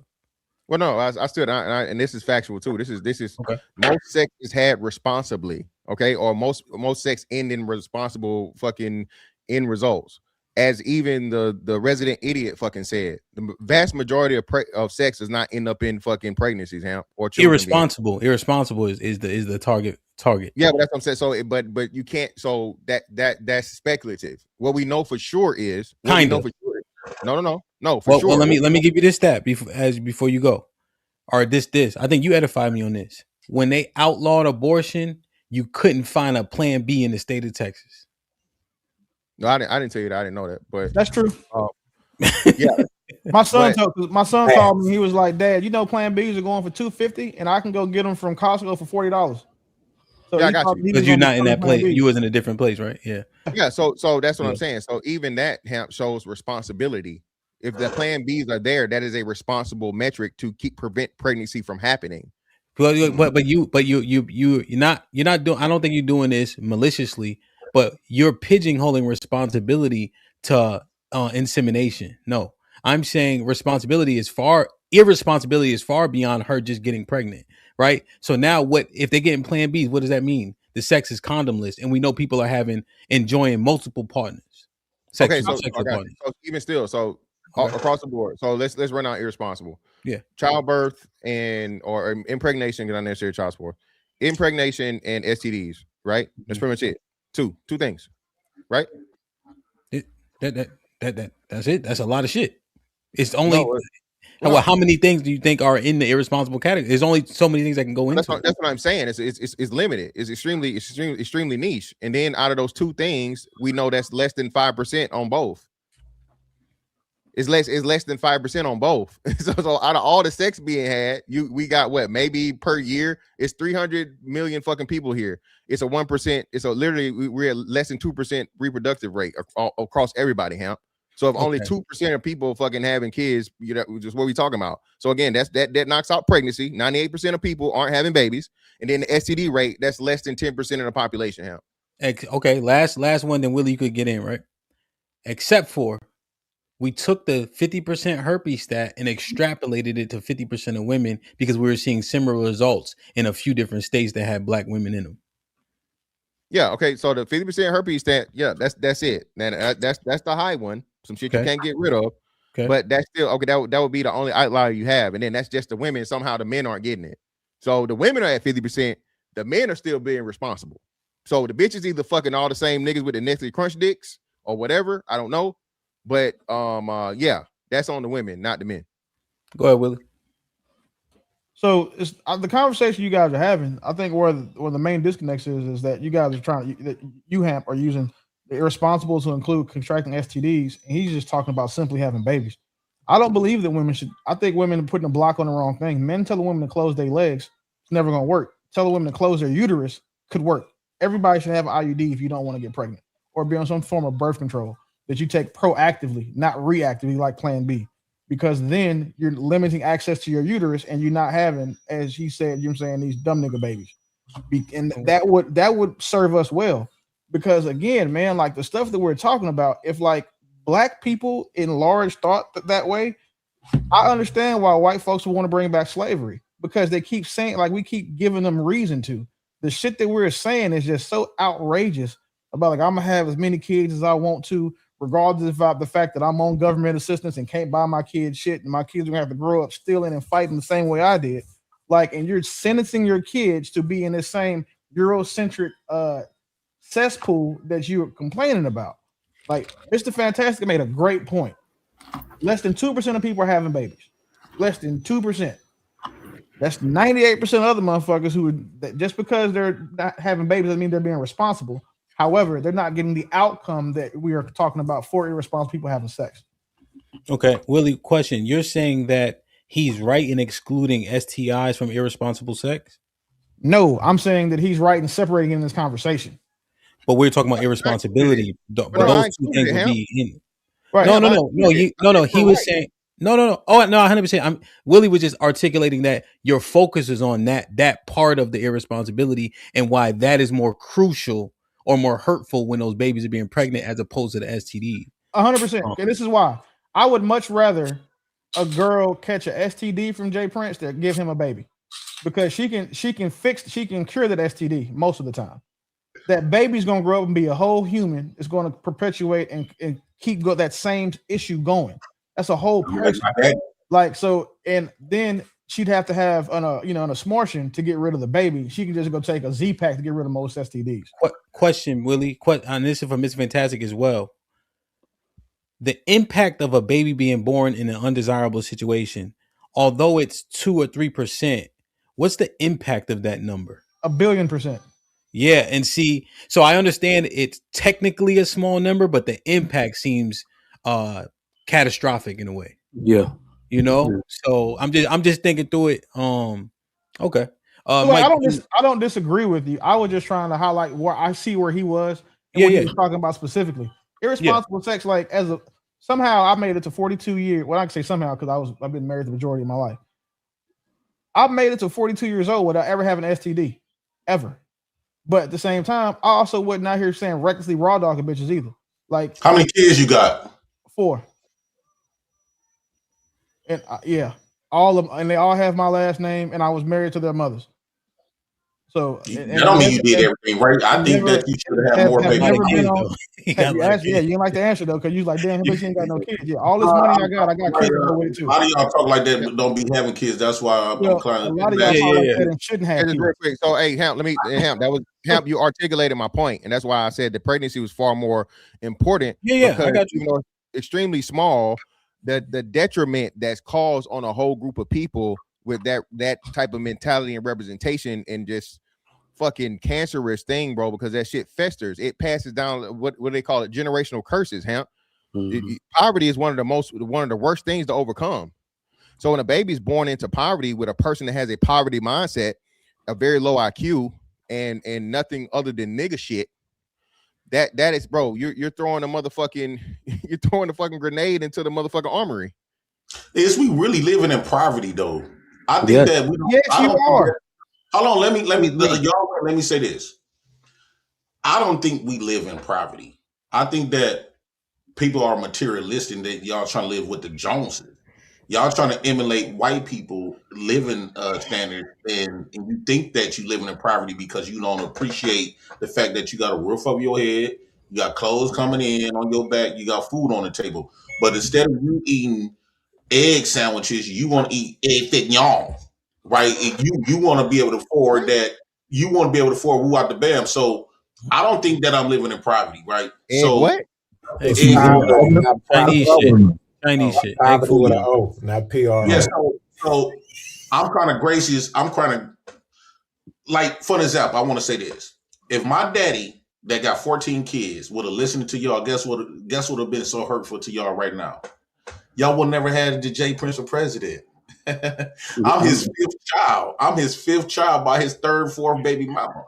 Well, no, I stood and this is factual too. This is okay. Most sex is had responsibly, okay, or most sex end in responsible fucking end results. As even the resident idiot fucking said, the vast majority of sex does not end up in fucking pregnancies, or children. Irresponsible is the target. Yeah, but that's what I'm saying. So, but you can't. So that's speculative. What we know for sure is No. For sure. Well, let me give you this stat before you go. Or this. I think you edify me on this. When they outlawed abortion, you couldn't find a plan B in the state of Texas. No, I didn't tell you that. I didn't know that, but that's true. Yeah, my son called me. He was like, "Dad, Plan Bs are going for $250, and I can go get them from Costco for $40." So yeah, I got you. Because you're not in that place. You was in a different place, right? Yeah. Yeah. So that's what I'm saying. So even that shows responsibility. If the Plan Bs are there, that is a responsible metric to prevent pregnancy from happening. But you're not doing. I don't think you're doing this maliciously, but you're pigeonholing responsibility to insemination. No, I'm saying irresponsibility is far beyond her just getting pregnant, right? So now, what if they're getting Plan Bs? What does that mean? The sex is condomless, and we know people are enjoying multiple partners. Okay, so even still, across the board. So let's run out irresponsible. Yeah, childbirth or impregnation, because not necessarily child support. Impregnation and STDs, right? That's pretty much it. Two things, right? That's it. That's a lot of shit. It's only how many things do you think are in the irresponsible category? There's only so many things that can go into. That's what I'm saying. It's limited. It's extremely niche. And then out of those two things, we know that's less than 5% on both. It's less than 5% on both. So out of all the sex being had, we got what, maybe per year? It's 300 million fucking people here. It's a 1%. It's literally we're at less than 2% reproductive rate across everybody, Hamp. So if only 2% of people fucking having kids, just what we talking about. So again, that knocks out pregnancy. 98% of people aren't having babies, and then the STD rate, that's less than 10% of the population, Hamp. Okay, last one, then Willie, you could get in, right? Except for we took the 50% herpes stat and extrapolated it to 50% of women because we were seeing similar results in a few different states that had black women in them. Yeah. Okay. So the 50% herpes stat, yeah, that's it. And that's the high one. some shit you can't get rid of. Okay. But that's still okay. That would be the only outlier you have, and then that's just the women. Somehow the men aren't getting it. So the women are at 50%. The men are still being responsible. So the bitches either fucking all the same niggas with the Nestle Crunch dicks or whatever. I don't know, but yeah, that's on the women, not the men. Go ahead, Willie. So it's the conversation you guys are having. I think where the main disconnect is that you guys are that you HAMP are using the irresponsible to include contracting STDs, and he's just talking about simply having babies. I don't believe that women should. I think women are putting a block on the wrong thing. Men telling women to close their legs, it's never going to work. Telling women to close their uterus could work. Everybody should have an IUD if you don't want to get pregnant or be on some form of birth control that you take proactively, not reactively like Plan B. Because then you're limiting access to your uterus and you're not having, as he said, you know what I'm saying, these dumb nigga babies. And that would serve us well. Because again, man, like the stuff that we're talking about, if like black people in large thought that way, I understand why white folks would want to bring back slavery, because they keep saying, like, we keep giving them reason to. The shit that we're saying is just so outrageous about, like, I'm gonna have as many kids as I want to, regardless of the fact that I'm on government assistance and can't buy my kids shit, and my kids are gonna have to grow up stealing and fighting the same way I did. Like, and you're sentencing your kids to be in this same Eurocentric cesspool that you're complaining about. Like, Mr. Fantastic made a great point. Less than 2% of people are having babies. Less than 2%. That's 98% of other motherfuckers who just because they're not having babies doesn't mean they're being responsible. However, they're not getting the outcome that we are talking about for irresponsible people having sex. Okay, Willie, question. You're saying that he's right in excluding STIs from irresponsible sex? No, I'm saying that he's right in separating in this conversation. But we're talking about irresponsibility. But those two things would be in. Right. No. He was saying no. Oh no, 100%. Willie was just articulating that your focus is on that part of the irresponsibility and why that is more crucial or more hurtful when those babies are being pregnant as opposed to the STD. 100%. And this is why I would much rather a girl catch a STD from Jay Prince than give him a baby, because she can cure that STD most of the time. That baby's gonna grow up and be a whole human. It's gonna perpetuate and keep that same issue going. That's a whole person. Like, so, and then she'd have to have an abortion to get rid of the baby. She can just go take a Z-Pack to get rid of most STDs. Question, Willie. And this is for Miss Fantastic as well. The impact of a baby being born in an undesirable situation, although it's 2 or 3%, what's the impact of that number? 1,000,000,000%. Yeah, and see, so I understand it's technically a small number, but the impact seems catastrophic in a way. Yeah. You know? Yeah. So I'm just thinking through it. Okay. I don't disagree with you. I was just trying to highlight where I see where he was and what he was talking about specifically. Irresponsible sex, like somehow I made it to 42 years. Well, I can say somehow because I've been married the majority of my life. I've made it to 42 years old without ever having an STD. Ever. But at the same time, I also wasn't out here saying recklessly raw dogging bitches either. Like, how many kids you got? 4. And all of them, and they all have my last name, and I was married to their mothers. So I don't mean you did everything right. I think that you should have more babies. You didn't like the answer though, because you was like, damn, bitch, you ain't got no kids. Yeah, all this money I got kids to go with it too. A lot of y'all talk like that, but don't be having kids. That's why I'm inclined. A lot of y'all talk like that and shouldn't have kids. Real quick. So, hey, HAMP, HAMP, you articulated my point, and that's why I said the pregnancy was far more important. Yeah, I got you. You know, extremely small. The detriment that's caused on a whole group of people with that type of mentality and representation and just fucking cancerous thing, bro, because that shit festers. It passes down what do they call it? Generational curses, HAMP. Poverty is one of the worst things to overcome. So when a baby's born into poverty with a person that has a poverty mindset, a very low IQ, and nothing other than nigga shit, that is, bro, you're throwing a motherfucking fucking grenade into the motherfucking armory. Is we really living in poverty though? I think that we don't. Yes, you are. Hold on, let me say this. I don't think we live in poverty. I think that people are materialistic, that y'all trying to live with the Joneses. Y'all trying to emulate white people living standards, and you think that you living in poverty because you don't appreciate the fact that you got a roof over your head, You got clothes coming in on your back. You got food on the table. But instead of you eating egg sandwiches, you want to eat egg fignon, right? You want to be able to afford that. You want to be able to afford woo out the bam. So I don't think that I'm living in poverty, right? Egg what? It's Egg poverty, fignon. not Chinese poverty. shit. Chinese shit. Egg Poverty with an fouillon. O, not PRO. Yeah, so I'm kind of gracious. I'm kind of like, for example, I want to say this. If my daddy that got 14 kids would have listened to y'all, guess what would have been so hurtful to y'all right now? Y'all would never had the J Prince for president. I'm his fifth child. I'm his fifth child by his third, fourth baby mama.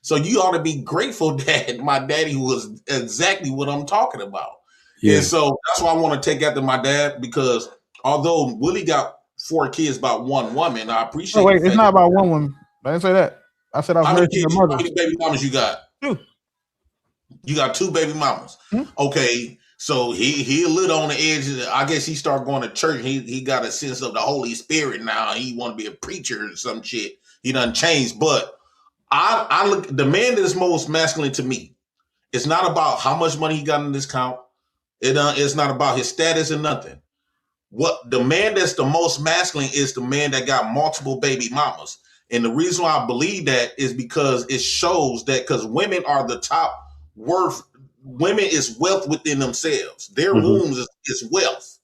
So you ought to be grateful that my daddy was exactly what I'm talking about. Yeah. And so that's why I want to take after my dad, because although Willie got 4 kids by one woman, I appreciate Oh, wait, the it's fact not that- about one woman. I didn't say that. I said I was How many married to your kids? mother. How many baby mamas you got? 2. You got 2 baby mamas. Okay, so he a little on the edge. I guess he started going to church. He got a sense of the Holy Spirit now. He want to be a preacher or some shit. He done changed. But I look, the man that is most masculine to me, it's not about how much money he got in this account. It's not about his status or nothing. What the man that's the most masculine is the man that got multiple baby mamas. And the reason why I believe that is because it shows that, because women are the top worth. Women is wealth within themselves. Their wombs is wealth.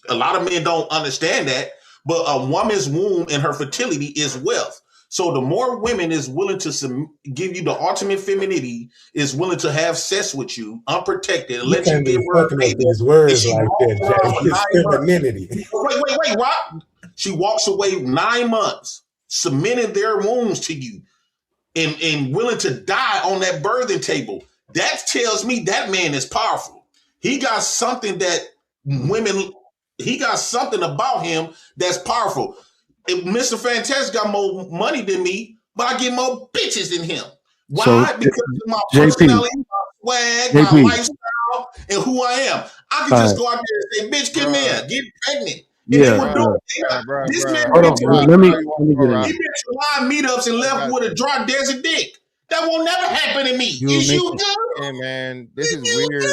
A lot of men don't understand that, but a woman's womb and her fertility is wealth. So the more women is willing to give you the ultimate femininity, is willing to have sex with you unprotected, and You let you can't give be her a fucking up baby. these words And she like walks that, around Jay. for It's 9 months. femininity. Wait, Rock. She walks away 9 months, submitting their wounds to you, and willing to die on that birthing table. That tells me that man is powerful. He got something that he got something about him that's powerful. Mr. Fantastic got more money than me, but I get more bitches than him. Why? So, Because of my JP, personality, my swag, my JP. lifestyle, and who I am. I can just go out there and say, bitch, come here, get pregnant. And they would do it. This man Hold went to on, let me get in he there. been to live meetups and left with a dry desert dick. That won't never happen to me. Is you good? Yeah, man, this is weird.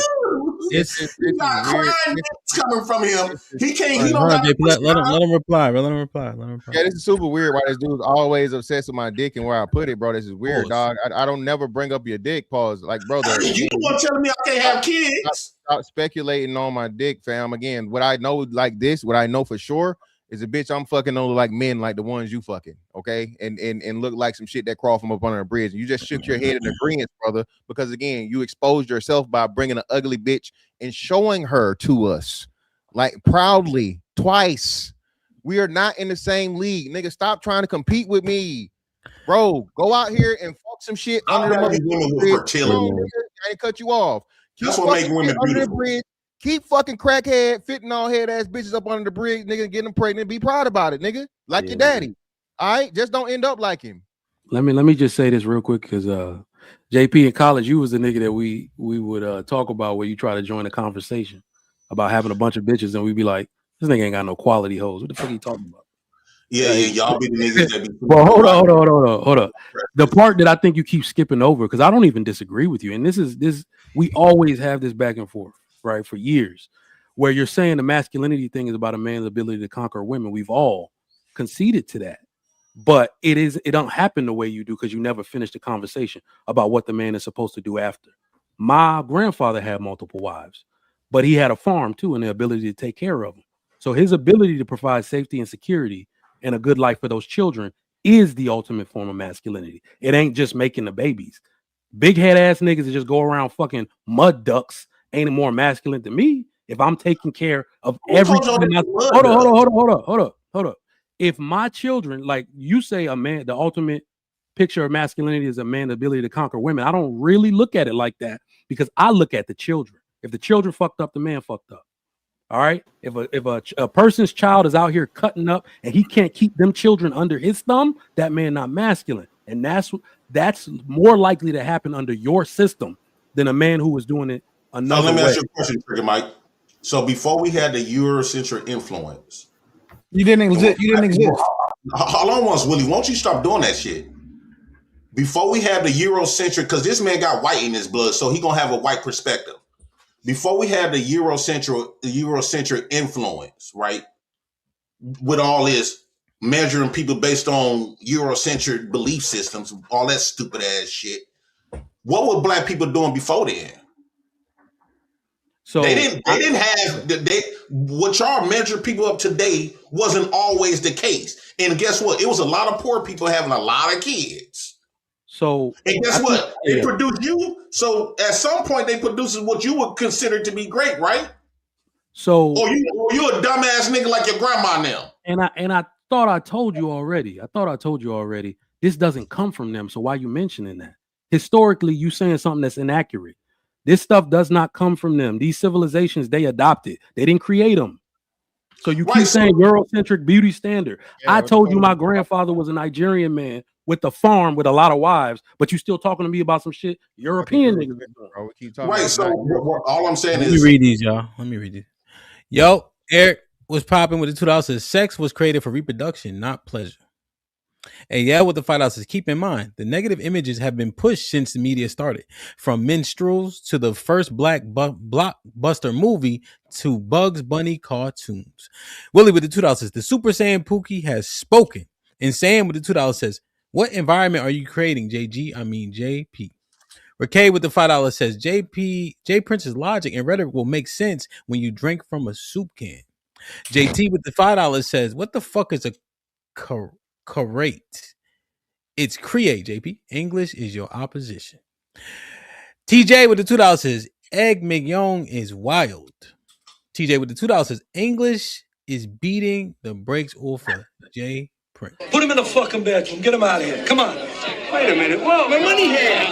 This is got weird. crying dicks coming from him. He can't. All He right, don't hold on, got. JP. Let him reply, bro. Let him reply. Yeah, this is super weird. Why this dude's always obsessed with my dick and where I put it, bro. This is weird, dog. I don't never bring up your dick. Pause. Like, brother, You the one telling me I can't have kids. Stop speculating on my dick, fam. Again, what I know like this, what I know for sure is a bitch I'm fucking on like men like the ones you fucking, okay? And look like some shit that crawled from up under a bridge. You just shook your head in agreement, brother, because again, you exposed yourself by bringing an ugly bitch and showing her to us like proudly twice. We are not in the same league, nigga. Stop trying to compete with me, bro. Go out here and fuck some shit under the women with fertility. I ain't cut you off. That's what make women beautiful. Keep fucking crackhead, fentanyl head ass bitches up under the bridge, nigga, getting them pregnant. Be proud about it, nigga. Like your daddy. All right, just don't end up like him. Let me just say this real quick, because JP in college, you was the nigga that we would talk about where you try to join a conversation about having a bunch of bitches, and we'd be like, this nigga ain't got no quality hoes. What the fuck are you talking about? Yeah, y'all be the niggas that be. Well, hold on. The part that I think you keep skipping over, because I don't even disagree with you, and this we always have this back and forth, right, for years, where you're saying the masculinity thing is about a man's ability to conquer women. We've all conceded to that, but it don't happen the way you do, because you never finish the conversation about what the man is supposed to do after. My grandfather had multiple wives, but he had a farm too, and the ability to take care of them. So his ability to provide safety and security and a good life for those children is the ultimate form of masculinity. It ain't just making the babies. Big head ass niggas that just go around fucking mud ducks ain't more masculine than me. If I'm taking care of everything. Hold up. If my children, like you say, a man, the ultimate picture of masculinity is a man's ability to conquer women, I don't really look at it like that, because I look at the children. If the children fucked up, the man fucked up. All right. If a person's child is out here cutting up and he can't keep them children under his thumb, that man not masculine. And that's more likely to happen under your system than a man who was doing it another way. So let me ask you a question, Trigger Mike. So before we had the Eurocentric influence, you didn't exist. Hold on once, Willie. Won't you stop doing that shit? before we had the Eurocentric, because this man got white in his blood, so he gonna have a white perspective. Before we had the Eurocentric influence, right? With all this measuring people based on Eurocentric belief systems, all that stupid ass shit. What were black people doing before then? So they didn't have what y'all measure people up today wasn't always the case. And guess what? It was a lot of poor people having a lot of kids. So and guess what? They produce you. So at some point they produce what you would consider to be great, right? So or you a dumbass nigga like your grandma now. And I thought I told you already. This doesn't come from them. So why are you mentioning that? Historically, you saying something that's inaccurate. This stuff does not come from them. These civilizations, they adopted. They didn't create them. So you keep saying Eurocentric beauty standard. I told you my grandfather was a Nigerian man with a farm with a lot of wives, but you still talking to me about some shit European niggas. Bro, we keep talking right. So all I'm saying Let is, me read these, y'all. Let me read these. Yo, Eric was popping with the $2. Says sex was created for reproduction, not pleasure. And yeah, with the $5 says keep in mind the negative images have been pushed since the media started, from minstrels to the first black blockbuster movie to Bugs Bunny cartoons. Willie with the $2 says the Super Saiyan Pookie has spoken. And Sam with the $2 says, what environment are you creating, JP? Raquel with the $5 says J Prince's logic and rhetoric will make sense when you drink from a soup can. JT with the $5 says, what the fuck is a Correct. It's create, JP. English is your opposition. TJ with the $2 says egg McYoung is wild. TJ with the $2 says English is beating the brakes off of J Prince. Put him in the fucking bedroom. Get him out of here. Come on. Wait a minute. Whoa, my money here.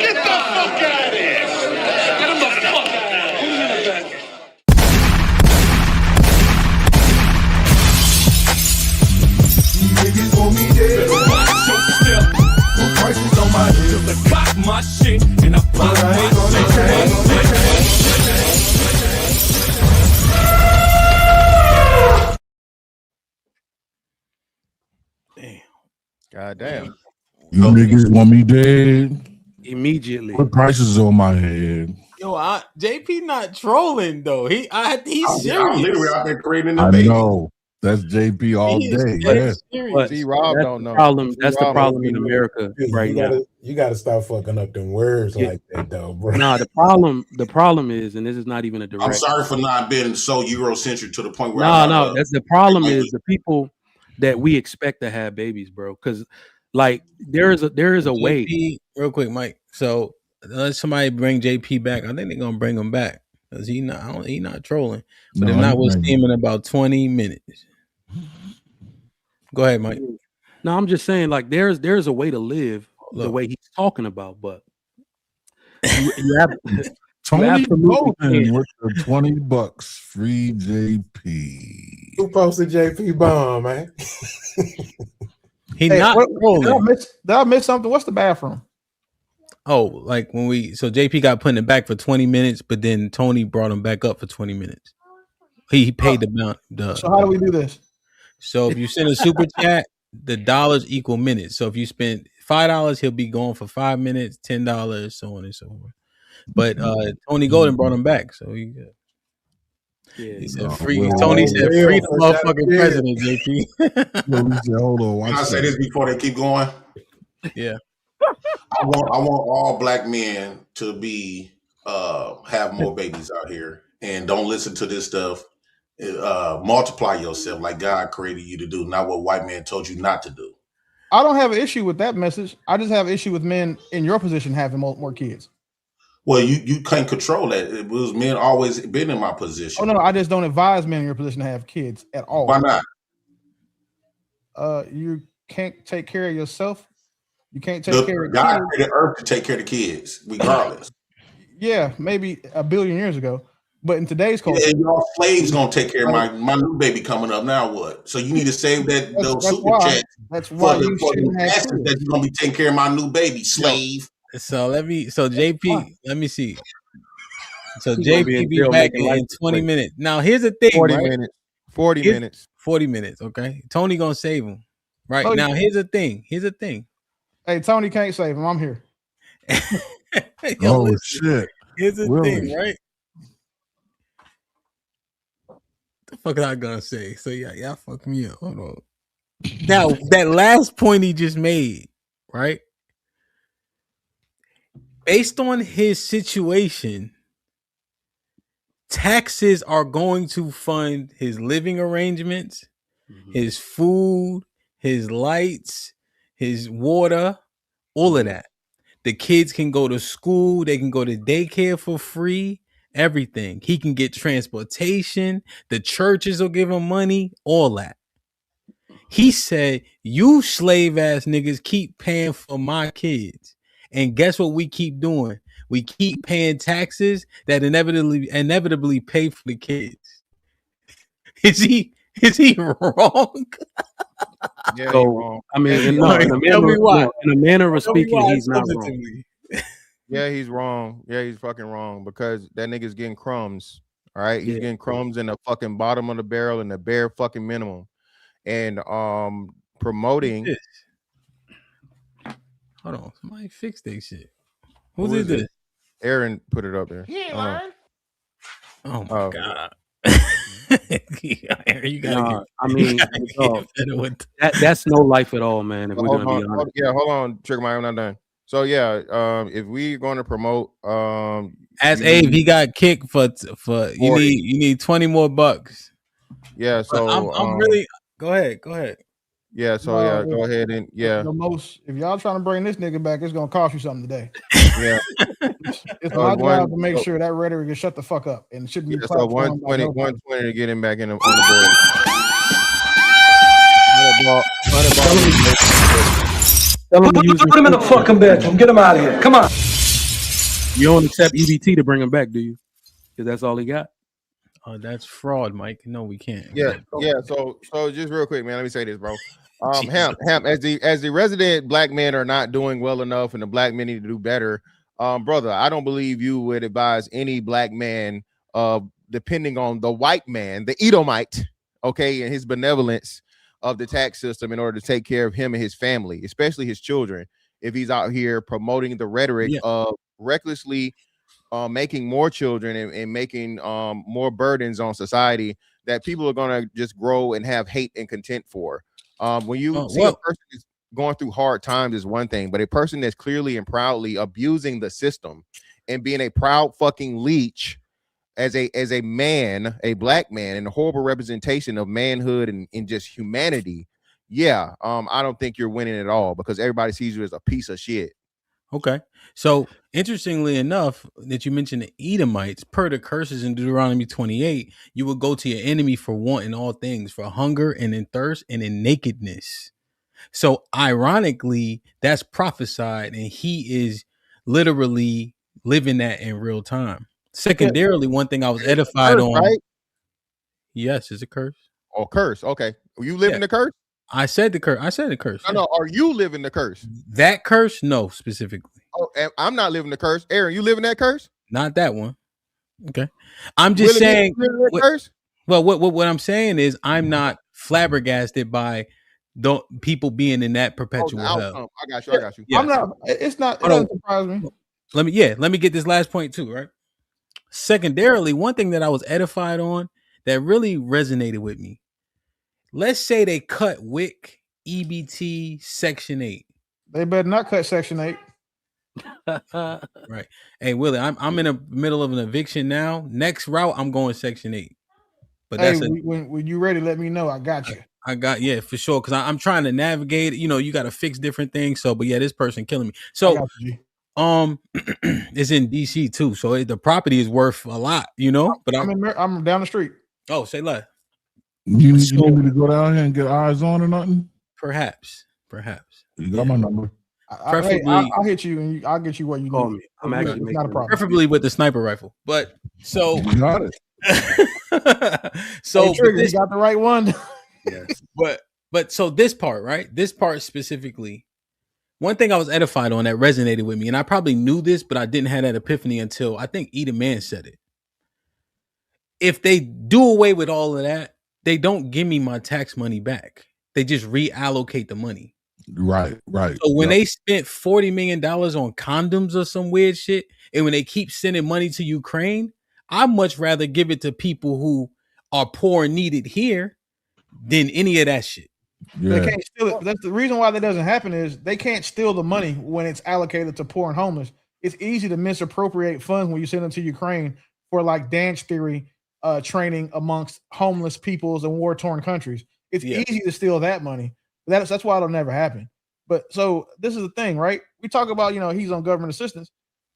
Get the fuck out of here. Get him the fuck out of here. Put him in the bedroom. Niggas want me dead. Put prices on my head. To cock my shit and I pop my shit. God damn. You niggas want me dead? Immediately. Put prices on my head. Yo, JP not trolling though. He's serious. I'm literally out there creating I know. That's JP all day. But Rob don't know. That's the problem in America right now. You gotta stop fucking up them words like that, though, bro. Nah, the problem is, and this is not even a direct. I'm sorry for not being so Eurocentric to the point where that's the problem is the people that we expect to have babies, bro. Because like there is a way. Real quick, Mike. So let somebody bring JP back. I think they're gonna bring him back because he not trolling. But if not, we'll see him in about 20 minutes. Go ahead, Mike. No, I'm just saying, like, there's a way to live the way he's talking about, but you have Tony Golden with the $20 free JP. Who posted JP bomb, man? He not rolling. Did I miss something? What's the bathroom? Oh, like so JP got put in the back for 20 minutes, but then Tony brought him back up for 20 minutes. He paid the amount. So how do we do this? So if you send a super chat, the dollars equal minutes. So if you spend $5, he'll be going for 5 minutes, $10, so on and so forth. But Tony Golden brought him back, so he good. Yeah, he said free. Tony said free the motherfucking president, JP. Hold on. Can I say this before they keep going? Yeah. I want all black men to be have more babies out here, and don't listen to this stuff. Multiply yourself like God created you to do, not what white man told you not to do. I don't have an issue with that message. I just have an issue with men in your position having more kids. Well, you can't control that. It was men always been in my position. Oh no, I just don't advise men in your position to have kids at all. Why not? You can't take care of yourself. You can't take care of God created Earth to take care of the kids, regardless. Yeah, maybe a billion years ago. But in today's culture, yeah, y'all slaves gonna take care of my new baby coming up. Now what? So you need to save those super chats. That's why you shouldn't have kids. That you're gonna be taking care of my new baby, slave. So JP, let me see. So JP be back in 20 minutes. Now here's the thing, 40 right? minutes. 40 minutes. 40 minutes, okay? Tony gonna save him. Right now, here's the thing. Hey, Tony can't save him. I'm here. Yo, Oh listen, shit! here's the Willie. thing, right? The fuck am I gonna say? So y'all fuck me up. Hold on. Now that last point he just made, right? Based on his situation, taxes are going to fund his living arrangements, his food, his lights, his water, all of that. The kids can go to school, they can go to daycare for free, everything. He can get transportation, the churches will give him money, all that. He said, "You slave ass niggas keep paying for my kids." And guess what we keep doing? We keep paying taxes that inevitably pay for the kids. Is he wrong? Yeah, he So wrong. I mean, Yeah, in, he no, wrong. in a Tell me manner, why. no, in a manner of Tell me speaking, why he's not wrong. substantively. Yeah, he's wrong. Yeah, he's fucking wrong because that nigga's getting crumbs. All right, he's Yeah. getting crumbs in the fucking bottom of the barrel and the bare fucking minimum, and promoting. This. Hold on, somebody fix that shit. Who Who did is this? it? Aaron put it up there. He ain't Hold on. lying. Oh my god. You gotta Nah, get. I You mean, gotta get dog, better with. that's no life at all, man. If we're Hold gonna on. be honest. Yeah, hold on. Trigger my, I'm not done. So yeah, if we're going to promote, As you Abe, need he got kicked for you 40. need 20 more bucks. Yeah, But so I'm really go ahead. yeah, so Well, yeah, go ahead and the most. If y'all trying to bring this nigga back, it's gonna cost you something today. yeah. It's So my it's job to make sure that rhetoric is shut the fuck up and shouldn't be Yeah, so platformed by nobody. 120 to get him back in the, on the board. 100 ball. Tell him to use Put him in the fucking bedroom. Get him out of here. Come on. You don't accept EBT to bring him back, do you? Because that's all he got. Oh, that's fraud, Mike. No, we can't. Yeah, yeah. So just real quick, man. Let me say this, bro. Hamp, as the resident black men are not doing well enough, and the black men need to do better. Brother, I don't believe you would advise any black man, depending on the white man, the Edomite, okay, and his benevolence of the tax system in order to take care of him and his family, especially his children, if he's out here promoting the rhetoric of recklessly making more children and making more burdens on society that people are going to just grow and have hate and contempt for. When you see a person is going through hard times is one thing, but a person that's clearly and proudly abusing the system and being a proud fucking leech as a man, a black man, and a horrible representation of manhood and just humanity. Yeah, I don't think you're winning at all because everybody sees you as a piece of shit. Okay. So interestingly enough, that you mentioned the Edomites, per the curses in Deuteronomy 28, you will go to your enemy for want in all things, for hunger and in thirst and in nakedness. So ironically, that's prophesied, and he is literally living that in real time. Secondarily, one thing I was edified on. Right? Yes, it's a curse. Oh, curse. Okay. You live in the curse? I said the curse. I said the curse. No, are you living the curse? That curse? No, specifically. Oh, I'm not living the curse. Aaron, you living that curse? Not that one. Okay. I'm just saying. Curse? Well, what I'm saying is I'm not flabbergasted by the people being in that perpetual hell. I got you. I'm not. It's not. It doesn't surprise me. Let me get this last point too, right? Secondarily, one thing that I was edified on that really resonated with me. Let's say they cut WIC, EBT, Section 8. They better not cut Section 8. Right. Hey, Willie, I'm in the middle of an eviction now. Next route, I'm going Section 8. But Hey, that's when you ready, let me know. I got you. I got for sure, because I'm trying to navigate. You know, you got to fix different things. So, but yeah, this person killing me. So, it's in DC too. So the property is worth a lot. You know, but I'm down the street. Oh, say less. You need me to go down here and get eyes on or nothing? Perhaps. You got my number. Preferably, I'll hit you and I'll get you what you Call need. me. I'm actually it's not a problem. preferably with the sniper rifle. But so you got it. So Trigger, you got the right one. Yes. But so this part, right? This part specifically, one thing I was edified on that resonated with me, and I probably knew this, but I didn't have that epiphany until I think Eda Man said it. If they do away with all of that, they don't give me my tax money back. They just reallocate the money. Right. So when Yep. they spent $40 million on condoms or some weird shit, and when they keep sending money to Ukraine, I'd much rather give it to people who are poor and needed here than any of that shit. They can't steal it. That's the reason why that doesn't happen is they can't steal the money when it's allocated to poor and homeless. It's easy to misappropriate funds when you send them to Ukraine for like dance theory training amongst homeless peoples and war-torn countries. It's easy to steal that money. That's why it'll never happen. But so this is the thing, right? We talk about, he's on government assistance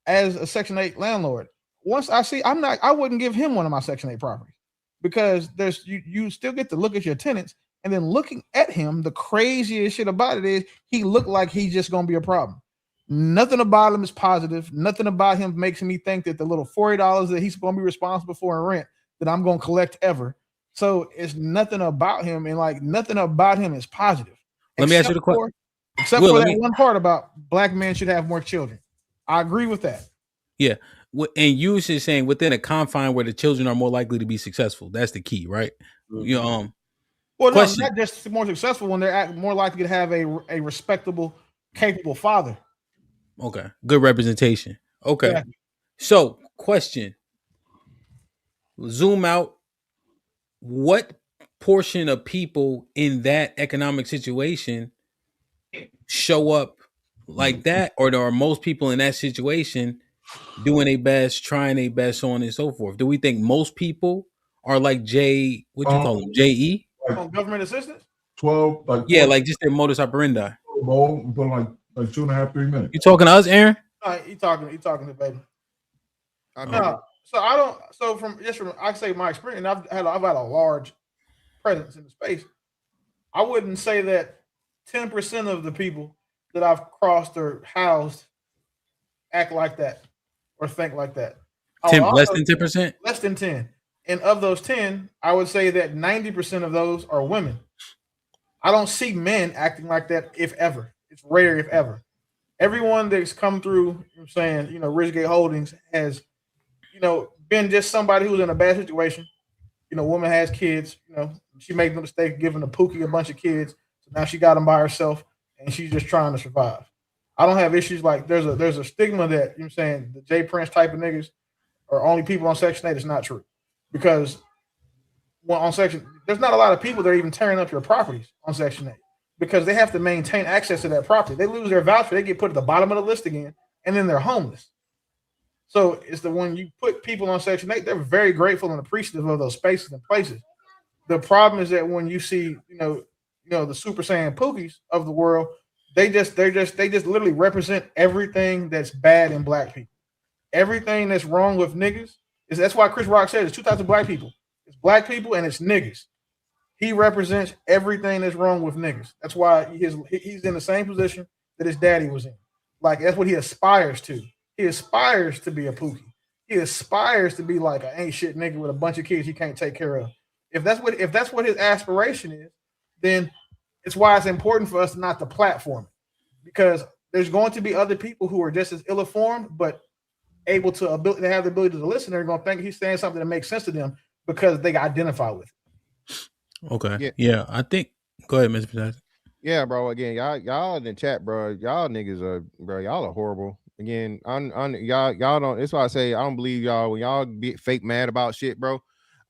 as a Section 8 landlord. Once I wouldn't give him one of my Section 8 properties because there's you still get to look at your tenants. And then looking at him, the craziest shit about it is he looked like he's just gonna be a problem. Nothing about him is positive. Nothing about him makes me think that the little $40 that he's gonna be responsible for in rent that I'm gonna collect ever. So it's nothing about him, and like nothing about him is positive. Let me ask you the question. Except for that one part about black men should have more children. I agree with that. Yeah. And you was just saying within a confine where the children are more likely to be successful. That's the key, right? Well, no, not just more successful when they're more likely to have a respectable, capable father. Okay. Good representation. Okay. Yeah. So, question. Zoom out. What portion of people in that economic situation show up like that? Or are most people in that situation doing their best, trying their best, so on and so forth? Do we think most people are like what you call them? JE? On government assistance? 12, like yeah, like just their modus operandi. Bowl, put like 2.5, 3 minutes. You talking to us, Aaron? He talking to baby. No, so I don't. So from I say my experience, I've had a large presence in the space. I wouldn't say that 10% of the people that I've crossed or housed act like that or think like that. Less than 10%? Less than 10. And of those 10, I would say that 90% of those are women. I don't see men acting like that, if ever. It's rare, if ever. Everyone that's come through, Ridgegate Holdings has, been just somebody who's in a bad situation. Woman has kids. She made the mistake of giving a Pookie a bunch of kids. So now she got them by herself, and she's just trying to survive. I don't have issues like there's a stigma that the Jay Prince type of niggas are only people on Section 8. It's not true, because there's not a lot of people that are even tearing up your properties on Section 8 because they have to maintain access to that property. They lose their voucher, they get put at the bottom of the list again, and then they're homeless. So it's when you put people on Section 8, they're very grateful and appreciative of those spaces and places. The problem is that when you see, the Super Saiyan Pookies of the world, they just literally represent everything that's bad in black people. Everything that's wrong with niggas that's why Chris Rock said there's two types of black people. It's black people and it's niggas. He represents everything that's wrong with niggas. That's why he's in the same position that his daddy was in. Like that's what he aspires to. He aspires to be a Pookie. He aspires to be like an ain't shit nigga with a bunch of kids he can't take care of. If that's what his aspiration is, then it's why it's important for us not to platform it, because there's going to be other people who are just as ill-informed but able to have the ability to listen. They're going to think he's saying something that makes sense to them because they identify with it. Okay. Yeah, I think. Go ahead, Mr. Potato. Yeah, bro. Again, y'all in the chat, bro. Y'all niggas are, bro. Y'all are horrible. Again, y'all don't. That's why I say I don't believe y'all when y'all be fake mad about shit, bro.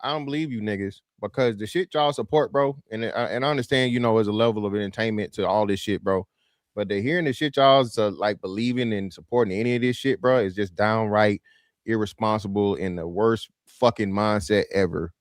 I don't believe you niggas, because the shit y'all support, bro. And I understand, there's a level of entertainment to all this shit, bro. But the hearing the shit y'all's like believing and supporting any of this shit, bro, is just downright irresponsible and the worst fucking mindset ever.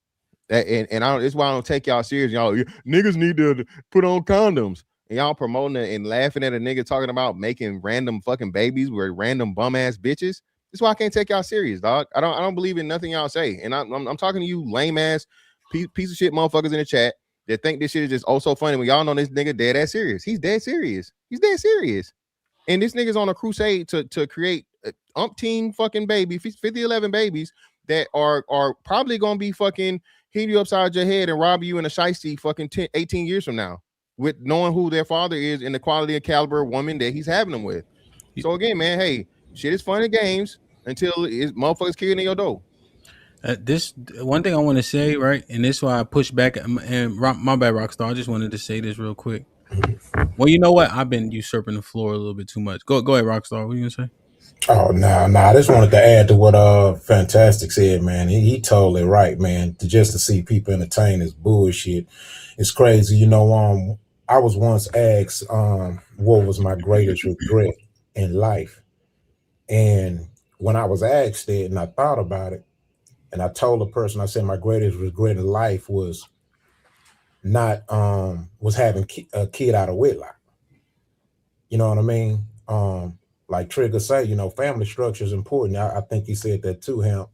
It's why I don't take y'all serious. Y'all niggas need to put on condoms, and y'all promoting it and laughing at a nigga talking about making random fucking babies with random bum ass bitches. That's why I can't take y'all serious, dog. I don't believe in nothing y'all say, and I'm talking to you lame ass piece of shit motherfuckers in the chat that think this shit is just oh so funny when y'all know this nigga dead ass serious. He's dead serious. He's dead serious, and this nigga's on a crusade to create umpteen fucking 50-11 babies that are probably gonna be fucking hit you upside your head and rob you in a shiesty fucking 18 years from now, with knowing who their father is and the quality and caliber of woman that he's having them with. So again, man, hey, shit is fun and games until it's motherfuckers kicking in your door. This one thing I want to say, right, and this is why I push back. And my bad, Rockstar. I just wanted to say this real quick. Well, you know what? I've been usurping the floor a little bit too much. Go ahead, Rockstar. What are you gonna say? Oh no. I just wanted to add to what Fantastic said, man. He totally right, man. Just to see people entertain is bullshit. It's crazy. I was once asked what was my greatest regret in life. And when I was asked it and I thought about it, and I told the person, I said my greatest regret in life was not was having a kid out of wedlock. You know what I mean? Like Trigger say, family structure is important. I think he said that too, Hamp.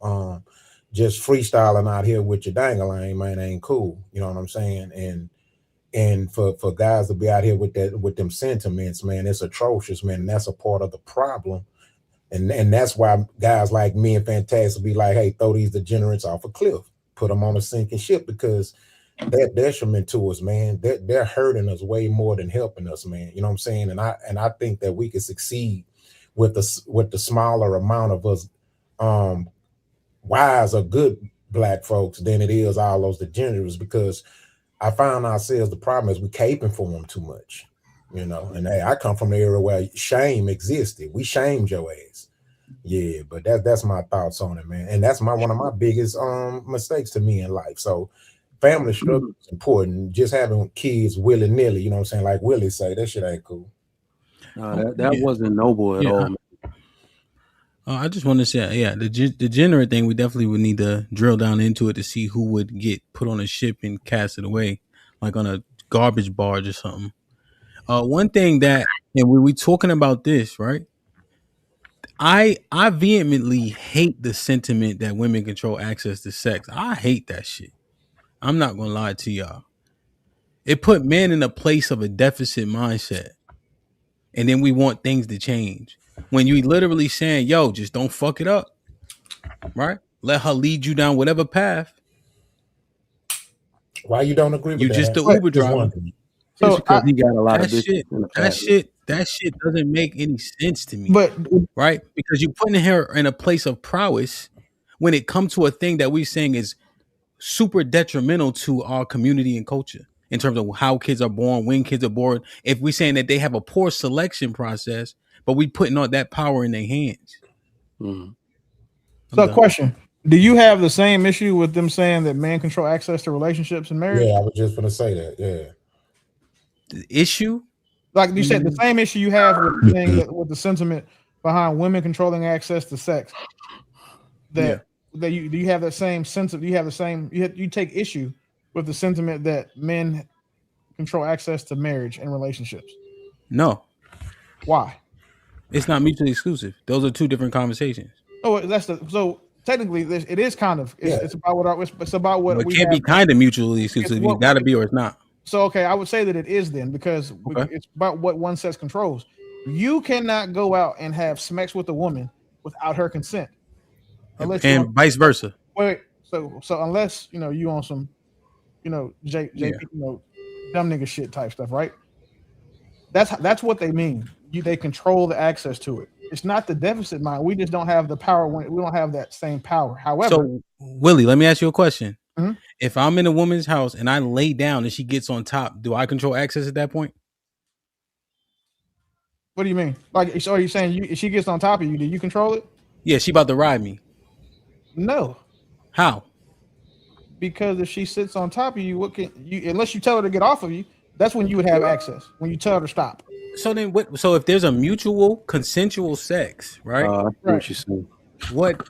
Just freestyling out here with your dangling, man, ain't cool. You know what I'm saying? And for guys to be out here with them sentiments, man, it's atrocious, man. And that's a part of the problem. And that's why guys like me and Fantastic be like, hey, throw these degenerates off a cliff, put them on a sinking ship, because they're detriment to us, man. They're hurting us way more than helping us, man. You know what I'm saying? And I think that we can succeed with the smaller amount of us wise or good black folks than it is all those degenerates, because I found ourselves, the problem is we caping for them too much, and hey, I come from the era where shame existed. We shamed your ass. Yeah, but that's my thoughts on it, man. And that's one of my biggest mistakes to me in life. So family structure is important. Just having kids willy-nilly, you know what I'm saying? Like Willie say, that shit ain't cool. That wasn't noble at all, man. I just want to say, the degenerate thing, we definitely would need to drill down into it to see who would get put on a ship and cast it away, like on a garbage barge or something. One thing that, and we talking about this, right? I vehemently hate the sentiment that women control access to sex. I hate that shit. I'm not gonna lie to y'all. It put men in a place of a deficit mindset, and then we want things to change. When you literally saying, yo, just don't fuck it up, right? Let her lead you down whatever path. Why you don't agree with you that? just the Uber driver. So because he got a lot of that shit doesn't make any sense to me. But right, because you're putting her in a place of prowess when it comes to a thing that we're saying is super detrimental to our community and culture in terms of how kids are born, when kids are born. If we're saying that they have a poor selection process, but we putting all that power in their hands. So, question: do you have the same issue with them saying that men control access to relationships and marriage? Yeah, I was just gonna say that. Yeah. The issue, like you said, the same issue you have with saying that, with the sentiment behind women controlling access to sex. That do you have that same sense of? Do you have the same? You take issue with the sentiment that men control access to marriage and relationships? No. Why? It's not mutually exclusive. Those are two different conversations. Oh, so technically it is kind of. It's about what it's about what it we can't have. be kind of mutually exclusive. You got to be or it's not. So okay, I would say that it is then, because it's about what one sex controls. You cannot go out and have sex with a woman without her consent, and vice versa. Wait, so unless you on some, JP, dumb nigga shit type stuff, right? That's what they mean. They control the access to it. It's not the deficit mind. We just don't have the power when we don't have that same power. However, so Willie, let me ask you a question. Mm-hmm. If I'm in a woman's house and I lay down and she gets on top, do I control access at that point? What do you mean? Like, so are you saying if she gets on top of you, do you control it? Yeah, she about to ride me. No. How? Because if she sits on top of you, what can you? Unless you tell her to get off of you, that's when you would have access. When you tell her to stop. So then, what? So if there's a mutual consensual sex, right? What you saying? What is?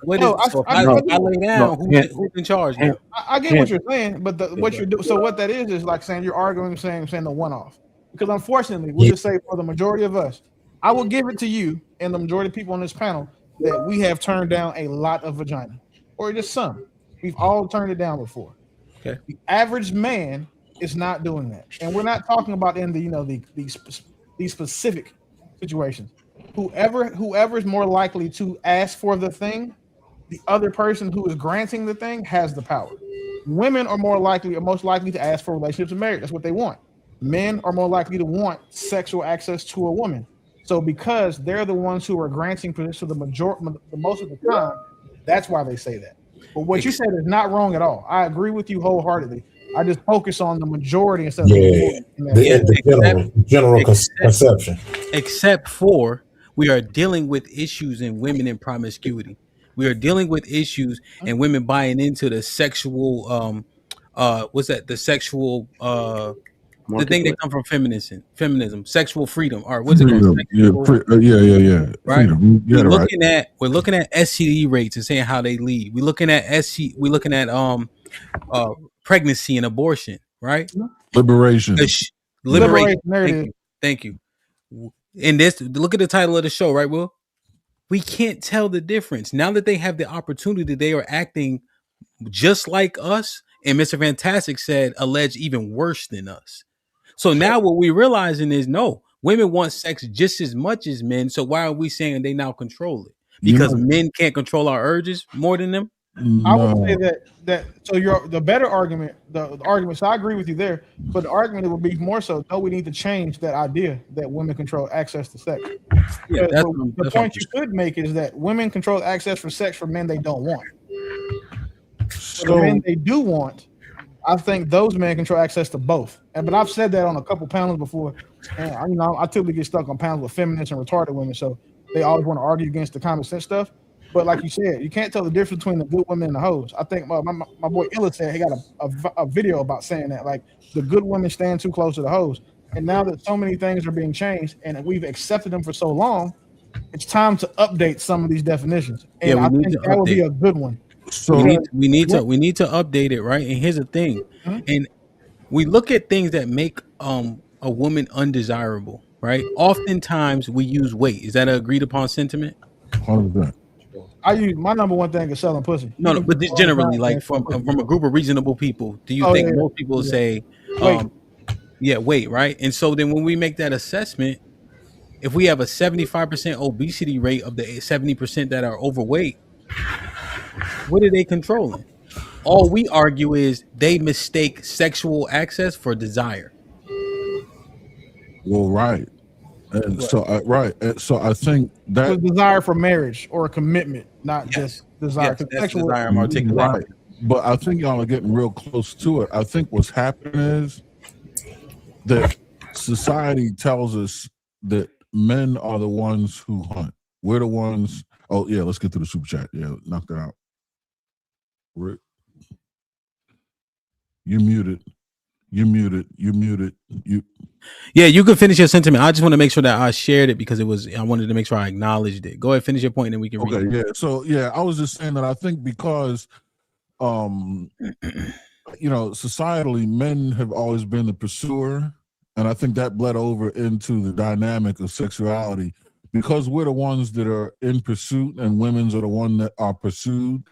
So I lay down. Who's in charge now? I get what you're saying, but what you're doing. So what that is like saying you're arguing, saying the one off. Because unfortunately, we'll just say for the majority of us, I will give it to you and the majority of people on this panel that we have turned down a lot of vagina, or just some. We've all turned it down before. Okay. The average man is not doing that, and we're not talking about in the these specific situations. Whoever is more likely to ask for the thing, the other person who is granting the thing has the power. Women are most likely to ask for relationships and marriage. That's what they want. Men are more likely to want sexual access to a woman. So because they're the ones who are granting position to the most of the time, that's why they say that. But what you said is not wrong at all. I agree with you wholeheartedly. I just focus on the majority instead of Yeah, the majority. the general conception. Except for we are dealing with issues in women in promiscuity. We are dealing with issues and women buying into the sexual what's that? The sexual the thing that comes from feminism, sexual freedom, or what's it called? Freedom. Yeah. Right. Freedom. Yeah, right. We're looking at STD rates and saying how they lead. We're looking at pregnancy and abortion, right? Liberation. Liberation. Thank you. And this, look at the title of the show, right, Will? We can't tell the difference. Now that they have the opportunity, they are acting just like us. And Mr. Fantastic said, alleged even worse than us. So now what we're realizing is no, women want sex just as much as men. So why are we saying they now control it? Because men can't control our urges more than them? I would say that so the better argument, the argument. So I agree with you there, but the argument would be more so. No, we need to change that idea that women control access to sex. Yeah, the point you could make is that women control access for sex for men they don't want. For the men they do want, I think those men control access to both. But I've said that on a couple panels before, and I typically get stuck on panels with feminists and retarded women, so they always want to argue against the common sense stuff. But like you said, you can't tell the difference between the good women and the hoes. I think my boy Illa said he got a video about saying that, like, the good women stand too close to the hoes. And now that so many things are being changed and we've accepted them for so long, it's time to update some of these definitions. And I think that would be a good one. So we need to update it, right? And here's the thing. And we look at things that make a woman undesirable, right? Oftentimes we use weight. Is that an agreed upon sentiment? 100%. My number one thing is selling pussy. No, but this generally, like from a group of reasonable people, do you think most people say, weight, right? And so then when we make that assessment, if we have a 75% obesity rate of the 70% that are overweight, what are they controlling? All we argue is they mistake sexual access for desire. Well, right. And so, And so I think that the desire for marriage or a commitment, not just desire. Yes, that's desire I'm articulating. Right. But I think y'all are getting real close to it. I think what's happening is that society tells us that men are the ones who hunt. We're the ones. Oh yeah, let's get to the super chat. Yeah, knock that out. Rick, you muted. Yeah, you can finish your sentiment. I just want to make sure that I shared it because I wanted to make sure I acknowledged it. Go ahead, finish your point, and then we can read it. Yeah. So yeah, I was just saying that I think because societally men have always been the pursuer, and I think that bled over into the dynamic of sexuality. Because we're the ones that are in pursuit and women's are the one that are pursued,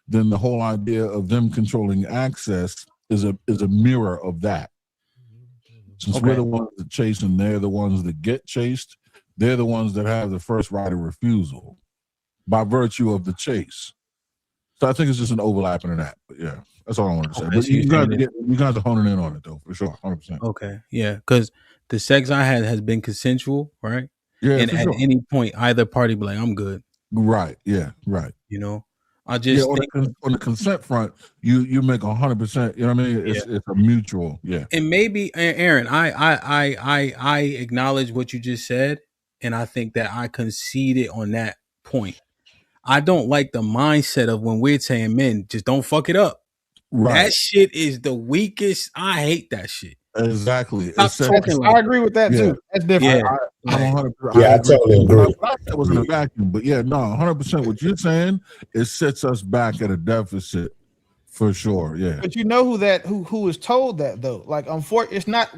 then the whole idea of them controlling access is a mirror of that. Since we're the ones that chase and they're the ones that get chased, they're the ones that have the first right of refusal by virtue of the chase. So I think it's just an overlapping of that. But yeah, that's all I wanted to say. But you guys are honing in on it though, for sure, 100%. Okay, yeah, because the sex I had has been consensual, right? Yeah, and at any point, either party be like, "I'm good." Right. Yeah. Right. I just think on the consent front, you make 100%. You know what I mean? It's a mutual. Yeah. And maybe Aaron, I acknowledge what you just said, and I think that I conceded on that point. I don't like the mindset of when we're saying men just don't fuck it up. Right. That shit is the weakest. I hate that shit. Exactly. I agree with that too. That's different. I'm 100%. Yeah, I totally agree. That was in a vacuum, but yeah, no, 100%. What you're saying, it sets us back at a deficit for sure. Yeah. But you know who is told that though? Like, it's not.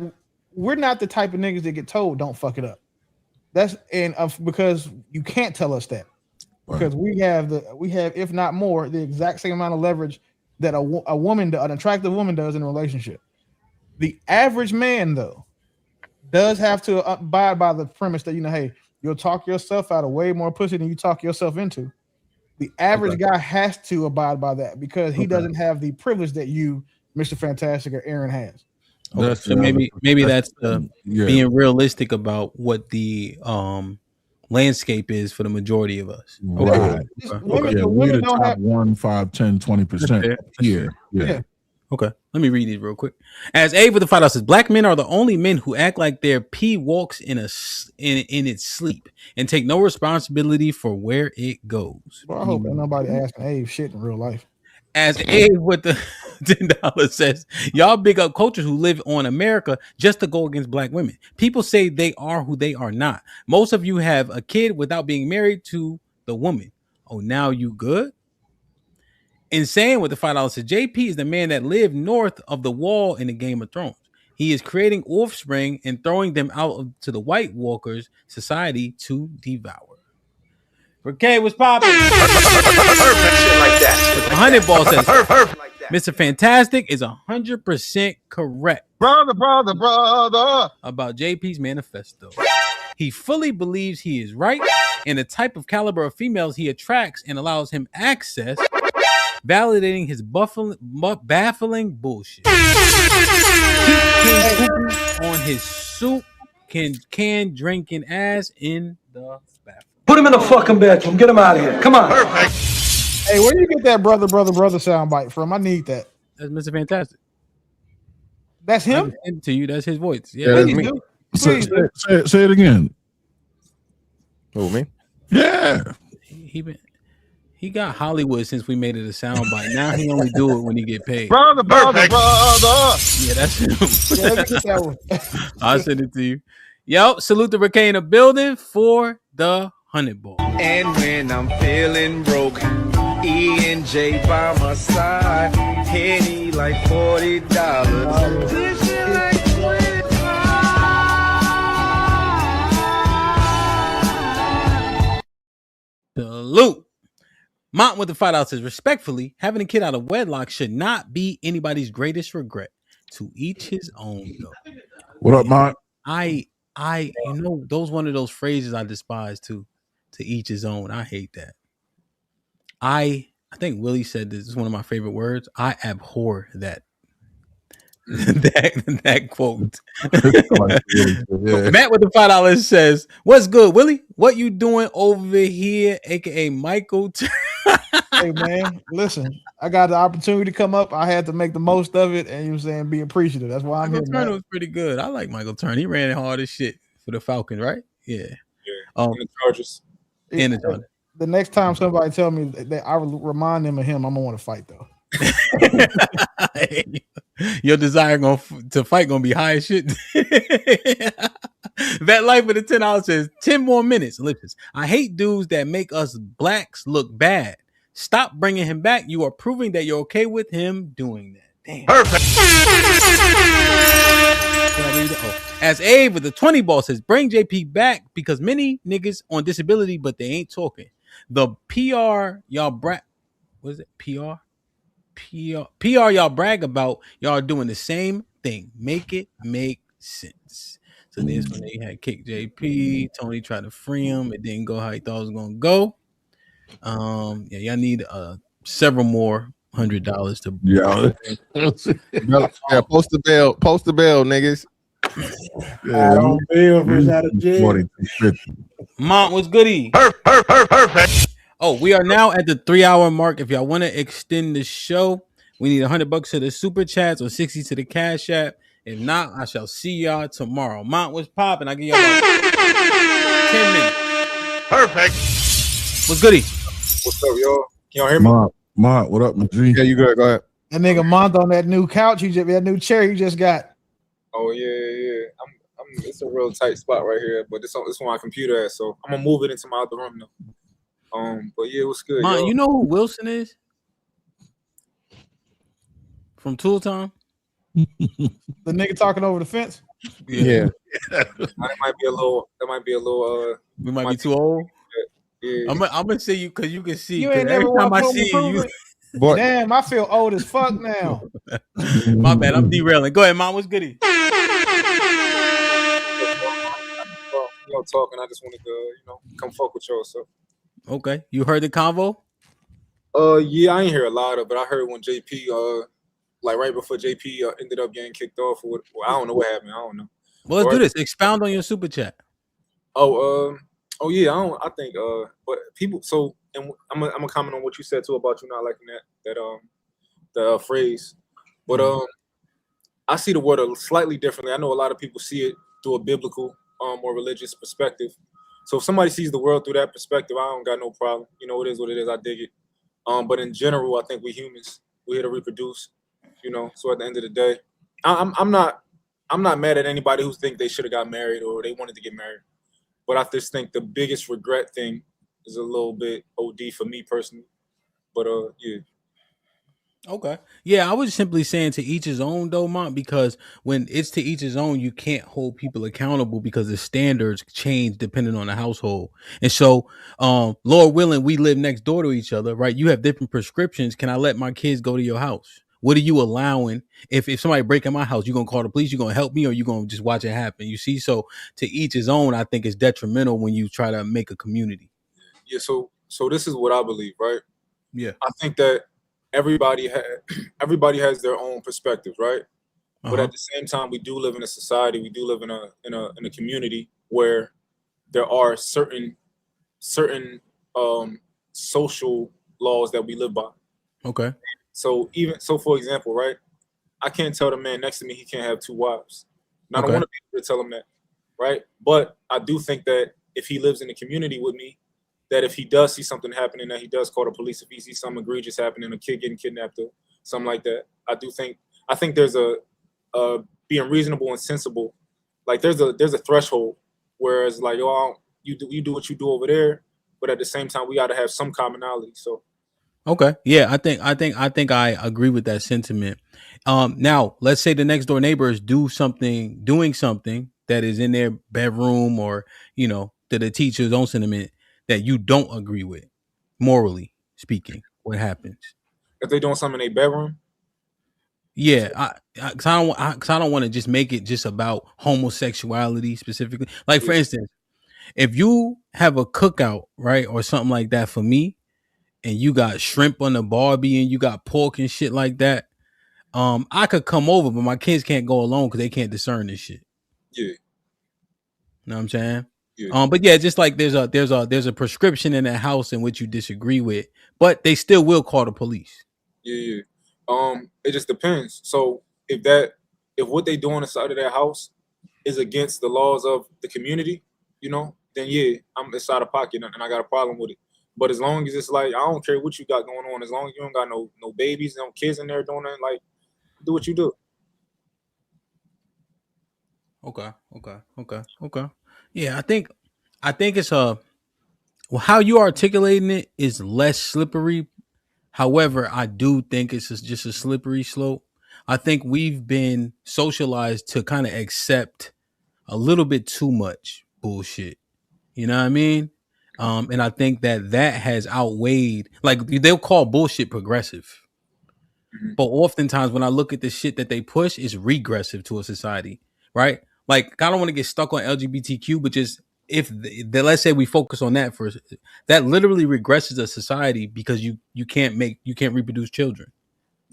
We're not the type of niggas that get told don't fuck it up. That's because you can't tell us that because we have if not more the exact same amount of leverage that an attractive woman does in a relationship. The average man, though, does have to abide by the premise that, hey, you'll talk yourself out of way more pussy than you talk yourself into. The average guy has to abide by that because he doesn't have the privilege that you, Mr. Fantastic or Aaron, has. So maybe that's being realistic about what the landscape is for the majority of us. Right. We're the top 1, 5, 10, 20% here. Yeah. Okay, let me read these real quick. As Abe with the $5 says, black men are the only men who act like their pee walks in its sleep and take no responsibility for where it goes. Well, I hope ain't nobody asking Abe shit in real life. As Abe with the $10 says, y'all big up coaches who live on America just to go against black women. People say they are who they are not. Most of you have a kid without being married to the woman. Oh, now you good? Insane with the $5 says, JP is the man that lived north of the wall in the Game of Thrones. He is creating offspring and throwing them out to the White Walkers society to devour. Okay, what's popping? Like that. 100 ball says, Mr. Fantastic is 100% correct. Brother. About JP's manifesto. He fully believes he is right, and the type of caliber of females he attracts and allows him access, validating his baffling bullshit. Keep on his soup, can drinking ass in the bathroom. Put him in the fucking bedroom. Get him out of here. Come on. Perfect. Hey, where do you get that brother soundbite from? I need that. That's Mr. Fantastic. That's him? To you, that's his voice. Yeah, that's me. Say it again. Who, me? Yeah. He got Hollywood since we made it a soundbite. Now he only do it when he get paid. Brother. Yeah, that's him. Yeah, let me get that one. I'll send it to you. Yo, salute the Ricky in the building for the 100 ball. And when I'm feeling broke, E and J by my side, Henny like $40. Salute. Mont with the $5 says, respectfully, having a kid out of wedlock should not be anybody's greatest regret. To each his own, though. What up, Mont? Those one of those phrases I despise too. To each his own. I hate that. I think Willie said this is one of my favorite words. I abhor that. that quote. Matt with the $5 says, "What's good, Willie? What you doing over here, aka Michael?" Hey man, listen, I got the opportunity to come up. I had to make the most of it, and you know what I'm saying, be appreciative. That's why I'm Michael here. Turner was pretty good. I like Michael Turner. He ran hard as shit for the Falcons, right? Yeah. And the Chargers. And the Chargers. The next time somebody tell me that I remind them of him, I'm gonna want to fight though. Your desire to fight gonna be high as shit. That life with the $10 says 10 more minutes. Ellipsis. I hate dudes that make us blacks look bad. Stop bringing him back. You are proving that you're okay with him doing that. Damn. Perfect. As Abe with the 20 ball says, bring JP back because many niggas on disability, but they ain't talking. The PR y'all what is it? PR y'all brag about, y'all doing the same thing. Make it make sense. So this when they had kicked JP, Tony tried to free him. It didn't go how he thought it was gonna go. Y'all need several more $100 to post the bell, niggas. I don't feel fresh out of jail. Mont was goody. Perfect. Oh, we are now at the 3-hour mark. If y'all want to extend the show, we need $100 to the super chats or 60 to the cash app. If not, I shall see y'all tomorrow. Mont was popping. I give y'all about 10 minutes. Perfect. What's goody? What's up, y'all? Can y'all hear me? Mont, what up, my G? Yeah, you good? Go ahead. That nigga Mont on that new couch, that new chair you just got. Oh yeah. It's a real tight spot right here, but it's on my computer at, so I'm gonna move it into my other room now. But yeah, what's good? Mont, you know who Wilson is? From Tool Time? The nigga talking over the fence? Yeah. That might be a little we might be too old. Yeah. I'm gonna say you because you can see. You ain't every never time I watched see Home you. Improvement? Damn, I feel old as fuck now. My bad, I'm derailing. Go ahead, Mom. What's goody? Talking. I just wanted to, come fuck with y'all. So. Okay, you heard the convo? Yeah, I ain't hear a lot of, but I heard when JP, like right before JP ended up getting kicked off. Or I don't know what happened. I don't know. Well, let's do this. Expound on your super chat. Oh yeah. I think, but people. So, and I'm gonna comment on what you said too about you not liking that phrase. But I see the world slightly differently. I know a lot of people see it through a biblical or religious perspective. So if somebody sees the world through that perspective, I don't got no problem. You know, it is what it is. I dig it. But in general, I think we humans, we're here to reproduce. You know, so at the end of the day, I'm not mad at anybody who think they should have got married or they wanted to get married. But I just think the biggest regret thing is a little bit OD for me personally. But yeah. Okay. Yeah, I was simply saying to each his own though, Mont, because when it's to each his own, you can't hold people accountable because the standards change depending on the household. And so, Lord willing, we live next door to each other, right? You have different prescriptions. Can I let my kids go to your house? What are you allowing? If somebody break in my house, you gonna call the police, you gonna help me, or you gonna just watch it happen? You see, so to each his own, I think is detrimental when you try to make a community. Yeah, so this is what I believe, right? Yeah. I think that everybody has their own perspectives, right? But at the same time, we do live in a society, we do live in a community where there are certain social laws that we live by. Okay. So for example, right? I can't tell the man next to me he can't have 2 wives. And I don't Okay. want to be able to tell him that, right? But I do think that if he lives in a community with me, that if he does see something happening, that he does call the police. If he sees something egregious happening, a kid getting kidnapped or something like that, I think there's a being reasonable and sensible. Like there's a threshold, whereas like you do what you do over there, but at the same time we got to have some commonality. So Okay. Yeah, I think I agree with that sentiment. Now let's say the next door neighbors doing something that is in their bedroom or that the teacher's own sentiment that you don't agree with, morally speaking. What happens? if they're doing something in their bedroom, Yeah, because I don't want to just make it just about homosexuality specifically. Like for instance, if you have a cookout, right, or something like that for me, and you got shrimp on the barbie and you got pork and shit like that, I could come over, but my kids can't go alone because they can't discern this shit. yeah, You know what I'm saying? yeah. But yeah, just like there's a prescription in that house in which you disagree with, but they still will call the police. Yeah. It just depends. So if what they do on the side of their house is against the laws of the community, then yeah, it's out of pocket and I got a problem with it. But as long as it's like I don't care what you got going on, as long as you don't got no babies, no kids in there doing nothing, like do what you do. Okay. Yeah, I think it's how you articulating it is less slippery. However, I do think it's just a slippery slope. I think we've been socialized to kind of accept a little bit too much bullshit. You know what I mean? And I think that has outweighed, like they'll call bullshit progressive. But oftentimes when I look at the shit that they push, it's regressive to a society, right? Like I don't want to get stuck on LGBTQ, but just let's say we focus on that first, that literally regresses a society because you can't reproduce children.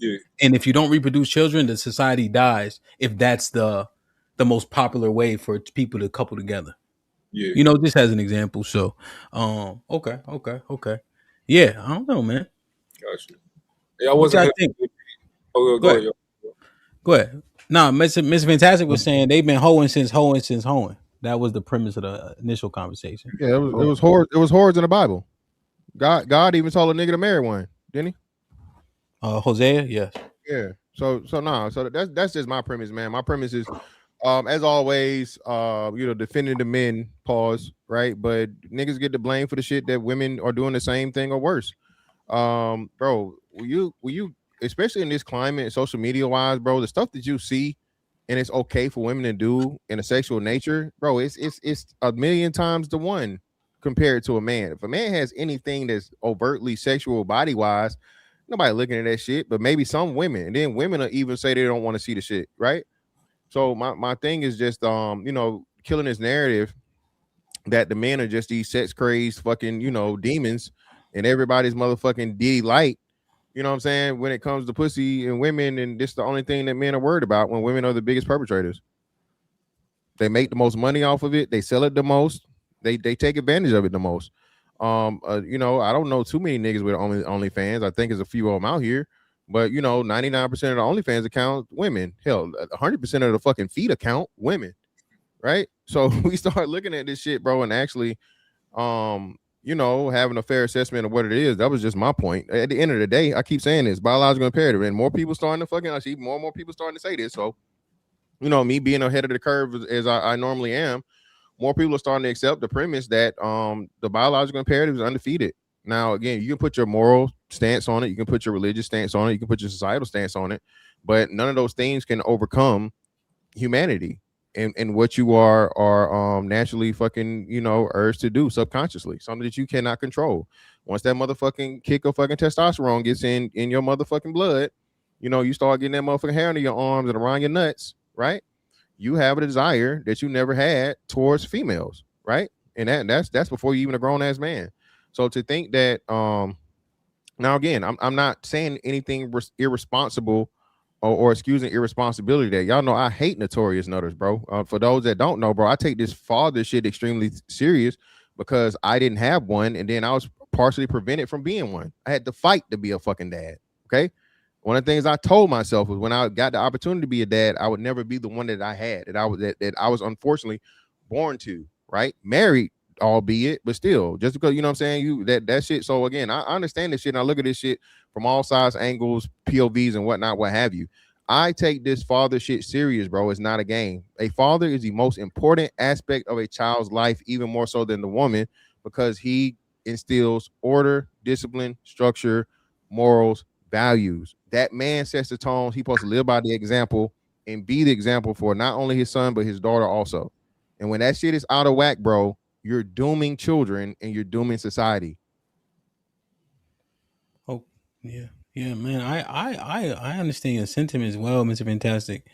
Yeah. And if you don't reproduce children, the society dies if that's the most popular way for people to couple together. Yeah. Just as an example. So okay. Yeah, I don't know, man. Gotcha. Yeah, I wasn't. Oh, go ahead. Go ahead. Nah, Miss Fantastic was saying they've been hoeing since hoeing. That was the premise of the initial conversation. Yeah, it was whores in the Bible. God even told a nigga to marry one, didn't he? Hosea, yes. Yeah. So that's just my premise, man. My premise is, as always, defending the men, pause, right? But niggas get the blame for the shit that women are doing the same thing or worse. Bro, will you especially in this climate, social media wise, bro, the stuff that you see and it's okay for women to do in a sexual nature, bro, it's a million times to one compared to a man. If a man has anything that's overtly sexual body wise, nobody looking at that shit, but maybe some women, and then women will even say they don't want to see the shit, right? So my thing is just killing this narrative that the men are just these sex crazed fucking demons, and everybody's motherfucking Diddy light. You know what I'm saying? When it comes to pussy and women, and this is the only thing that men are worried about when women are the biggest perpetrators. They make the most money off of it. They sell it the most. They take advantage of it the most. I don't know too many niggas with OnlyFans. I think there's a few of them out here, But 99% of the OnlyFans account, women. Hell, 100% of the fucking feed account, women. Right? So we start looking at this shit, bro, and actually, having a fair assessment of what it is. That was just my point. At the end of the day, I keep saying this: biological imperative, and more people starting to fucking. I see more and more people starting to say this. So, me being ahead of the curve as I normally am, more people are starting to accept the premise that the biological imperative is undefeated. Now, again, you can put your moral stance on it, you can put your religious stance on it, you can put your societal stance on it, but none of those things can overcome humanity and what you are naturally fucking urged to do subconsciously, something that you cannot control. Once that motherfucking kick of fucking testosterone gets in your motherfucking blood, you start getting that motherfucking hair under your arms and around your nuts, right? You have a desire that you never had towards females, right? And that's before you even a grown ass man. So to think that now again, I'm not saying anything irresponsible or excusing irresponsibility. That y'all know I hate notorious nutters, bro. For those that don't know, bro, I take this father shit extremely serious because I didn't have one, and then I was partially prevented from being one. I had to fight to be a fucking dad. Okay. One of the things I told myself was when I got the opportunity to be a dad, I would never be the one that I had, that I was unfortunately born to, right? Married, albeit, but still, just because what I'm saying, that shit. So again, I understand this shit, and I look at this shit from all sides, angles, POVs, and whatnot, what have you. I take this father shit serious, bro. It's not a game. A father is the most important aspect of a child's life, even more so than the woman, because he instills order, discipline, structure, morals, values. That man sets the tone. He's supposed to live by the example and be the example for not only his son, but his daughter also. And when that shit is out of whack, bro, you're dooming children and you're dooming society. Oh, yeah, man. I understand your sentiment as well, Mr. Fantastic.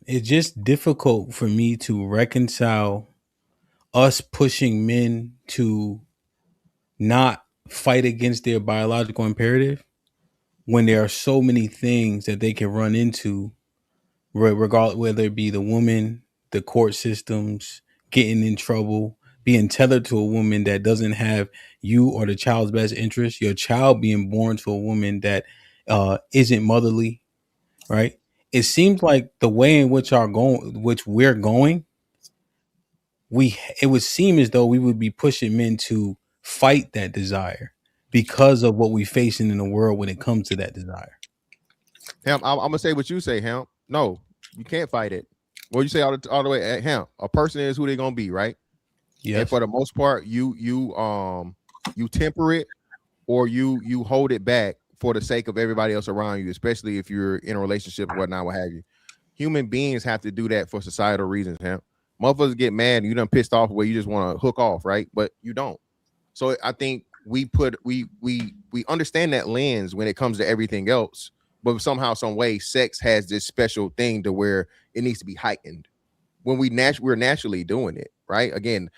It's just difficult for me to reconcile us pushing men to not fight against their biological imperative when there are so many things that they can run into, regardless whether it be the woman, the court systems, getting in trouble, being tethered to a woman that doesn't have you or the child's best interest, your child being born to a woman that isn't motherly, right? It seems like the way in which we're going, it would seem as though we would be pushing men to fight that desire because of what we're facing in the world when it comes to that desire. Hamp, I'm gonna say what you say, Hamp. No, you can't fight it. What you say all the way at Hamp. A person is who they're gonna be, right? Yeah. And for the most part, you temper it or you hold it back for the sake of everybody else around you, especially if you're in a relationship or whatnot, what have you. Human beings have to do that for societal reasons, Hamp. Motherfuckers get mad and you done pissed off where you just want to hook off, right? But you don't. So I think we understand that lens when it comes to everything else, but somehow, some way, sex has this special thing to where it needs to be heightened when we're naturally doing it, right? Again,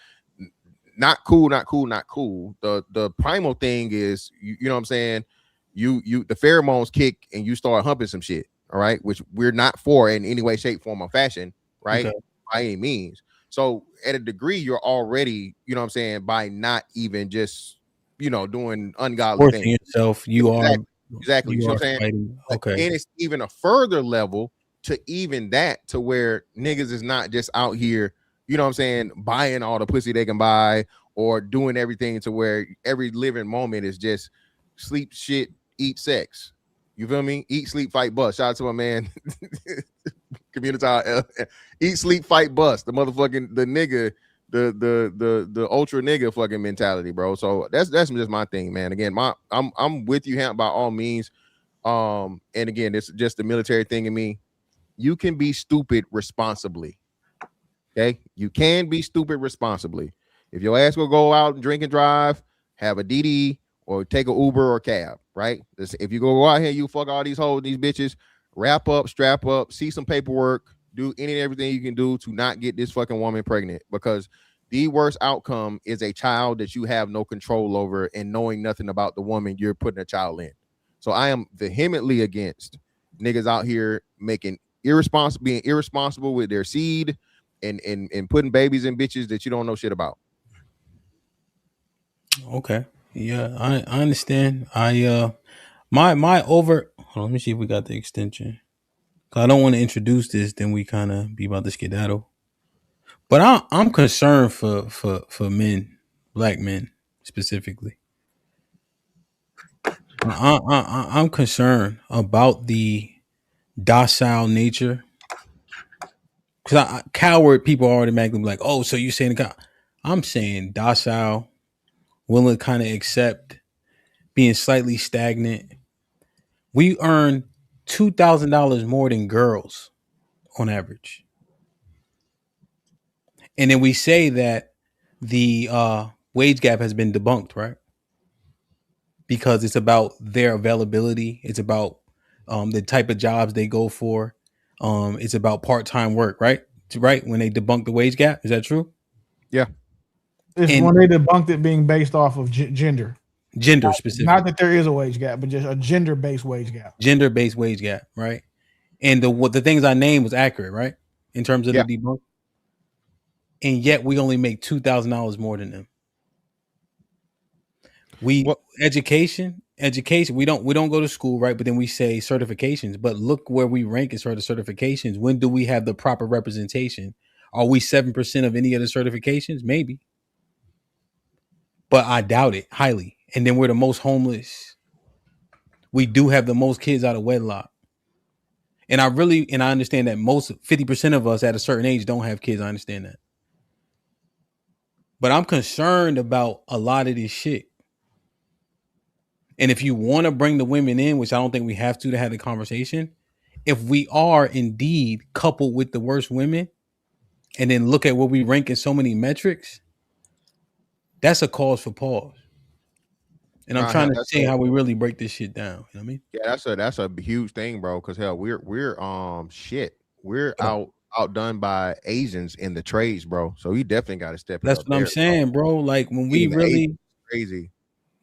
not cool. The primal thing is, you know what I'm saying? You the pheromones kick and you start humping some shit, all right, which we're not for in any way, shape, form, or fashion, right? Okay. By any means. So at a degree, you're already, you know what I'm saying, by not even just, doing ungodly Forcing things. yourself, you exactly. You know what I'm saying? fighting. Okay. And it's even a further level to even that, to where niggas is not just out here, you know what I'm saying, buying all the pussy they can buy or doing everything to where every living moment is just sleep, shit, eat, sex. You feel me? Eat, sleep, fight, bust. Shout out to my man, community. Eat, sleep, fight, bust. The motherfucking nigga, the ultra nigga fucking mentality, bro. So that's just my thing, man. Again, I'm with you, Hamp, by all means. And again, it's just the military thing in me. You can be stupid responsibly. Okay, you can be stupid responsibly. If your ass will go out and drink and drive, have a DD or take an Uber or cab, right? If you go out here, you fuck all these hoes, these bitches, wrap up, strap up, see some paperwork, do any and everything you can do to not get this fucking woman pregnant, because the worst outcome is a child that you have no control over and knowing nothing about the woman you're putting a child in. So I am vehemently against niggas out here being irresponsible with their seed and putting babies in bitches that you don't know shit about. Okay. Yeah, I understand. I My over. Hold on, let me see if we got the extension. I don't want to introduce this, then we kind of be about to skedaddle. But I'm concerned for men, black men specifically. I'm concerned about the docile nature, because coward people are automatically like, oh, so you're saying I'm saying docile, willing to kind of accept being slightly stagnant. We earn $2,000 more than girls on average, and then we say that the wage gap has been debunked, right? Because it's about their availability. It's about the type of jobs they go for. It's about part-time work, right? Right. When they debunk the wage gap, is that true? Yeah. It's when they debunked it being based off of gender. Gender specific. Not that there is a wage gap, but just a gender-based wage gap. Gender-based wage gap, right? And the things I named was accurate, right? In terms of the debunk. And yet we only make $2,000 more than them. Education. We don't go to school, right? But then we say certifications. But look where we rank in sort of certifications. When do we have the proper representation? Are we 7% of any of the certifications? Maybe, but I doubt it highly. And then we're the most homeless. We do have the most kids out of wedlock. And I understand that most 50% of us at a certain age don't have kids. I understand that. But I'm concerned about a lot of this shit. And if you want to bring the women in, which I don't think we have to have the conversation, if we are indeed coupled with the worst women, and then look at where we rank in so many metrics, that's a cause for pause. And I'm trying to see how we really break this shit down. You know what I mean? Yeah, that's a huge thing, bro. Because hell, we're outdone by Asians in the trades, bro. So we definitely got to step. That's what I'm saying, bro. Like when we really crazy.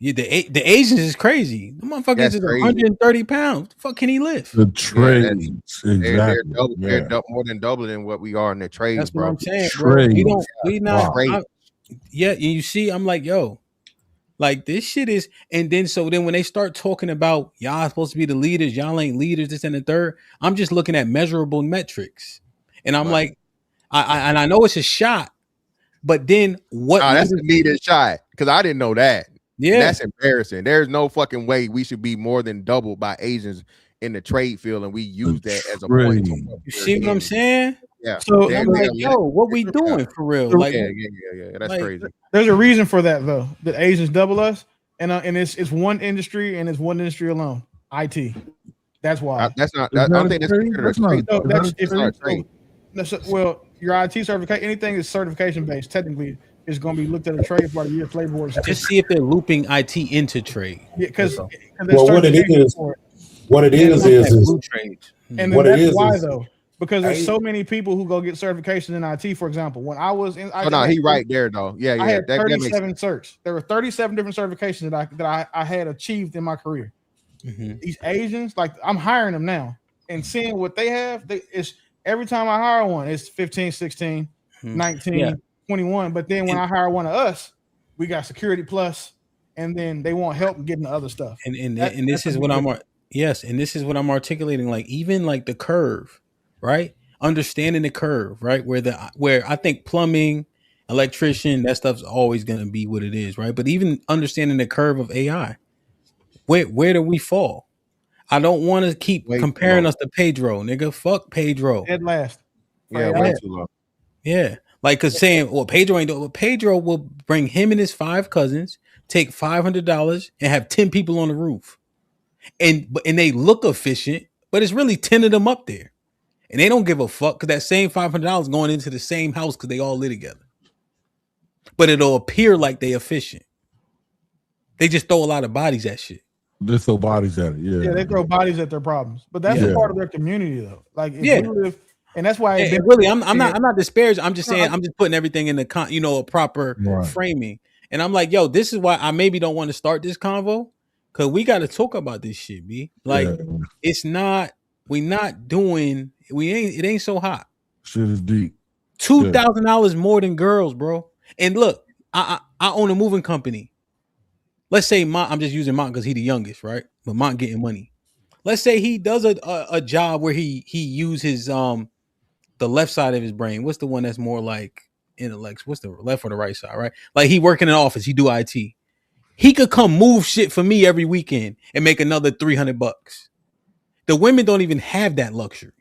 Yeah, the Asians is crazy. The motherfuckers is 130 pounds. What the fuck can he lift? The trades, exactly. They're more than doubling what we are in the trades. That's bro. what I'm saying, bro. We not. Yeah, and you see, I'm like, yo, like this shit is. And then when they start talking about y'all supposed to be the leaders, y'all ain't leaders. This and the third. I'm just looking at measurable metrics, and I'm like, I know it's a shot, but then what? That's a needed shot because I didn't know that. Yeah, that's embarrassing. There's no fucking way we should be more than doubled by Asians in the trade field, and we use that as a point. You see what I'm saying? Yeah. So I'm like, yo, what we doing for real? Like, yeah, that's crazy. There's a reason for that though. That Asians double us, and it's one industry and it's one industry alone. IT. That's why. That's not. I don't think that's well, your IT certification, anything that's certification based, technically is going to be looked at a trade by the U.S. Labor Board. Just see if they're looping IT into trade. Yeah, because what it is blue trades. And then that's why though, because there's so many people who go get certifications in IT. For example, when I was in, he right there though. Yeah, I had 37 certs. There were 37 different certifications that I had achieved in my career. Mm-hmm. These Asians, like I'm hiring them now and seeing what they have. It's every time I hire one, it's 15, 16, 19. 21, but then when I hire one of us, we got security plus, and then they want help getting the other stuff. And this is what I'm articulating. Like even like the curve, right? Understanding the curve, right? Where I think plumbing, electrician, that stuff's always gonna be what it is, right? But even understanding the curve of AI, where do we fall? I don't want to keep comparing us to Pedro, nigga. Fuck Pedro. Dead last. Yeah, way too low. Yeah. Like, cause saying, well, Pedro ain't doing. Well, Pedro will bring him and his 5 cousins, take $500, and have 10 people on the roof, and they look efficient, but it's really 10 of them up there, and they don't give a fuck because that same $500 going into the same house because they all live together. But it'll appear like they efficient. They just throw a lot of bodies at shit. They throw bodies at it. Yeah, they throw bodies at their problems, but that's a part of their community though. Like, if we live. And that's why I'm not disparaging. I'm just saying I'm just putting everything in the a proper framing. And I'm like, yo, this is why I maybe don't want to start this convo, because we got to talk about this shit, B. Like it's not, it ain't so hot. Shit is deep. $2,000 more than girls, bro. And look, I own a moving company. Let's say I'm just using mine because he's the youngest, right? but Mont getting money. Let's say he does a job where he uses the left side of his brain. What's the one that's more like intellects? What's the left or the right side, right? Like he work in an office, he do IT. He could come move shit for me every weekend and make another $300. The women don't even have that luxury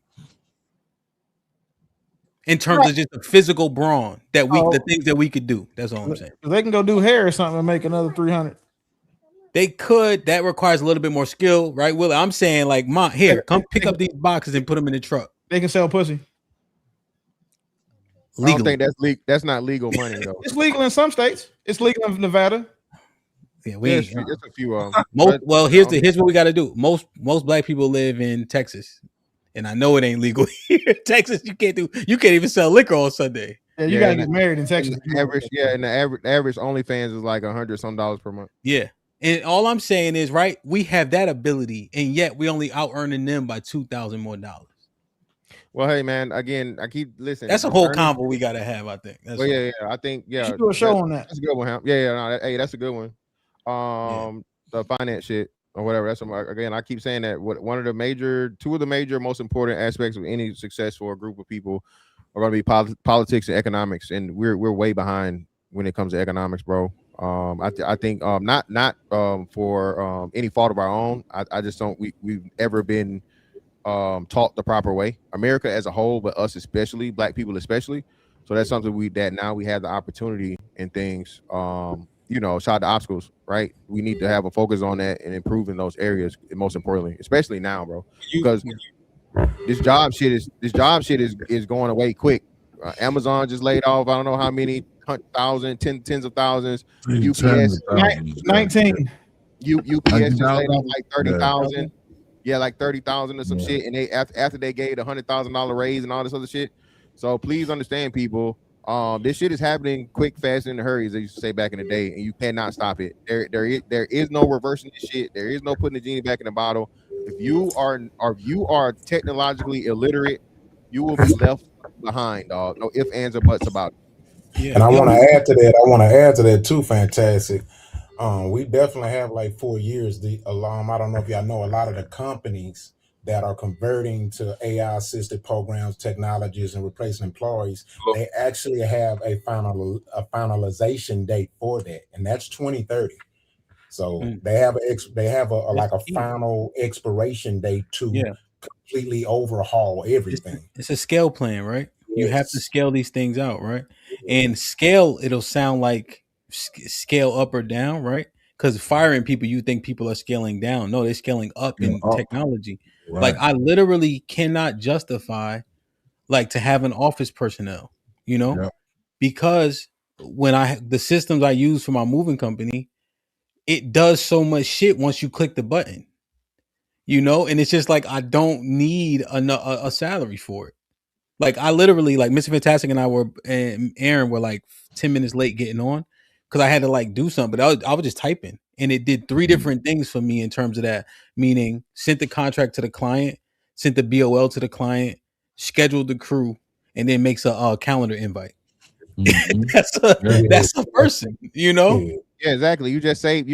in terms of just the physical brawn that the things that we could do. That's all I'm saying. They can go do hair or something and make another 300. They could. That requires a little bit more skill, right, Willie? I'm saying like, Mont, here, come pick up these boxes and put them in the truck. They can sell pussy. I don't think that's not legal money though. It's legal in some states. It's legal in Nevada. Yeah, there's a few of them. Here's what we got to do. Most black people live in Texas, and I know it ain't legal here. Texas, you can't even sell liquor on Sunday. Yeah, you gotta get married in Texas. The average OnlyFans is like $100 some per month. Yeah, and all I'm saying is, right, we have that ability, and yet we only out earning them by $2,000 more. Well, hey man, again, I keep listening. That's a whole combo we gotta have. I think. Well, yeah, I think You should do a show on that. That's a good one. Hey, that's a good one. The finance shit or whatever. That's again, I keep saying that two of the major, most important aspects of any success for a group of people are going to be politics and economics, and we're way behind when it comes to economics, bro. I think not for any fault of our own. I just don't we've ever been taught the proper way. America as a whole, but us especially, black people especially. So that's something that now we have the opportunity and things. Shot the obstacles, right? We need to have a focus on that and improving those areas, most importantly, especially now, bro. Because this job shit is going away quick. Amazon just laid off I don't know how many tens of thousands. UPS 19. UPS just laid off like 30,000. Yeah, like 30,000 or some shit. And they after they gave the $100,000 raise and all this other shit. So please understand, people. This shit is happening quick, fast, and in a hurry, as they used to say back in the day, and you cannot stop it. There is no reversing this shit. There is no putting the genie back in the bottle. If you are technologically illiterate, you will be left behind, dog. No ifs, ands, or buts about it. Yeah. And I want to add to that too. Fantastic. We definitely have like 4 years. I don't know if y'all know, a lot of the companies that are converting to AI assisted programs, technologies, and replacing employees, they actually have a finalization date for that, and that's 2030. So they have a final expiration date to completely overhaul everything. It's a scale plan, right? Yes. You have to scale these things out, right? Yes. And scale, it'll sound like scale up or down, right? Because firing people, you think people are scaling down. No, they're scaling up in technology. Right. Like I literally cannot justify like to have an office personnel, because when the systems I use for my moving company, it does so much shit once you click the button, and it's just like I don't need a salary for it. Like I literally, like Mr. Fantastic and Aaron were like 10 minutes late getting on because I had to like do something, but I was just typing. And it did 3 different things for me in terms of that, meaning sent the contract to the client, sent the BOL to the client, scheduled the crew, and then makes a calendar invite. Mm-hmm. that's a person, Yeah, exactly. You just saved.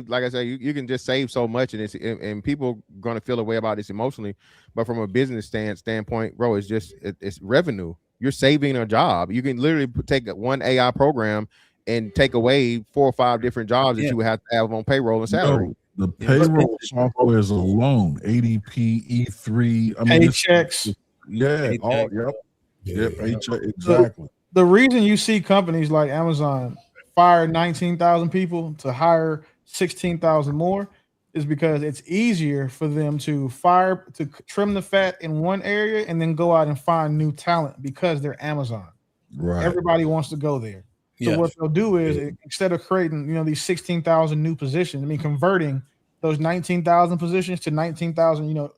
Like I said, you can just save so much, and people gonna feel a way about this emotionally. But from a business standpoint, bro, it's revenue. You're saving a job. You can literally take one AI program and take away 4 or 5 different jobs that you would have to have on payroll and salary. The payroll software is alone, ADP, E3, Paychecks. Paycheck, exactly. The reason you see companies like Amazon fire 19,000 people to hire 16,000 more is because it's easier for them to trim the fat in one area and then go out and find new talent because they're Amazon. Right. Everybody wants to go there. So what they'll do is instead of creating, these 16,000 new positions, converting those 19,000 positions to 19,000,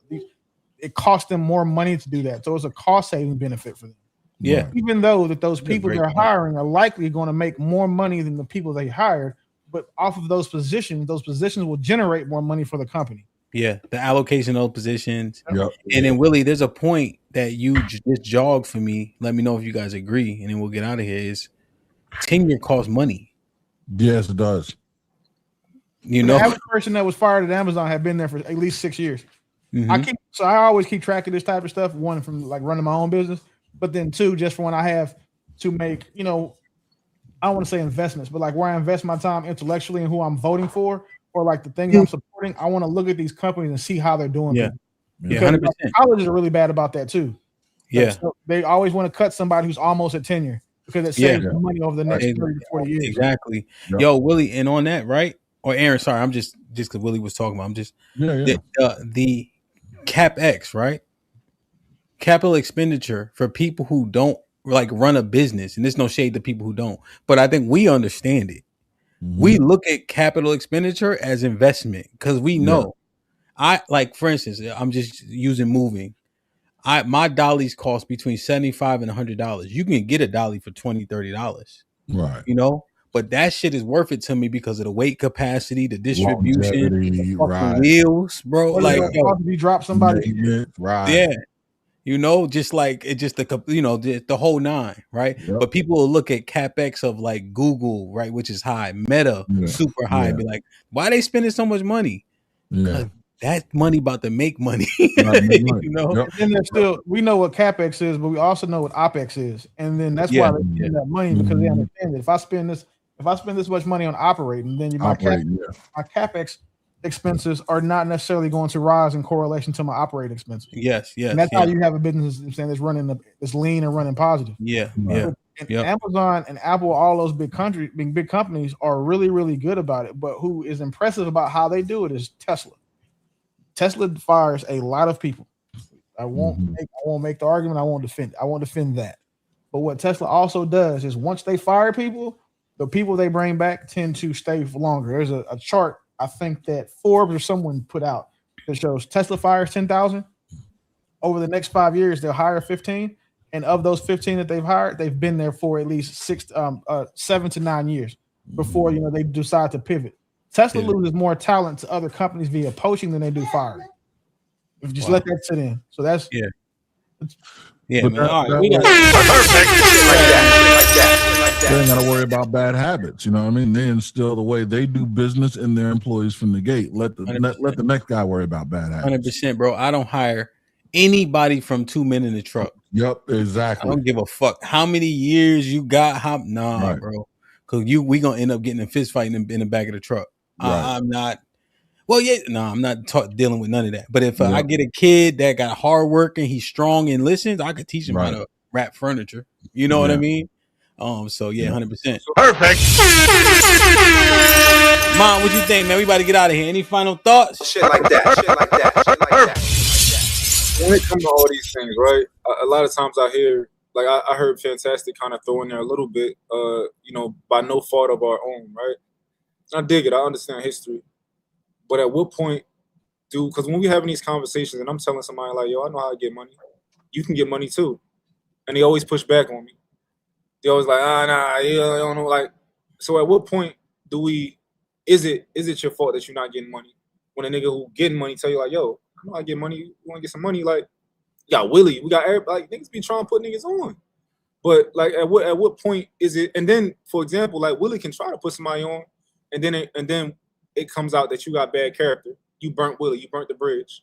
it costs them more money to do that. So it's a cost saving benefit for them. Yeah. Even though that those people they're hiring are likely going to make more money than the people they hired, but off of those positions will generate more money for the company. Yeah, the allocation of those positions. Yep. And then Willie, there's a point that you just jogged for me. Let me know if you guys agree, and then we'll get out of here. Is tenure costs money? Yes, it does. You The know, average person that was fired at Amazon had been there for at least 6 years. Mhm. I always keep track of this type of stuff. One, from like running my own business, but then two, just for when I have to make, I don't want to say investments, but like where I invest my time intellectually and who I'm voting for, or like the things I'm supporting. I want to look at these companies and see how they're doing. Yeah. People. Yeah, Because 100%. colleges are really bad about that too. Like, Yeah. so they always want to cut somebody who's almost at tenure because it Yeah. saves them money over the next Ex- 30 to 40 years. Exactly. Yep. Yo, Willie, and on that, right? Or Aaron, sorry, I'm just because Willie was talking about. I'm just the CapEx, right? Capital expenditure for people who don't like run a business, and there's no shade to people who don't, but I think we understand it. We look at capital expenditure as investment because we know. I like, for instance, I'm just using moving. My dollies cost between $75 and $100. You can get a dolly for $20, $30. Right. But that shit is worth it to me because of the weight capacity, the distribution, Longevity, the fucking right. wheels, bro. What Like, is it if you drop somebody? Right. Yeah. Just like it, just the whole nine, right? Yep. But people will look at capex of like Google, right, which is high, Meta, super high, and be like, why are they spending so much money? Yeah. That money about to make money. And then there's still, we know what capex is, but we also know what opex is, and then that's why they spend that money because they understand that if I spend this much money on operating, then my capex expenses are not necessarily going to rise in correlation to my operating expenses. Yes. And that's how you have a business that's running, that's lean and running positive. And Amazon and Apple, all those big companies are really, really good about it. But who is impressive about how they do it is Tesla. Tesla fires a lot of people. I won't make the argument. I won't defend that. But what Tesla also does is once they fire people, the people they bring back tend to stay for longer. There's a chart I think that Forbes or someone put out that shows Tesla fires 10,000. Over the next 5 years, they'll hire 15. And of those 15 that they've hired, they've been there for at least 7 to 9 years before they decide to pivot. Tesla loses more talent to other companies via poaching than they do firing. If you just let that sit in. So that's man. All right, we They ain't got to worry about bad habits. You know what I mean? They instill the way they do business in their employees from the gate. Let the next guy worry about bad habits. 100%, bro. I don't hire anybody from 2 men in the truck. Yep, exactly. I don't give a fuck how many years you got. Bro. Because we gonna end up getting a fist fight in the back of the truck. Right. I'm not. Well, I'm not dealing with none of that. But if I get a kid that got hard work and he's strong and listens, I could teach him how to wrap furniture. You know what I mean? 100%. Perfect. Mom, what you think, man? We about to get out of here. Any final thoughts? Shit like that. When it comes to all these things, right? A lot of times I hear, like I heard Fantastic kind of throw in there a little bit, by no fault of our own, right? I dig it. I understand history. But at what point because when we having these conversations and I'm telling somebody like, yo, I know how to get money. You can get money too. And they always push back on me. They always like, nah, I don't know. Like, so at what point is it your fault that you're not getting money? When a nigga who getting money tell you like, yo, I know I get money. You want to get some money? Like, we got Willie. We got everybody. Like, niggas be trying to put niggas on. But like, at what point is it? And then, for example, like Willie can try to put somebody on, and then it comes out that you got bad character. You burnt Willie. You burnt the bridge.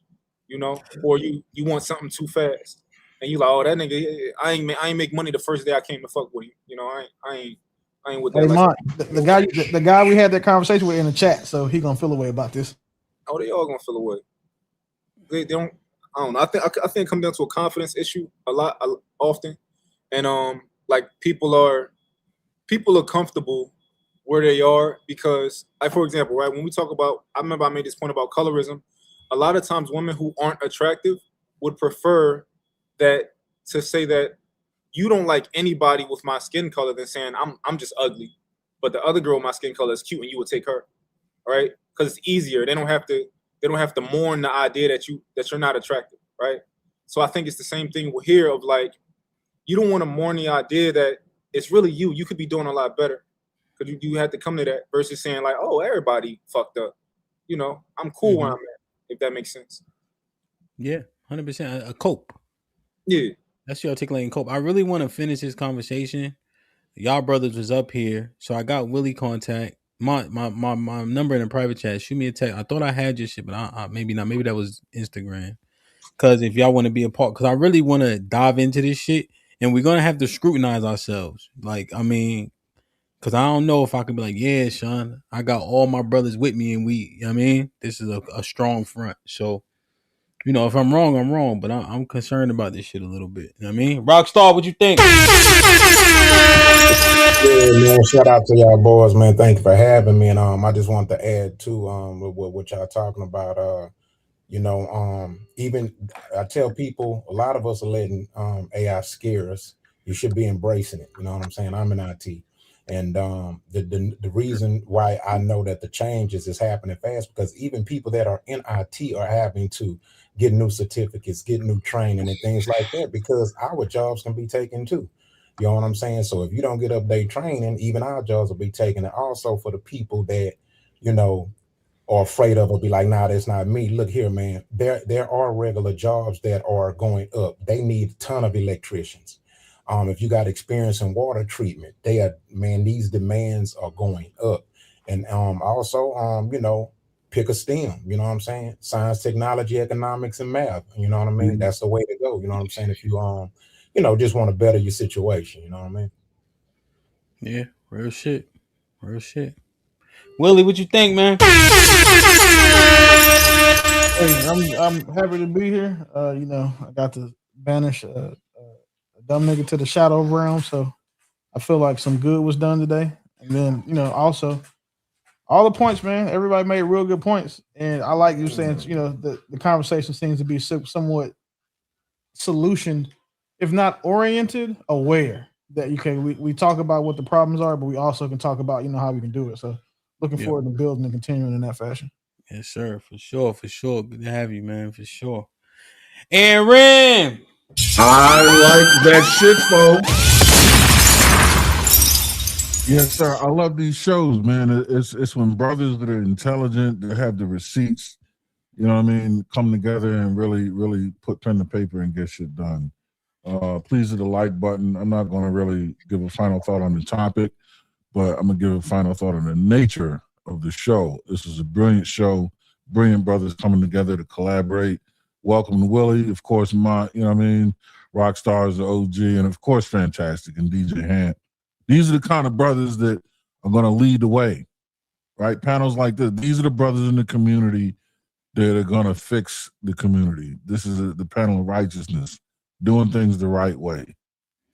Or you want something too fast, and you like, oh, that nigga, I ain't make money the first day I came to fuck with him. I ain't with that. Hey, like, the guy we had that conversation with in the chat, so he gonna feel a way about this. Oh, they all gonna feel a way. They don't. I don't know. I think it comes down to a confidence issue often, and like people are comfortable where they are because, like, for example, right, when we talk about, I remember I made this point about colorism. A lot of times, women who aren't attractive would prefer that to say that you don't like anybody with my skin color than saying I'm just ugly, but the other girl with my skin color is cute and you would take her, right? Because it's easier. They don't have to mourn the idea that you're not attractive, right? So I think it's the same thing here of like, you don't want to mourn the idea that it's really you. You could be doing a lot better because you had to come to that versus saying like, oh, everybody fucked up. I'm cool where I'm at, if that makes sense. Yeah, 100%. A cope. Yeah. That's your articulating cope. I really want to finish this conversation. Y'all brothers was up here, so I got Willie contact. my number in the private chat. Shoot me a text. I thought I had your shit, but I maybe not. Maybe that was Instagram. Because if y'all want to be a part, because I really want to dive into this shit, and we're gonna have to scrutinize ourselves. Like, I mean, because I don't know if I could be like, yeah, Sean, I got all my brothers with me, and we, you know what I mean, this is a strong front. So, you know, if I'm wrong, I'm wrong, but I'm concerned about this shit a little bit. You know what I mean, Rockstar, what you think? Yeah, man. Shout out to y'all boys, man. Thank you for having me. And I just want to add to what y'all talking about. Even I tell people, a lot of us are letting AI scare us. You should be embracing it. You know what I'm saying? I'm in IT. And the reason why I know that the changes is happening fast, because even people that are in IT are having to get new certificates, get new training and things like that, because our jobs can be taken too. You know what I'm saying? So if you don't get update training, even our jobs will be taken. And also for the people that, are afraid of, will be like, nah, that's not me. Look here, man. There are regular jobs that are going up. They need a ton of electricians. If you got experience in water treatment, these demands are going up. And also, pick a STEM, you know what I'm saying? Science, technology, economics, and math. You know what I mean? Mm-hmm. That's the way to go. You know what I'm saying? If you just want to better your situation, you know what I mean? Yeah, real shit. Real shit. Willie, what you think, man? Hey, I'm happy to be here. I got to banish a dumb nigga to the shadow realm, so I feel like some good was done today. And then, also all the points, man. Everybody made real good points, and I like you saying, the conversation seems to be somewhat solution, if not oriented, aware. That we talk about what the problems are, but we also can talk about how we can do it. So, looking Yep. forward to building and continuing in that fashion. Yes, sir. For sure. For sure. Good to have you, man. For sure. Aaron, I like that shit, folks. Yes, sir. I love these shows, man. It's when brothers that are intelligent, that have the receipts, you know what I mean, come together and really put pen to paper and get shit done. Please hit the like button. I'm not going to really give a final thought on the topic, but I'm going to give a final thought on the nature of the show. This is a brilliant show. Brilliant brothers coming together to collaborate. Welcome to Willie, of course, Rockstar is the OG, and of course, Fantastic and DJ HAMP. These are the kind of brothers that are going to lead the way, right? Panels like this. These are the brothers in the community that are going to fix the community. This is the panel of righteousness, doing things the right way.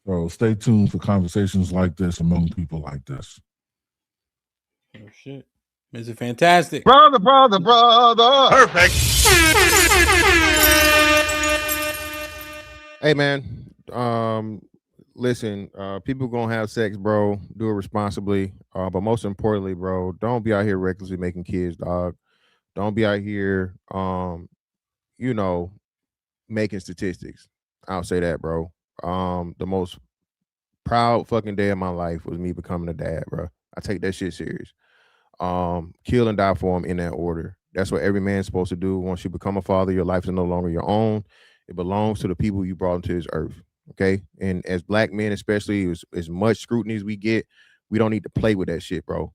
So stay tuned for conversations like this among people like this. oh shit, Mr. Fantastic, Brother. Perfect. Hey man, listen, people gonna have sex, bro. Do it responsibly. But most importantly, bro, don't be out here recklessly making kids, dog. Don't be out here, making statistics. I'll say that, bro. The most proud fucking day of my life was me becoming a dad, bro. I take that shit serious. Kill and die for him in that order. That's what every man's supposed to do. Once you become a father, your life is no longer your own. It belongs to the people you brought into this earth. Okay. And as black men, especially, as much scrutiny as we get, we don't need to play with that shit, bro. All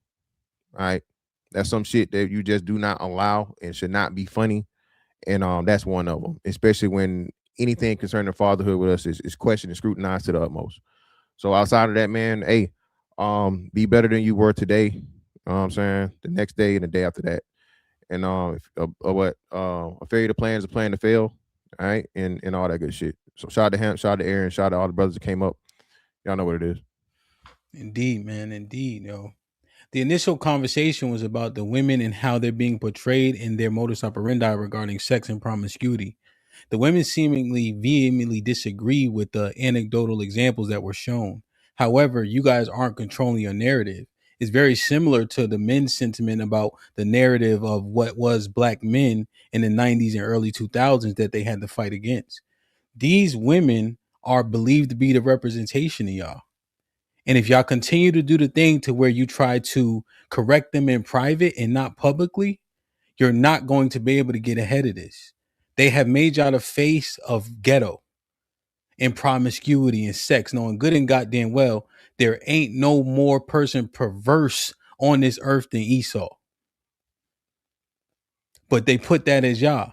right. That's some shit that you just do not allow and should not be funny. And that's one of them, especially when anything concerning fatherhood with us is questioned and scrutinized to the utmost. So outside of that, man, hey, be better than you were today. You know what I'm saying? The next day and the day after that. And a failure to plan is a plan to fail. All right, and all that good shit. So shout out to him, shout out to Aaron, shout out to all the brothers that came up. Y'all know what it is. Indeed, man. Indeed, yo. The initial conversation was about the women and how they're being portrayed in their modus operandi regarding sex and promiscuity. The women seemingly vehemently disagree with the anecdotal examples that were shown. However, you guys aren't controlling your narrative. It's very similar to the men's sentiment about the narrative of what was black men in the 90s and early 2000s that they had to fight against. These women are believed to be the representation of y'all. And if y'all continue to do the thing to where you try to correct them in private and not publicly, you're not going to be able to get ahead of this. They have made y'all the face of ghetto and promiscuity and sex, knowing good and goddamn well there ain't no more person perverse on this earth than Esau. But they put that as Yah.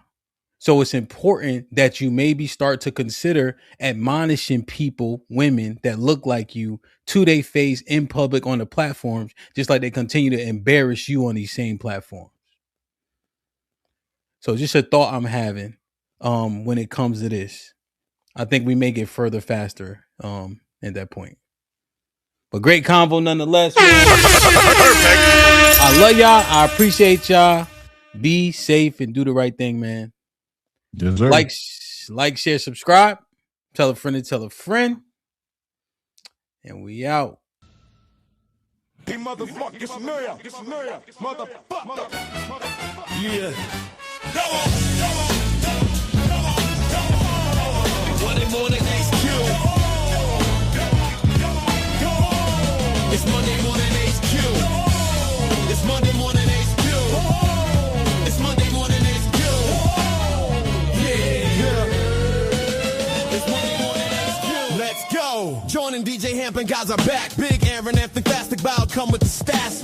So it's important that you maybe start to consider admonishing people, women that look like you, to their face in public on the platforms, just like they continue to embarrass you on these same platforms. So just a thought I'm having when it comes to this. I think we may get further faster at that point. But great convo nonetheless. I love y'all. I appreciate y'all. Be safe and do the right thing, man. Yes, sir. Like, share, subscribe. Tell a friend to tell a friend. And we out. Hey, motherfucker, get familiar, motherfucker. Yeah. Monday morning HQ. It's Monday morning HQ. It's Monday morning HQ. It's Monday morning HQ. Yeah. It's Monday morning HQ. Let's go. Joining DJ Hamp and guys are back. Big Aaron and Fantastic Bow come with the stats.